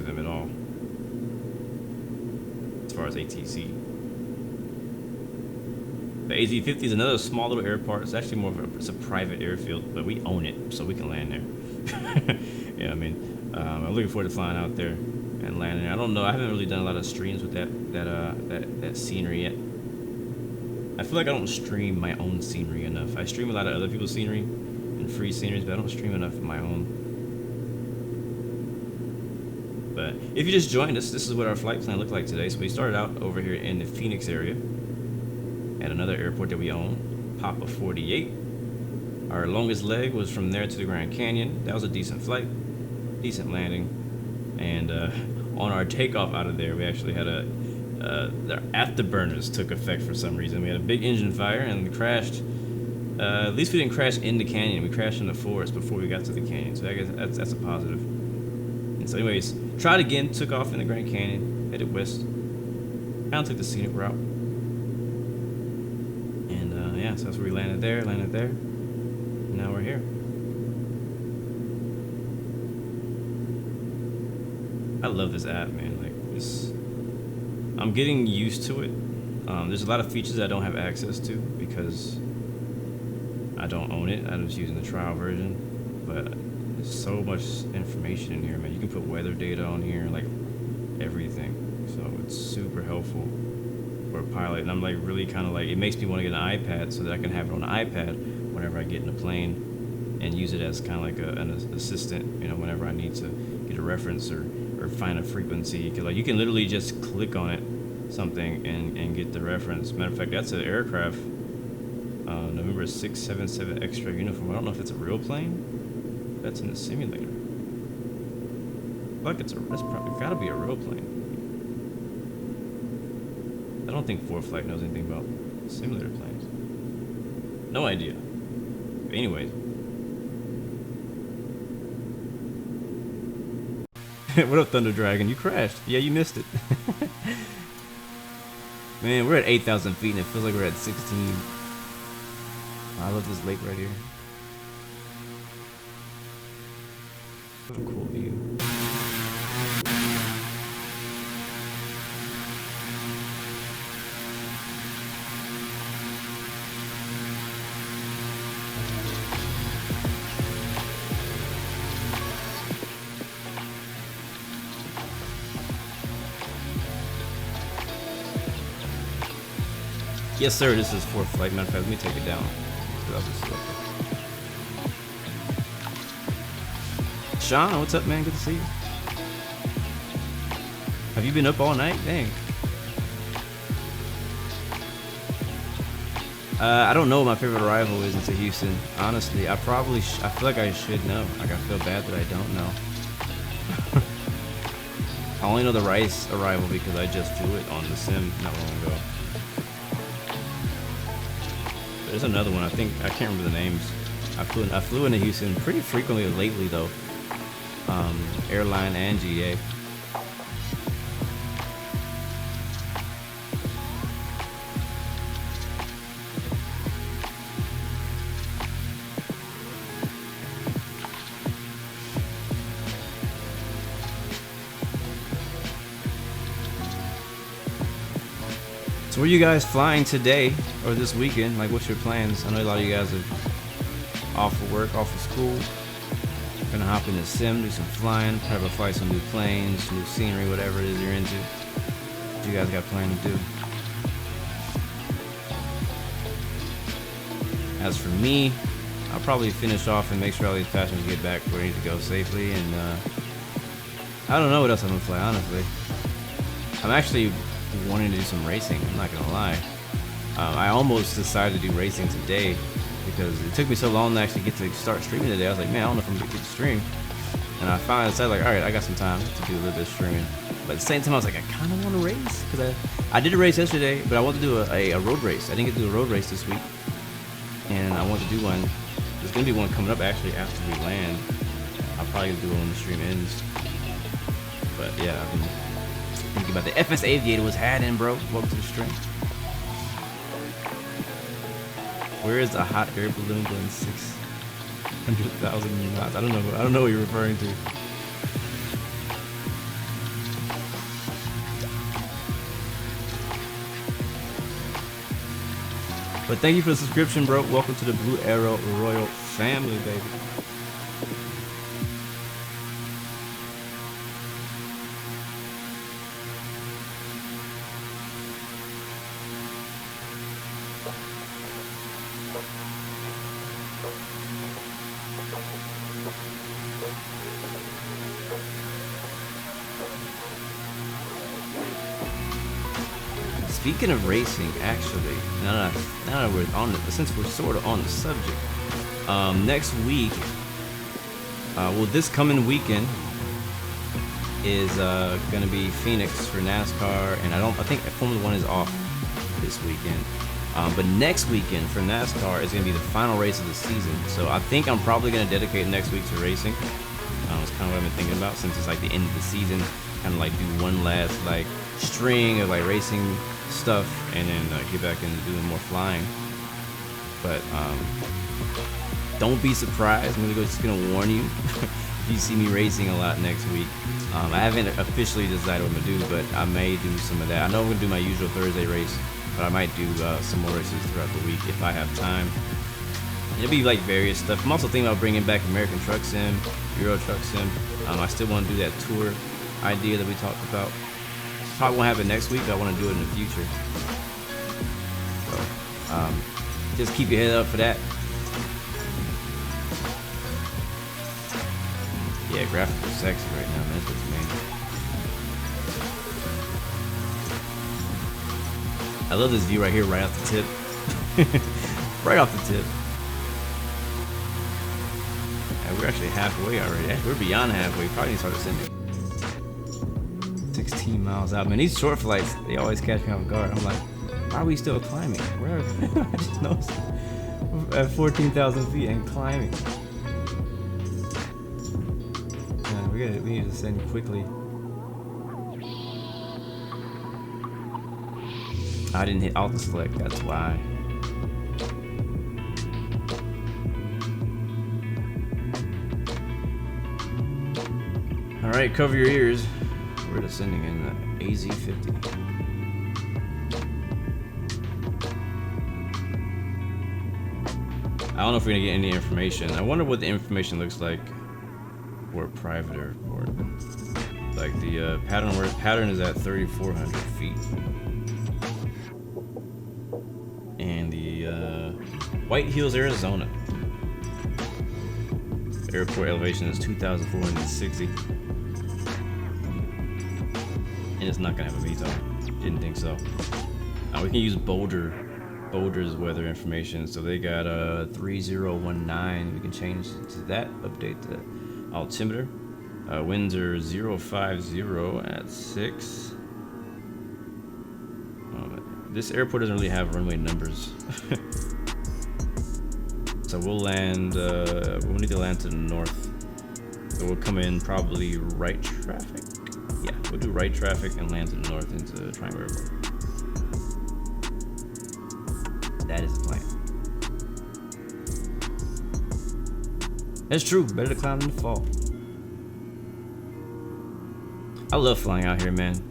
them at all. As far as ATC, the AZ-50 is another small little airport. It's actually more of it's a private airfield, but we own it, so we can land there. Yeah, I mean, I'm looking forward to flying out there and landing there. I don't know. I haven't really done a lot of streams with that scenery yet. I feel like I don't stream my own scenery enough. I stream a lot of other people's scenery and free sceneries, but I don't stream enough of my own. But if you just joined us, this is what our flight plan looked like today. So we started out over here in the Phoenix area at another airport that we own, Papa 48. Our longest leg was from there to the Grand Canyon. That was a decent flight, decent landing. And on our takeoff out of there, we actually had the afterburners took effect for some reason. We had a big engine fire and we crashed. At least we didn't crash in the canyon. We crashed in the forest before we got to the canyon. So I guess that's a positive. And so anyways, tried again, took off in the Grand Canyon, headed west. Kind of took the scenic route. And yeah, so that's where we landed there. And now we're here. I love this app, man. Like this, I'm getting used to it. There's a lot of features I don't have access to because I don't own it. I'm just using the trial version. But there's so much information in here, man. You can put weather data on here, like everything. So it's super helpful for a pilot. And I'm like really kind of like, it makes me want to get an iPad so that I can have it on an iPad whenever I get in a plane and use it as kind of like an assistant, whenever I need to get a reference or find a frequency. Cause like you can literally just click on it, something, and get the reference. Matter of fact, that's an aircraft, November 677 extra uniform. I don't know if it's a real plane. That's in the simulator. Fuck, that's probably gotta be a real plane. I don't think ForeFlight knows anything about simulator planes. No idea. But anyways. What up, Thunder Dragon? You crashed. Yeah, you missed it. Man, we're at 8,000 feet and it feels like we're at 16. I love this lake right here. What a cool view. Yes, sir, this is ForeFlight. Matter of fact, let me take it down. I'll just look. Sean, what's up, man? Good to see you. Have you been up all night? Dang. I don't know what my favorite arrival is into Houston. Honestly, I probably I feel like I should know. Like, I feel bad that I don't know. I only know the Rice arrival because I just flew it on the sim not long ago. There's another one. I can't remember the names. I flew into Houston pretty frequently lately though. Airline and GA. So where you guys flying today or this weekend? Like, what's your plans? I know a lot of you guys are off of work, off of school. Gonna hop in the sim, do some flying, probably fly some new planes, new scenery, whatever it is you're into. What you guys got planned to do? As for me, I'll probably finish off and make sure all these passengers get back where they need to go safely. And I don't know what else I'm gonna fly, honestly. I'm actually wanting to do some racing, I'm not gonna lie. I almost decided to do racing today because it took me so long to actually get to start streaming today. I was like, man, I don't know if I'm gonna get to stream. And I finally decided, like, all right, I got some time to do a little bit of streaming. But at the same time, I was like, I kind of want to race because I did a race yesterday, but I want to do a road race. I didn't get to do a road race this week, and I want to do one. There's gonna be one coming up actually after we land. I'll probably do one when the stream ends. But yeah, I've been thinking about the FS Aviator was had in, bro. Welcome to the stream. Where is a hot air balloon going 600,000 knots? I don't know what you're referring to. But thank you for the subscription, bro. Welcome to the Blue Arrow Royal family, baby. Speaking of racing, actually, now that we're on it, since we're sort of on the subject, next week, well, this coming weekend is gonna be Phoenix for NASCAR, and I think Formula One is off this weekend. But next weekend for NASCAR is gonna be the final race of the season. So I think I'm probably gonna dedicate next week to racing. It's kind of what I've been thinking about since it's like the end of the season. Kind of like do one last like string of like racing stuff and then get back into doing more flying. But don't be surprised. I'm just gonna warn you if you see me racing a lot next week. I haven't officially decided what I'm gonna do, but I may do some of that. I know I'm gonna do my usual Thursday race, but I might do some more races throughout the week if I have time. It'll be like various stuff. I'm also thinking about bringing back American Truck Sim, Euro Truck Sim. I still want to do that tour idea that we talked about. Probably won't happen next week, but I want to do it in the future. So, just keep your head up for that. Yeah, graphics are sexy right now, man. That's what's amazing. I love this view right here, right off the tip. Right off the tip. Yeah, we're actually halfway already. We're beyond halfway. Probably need to start ascending. 16 miles out, man. These short flights, they always catch me off guard. I'm like, why are we still climbing? Where are we? I just noticed we're at 14,000 feet and climbing. Man, we need to ascend quickly. I didn't hit auto select, that's why. All right, cover your ears. We're descending in the AZ-50. I don't know if we're gonna get any information. I wonder what the information looks like for private airport. Like the pattern is at 3,400 feet, and the White Hills, Arizona. The airport elevation is 2,460. And it's not gonna have a VTOL. Didn't think so. We can use Boulder's weather information. So they got 3019. We can change to that. Update the altimeter. Winds are 050 at 6. This airport doesn't really have runway numbers. So we'll land. We'll need to land to the north. So we'll come in probably right traffic. Yeah, we'll do right traffic and land to the north into Tryme Airport. That is the plan. That's true. Better to climb than to fall. I love flying out here, man.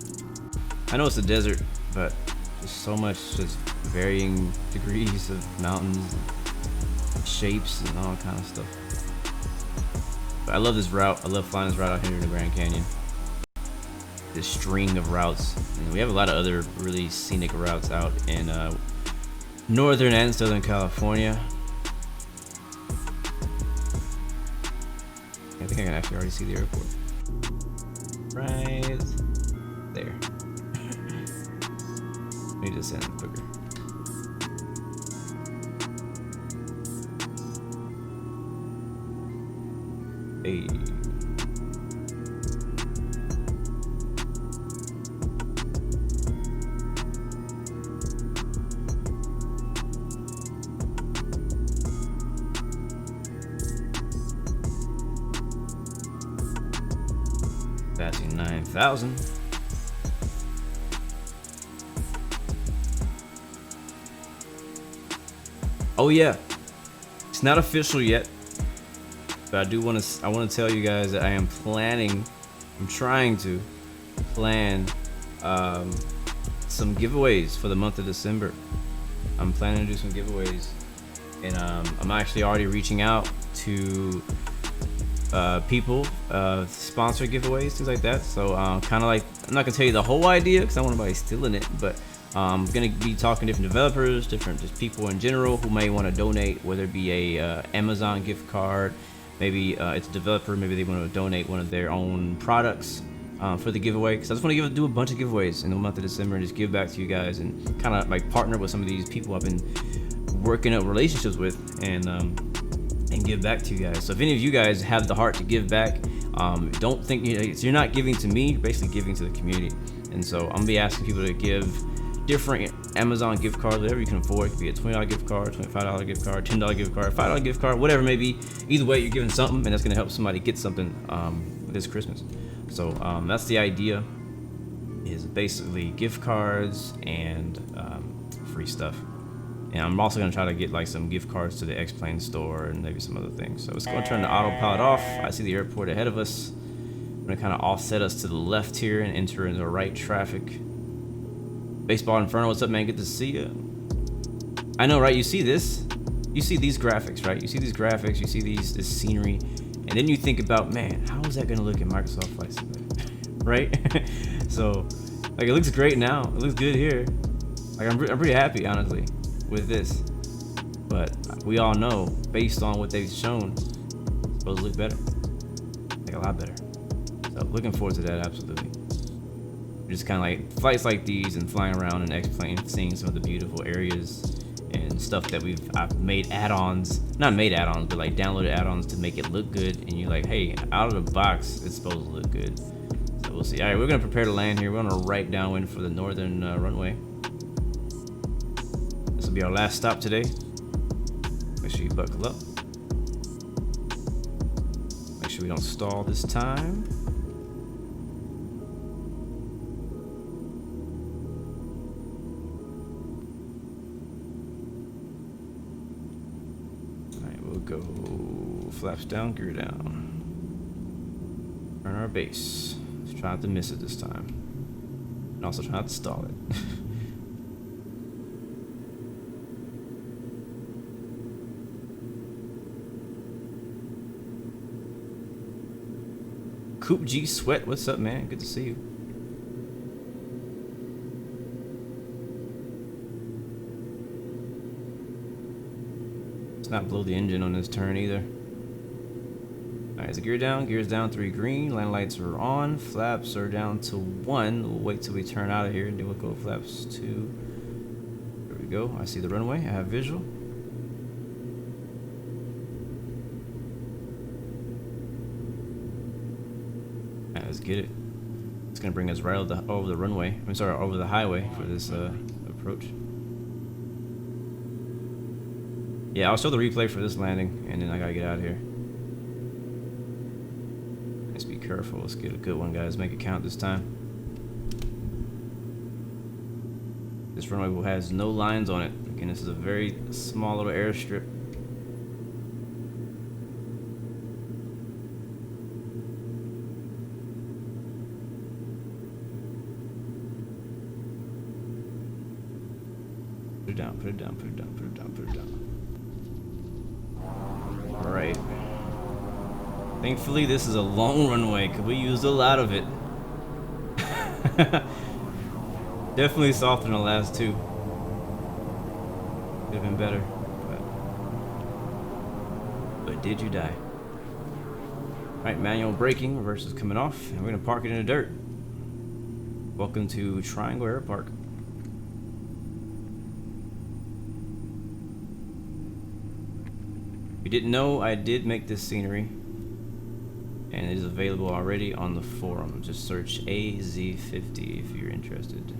I know it's a desert, but there's so much just varying degrees of mountains, and shapes, and all kind of stuff. But I love this route. I love flying this route out here in the Grand Canyon. This string of routes, and we have a lot of other really scenic routes out in northern and southern California. I think I can actually already see the airport. Right there. Let me just send it quicker. Hey. Passing 9,000. Oh yeah, it's not official yet, but I want to tell you guys that I am trying to plan some giveaways for the month of December. I'm planning to do some giveaways, and I'm actually already reaching out to people, sponsor giveaways, things like that. So kind of like, I'm not gonna tell you the whole idea because I don't want anybody stealing it, but I'm gonna be talking to different developers, different just people in general who may want to donate, whether it be a Amazon gift card, maybe it's a developer, maybe they want to donate one of their own products for the giveaway. Because I just want to do a bunch of giveaways in the month of December and just give back to you guys and kind of like partner with some of these people I've been working up relationships with and give back to you guys. So if any of you guys have the heart to give back, don't think you're not giving to me, you're basically giving to the community. And so I'm gonna be asking people to give different Amazon gift cards, whatever you can afford. It could be a $20 gift card, $25 gift card, $10 gift card, $5 gift card, whatever it may be. Either way, you're giving something, and that's gonna help somebody get something this Christmas. So that's the idea, is basically gift cards and free stuff. And I'm also gonna try to get like some gift cards to the X-Plane store and maybe some other things. So it's gonna turn the autopilot off. I see the airport ahead of us. I'm gonna kind of offset us to the left here and enter into right traffic. Baseball Inferno, what's up, man? Good to see you. I know, right? You see this? You see these graphics, right? You see these graphics, you see this scenery, and then you think about, man, how is that gonna look in Microsoft Flight Simulator, right? So, like, it looks great now. It looks good here. Like, I'm pretty happy, honestly, with this. But we all know, based on what they've shown, it's supposed to look better, like a lot better. So, looking forward to that, absolutely. Just kind of like flights like these and flying around in X-Plane, seeing some of the beautiful areas and stuff that I've made add-ons, not made add-ons, but like downloaded add-ons to make it look good. And you're like, hey, out of the box, it's supposed to look good. So we'll see. All right, we're gonna prepare to land here. We're gonna right downwind for the northern runway. This will be our last stop today. Make sure you buckle up. Make sure we don't stall this time. Go flaps down, gear down. Turn our base. Let's try not to miss it this time. And also try not to stall it. Coop G Sweat, what's up, man? Good to see you. Not blow the engine on this turn either. Alright, so gear down, gears down 3 green, landing lights are on, flaps are down to 1. We'll wait till we turn out of here and then we'll go flaps 2. There we go. I see the runway, I have visual. Alright, let's get it. It's gonna bring us right over the runway. I'm sorry, over the highway for this approach. Yeah, I'll show the replay for this landing, and then I gotta get out of here. Let's be careful. Let's get a good one, guys. Make it count this time. This runway has no lines on it. Again, this is a very small little airstrip. Put it down, put it down, put it down, put it down, put it down. Alright. Thankfully, this is a long runway because we used a lot of it. Definitely softer than the last two. Could have been better. But did you die? Alright, manual braking, reverse is coming off, and we're gonna park it in the dirt. Welcome to Triangle Air Park. If you didn't know, I did make this scenery, and it is available already on the forum. Just search AZ50 if you're interested.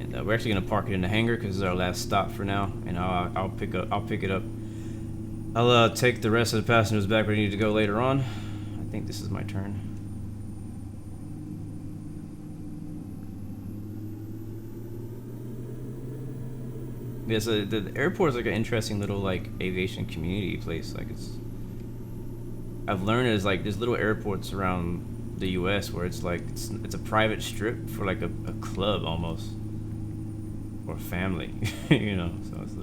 And we're actually gonna park it in the hangar because it's our last stop for now, and I'll pick it up. I'll take the rest of the passengers back where they need to go later on. I think this is my turn. Yeah, so the airport is like an interesting little like aviation community place. Like I've learned there's like there's little airports around the U.S. where it's like it's a private strip for like a club almost, or a family, you know. So it's a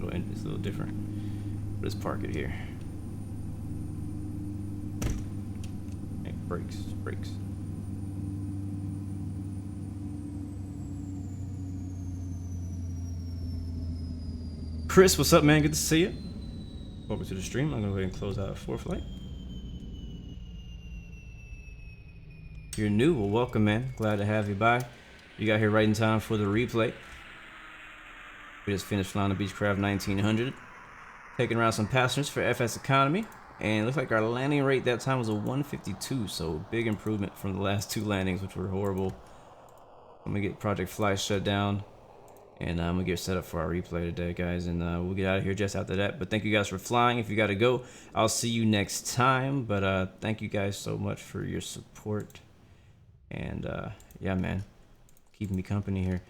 little different. Let's park it here. Hey, brakes. Chris, what's up, man? Good to see you. Welcome to the stream. I'm gonna go ahead and close out for flight. If you're new, well, welcome, man. Glad to have you by. You got here right in time for the replay. We just finished flying the Beechcraft 1900, taking around some passengers for FSeconomy, and it looks like our landing rate that time was a 152, so big improvement from the last two landings, which were horrible. I'm gonna get Project Fly shut down. And I'm gonna get set up for our replay today, guys, and we'll get out of here just after that. But thank you guys for flying. If you gotta go, I'll see you next time. But thank you guys so much for your support. And yeah, man, keeping me company here.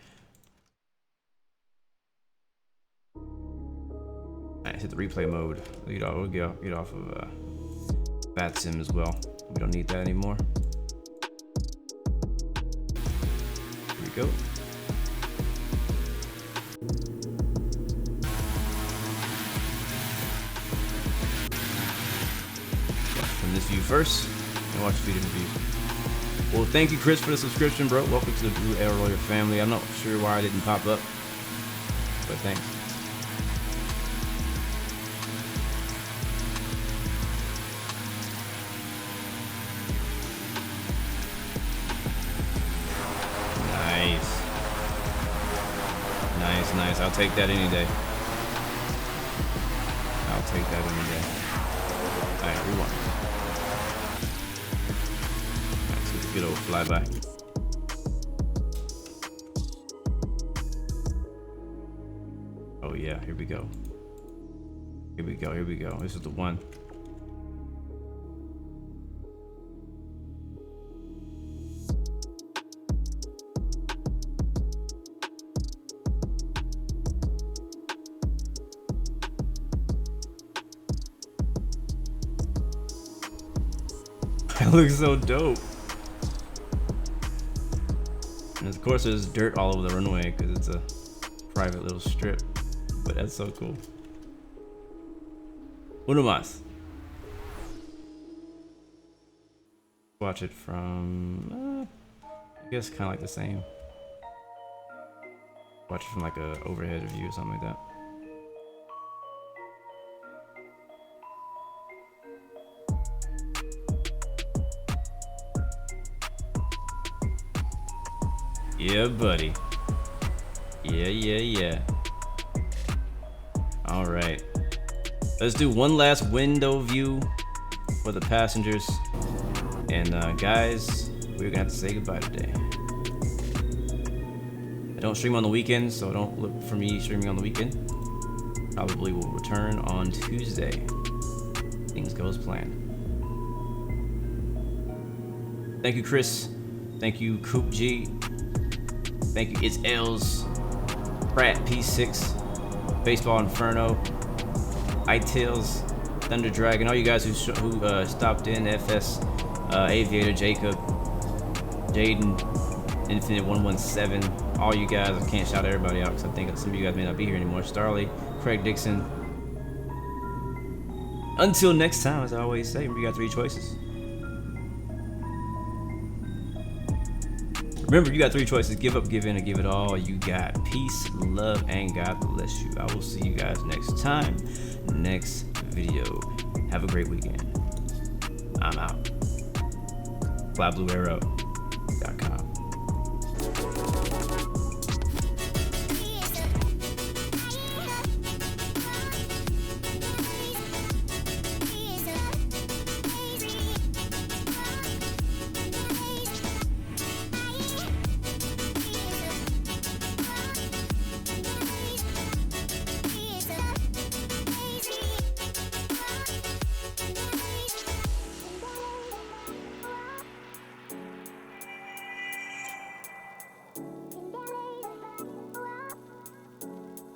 Alright, hit the replay mode. We'll get off of Bat Sim as well. We don't need that anymore. Here we go. This view first and watch a few different views. Well, thank you, Chris, for the subscription, bro. Welcome to the Blue Air Royal family. I'm not sure why I didn't pop up, but thanks. Nice. I'll take that any day. Alright, rewind. Alright, so good old flyby. Oh yeah, here we go. This is the one. It looks so dope. And of course there's dirt all over the runway because it's a private little strip. But that's so cool. Uno más. Watch it from, I guess kind of like the same. Watch it from like a overhead view or something like that. Yeah, buddy. Yeah. All right. Let's do one last window view for the passengers. And guys, we're gonna have to say goodbye today. I don't stream on the weekend, so don't look for me streaming on the weekend. Probably will return on Tuesday. Things go as planned. Thank you, Chris. Thank you, Coop G. Thank you, It's Els, Pratt P6, Baseball Inferno, iTails, Thunder Dragon, all you guys who stopped in, FS, Aviator, Jacob, Jaden, Infinite 117, all you guys. I can't shout everybody out because I think some of you guys may not be here anymore. Starley, Craig Dixon. Until next time, as I always say, remember you got 3 choices. Remember, you got 3 choices: give up, give in, or give it all. You got peace, love, and God bless you. I will see you guys next time, next video. Have a great weekend. I'm out. Fly Blue Arrow.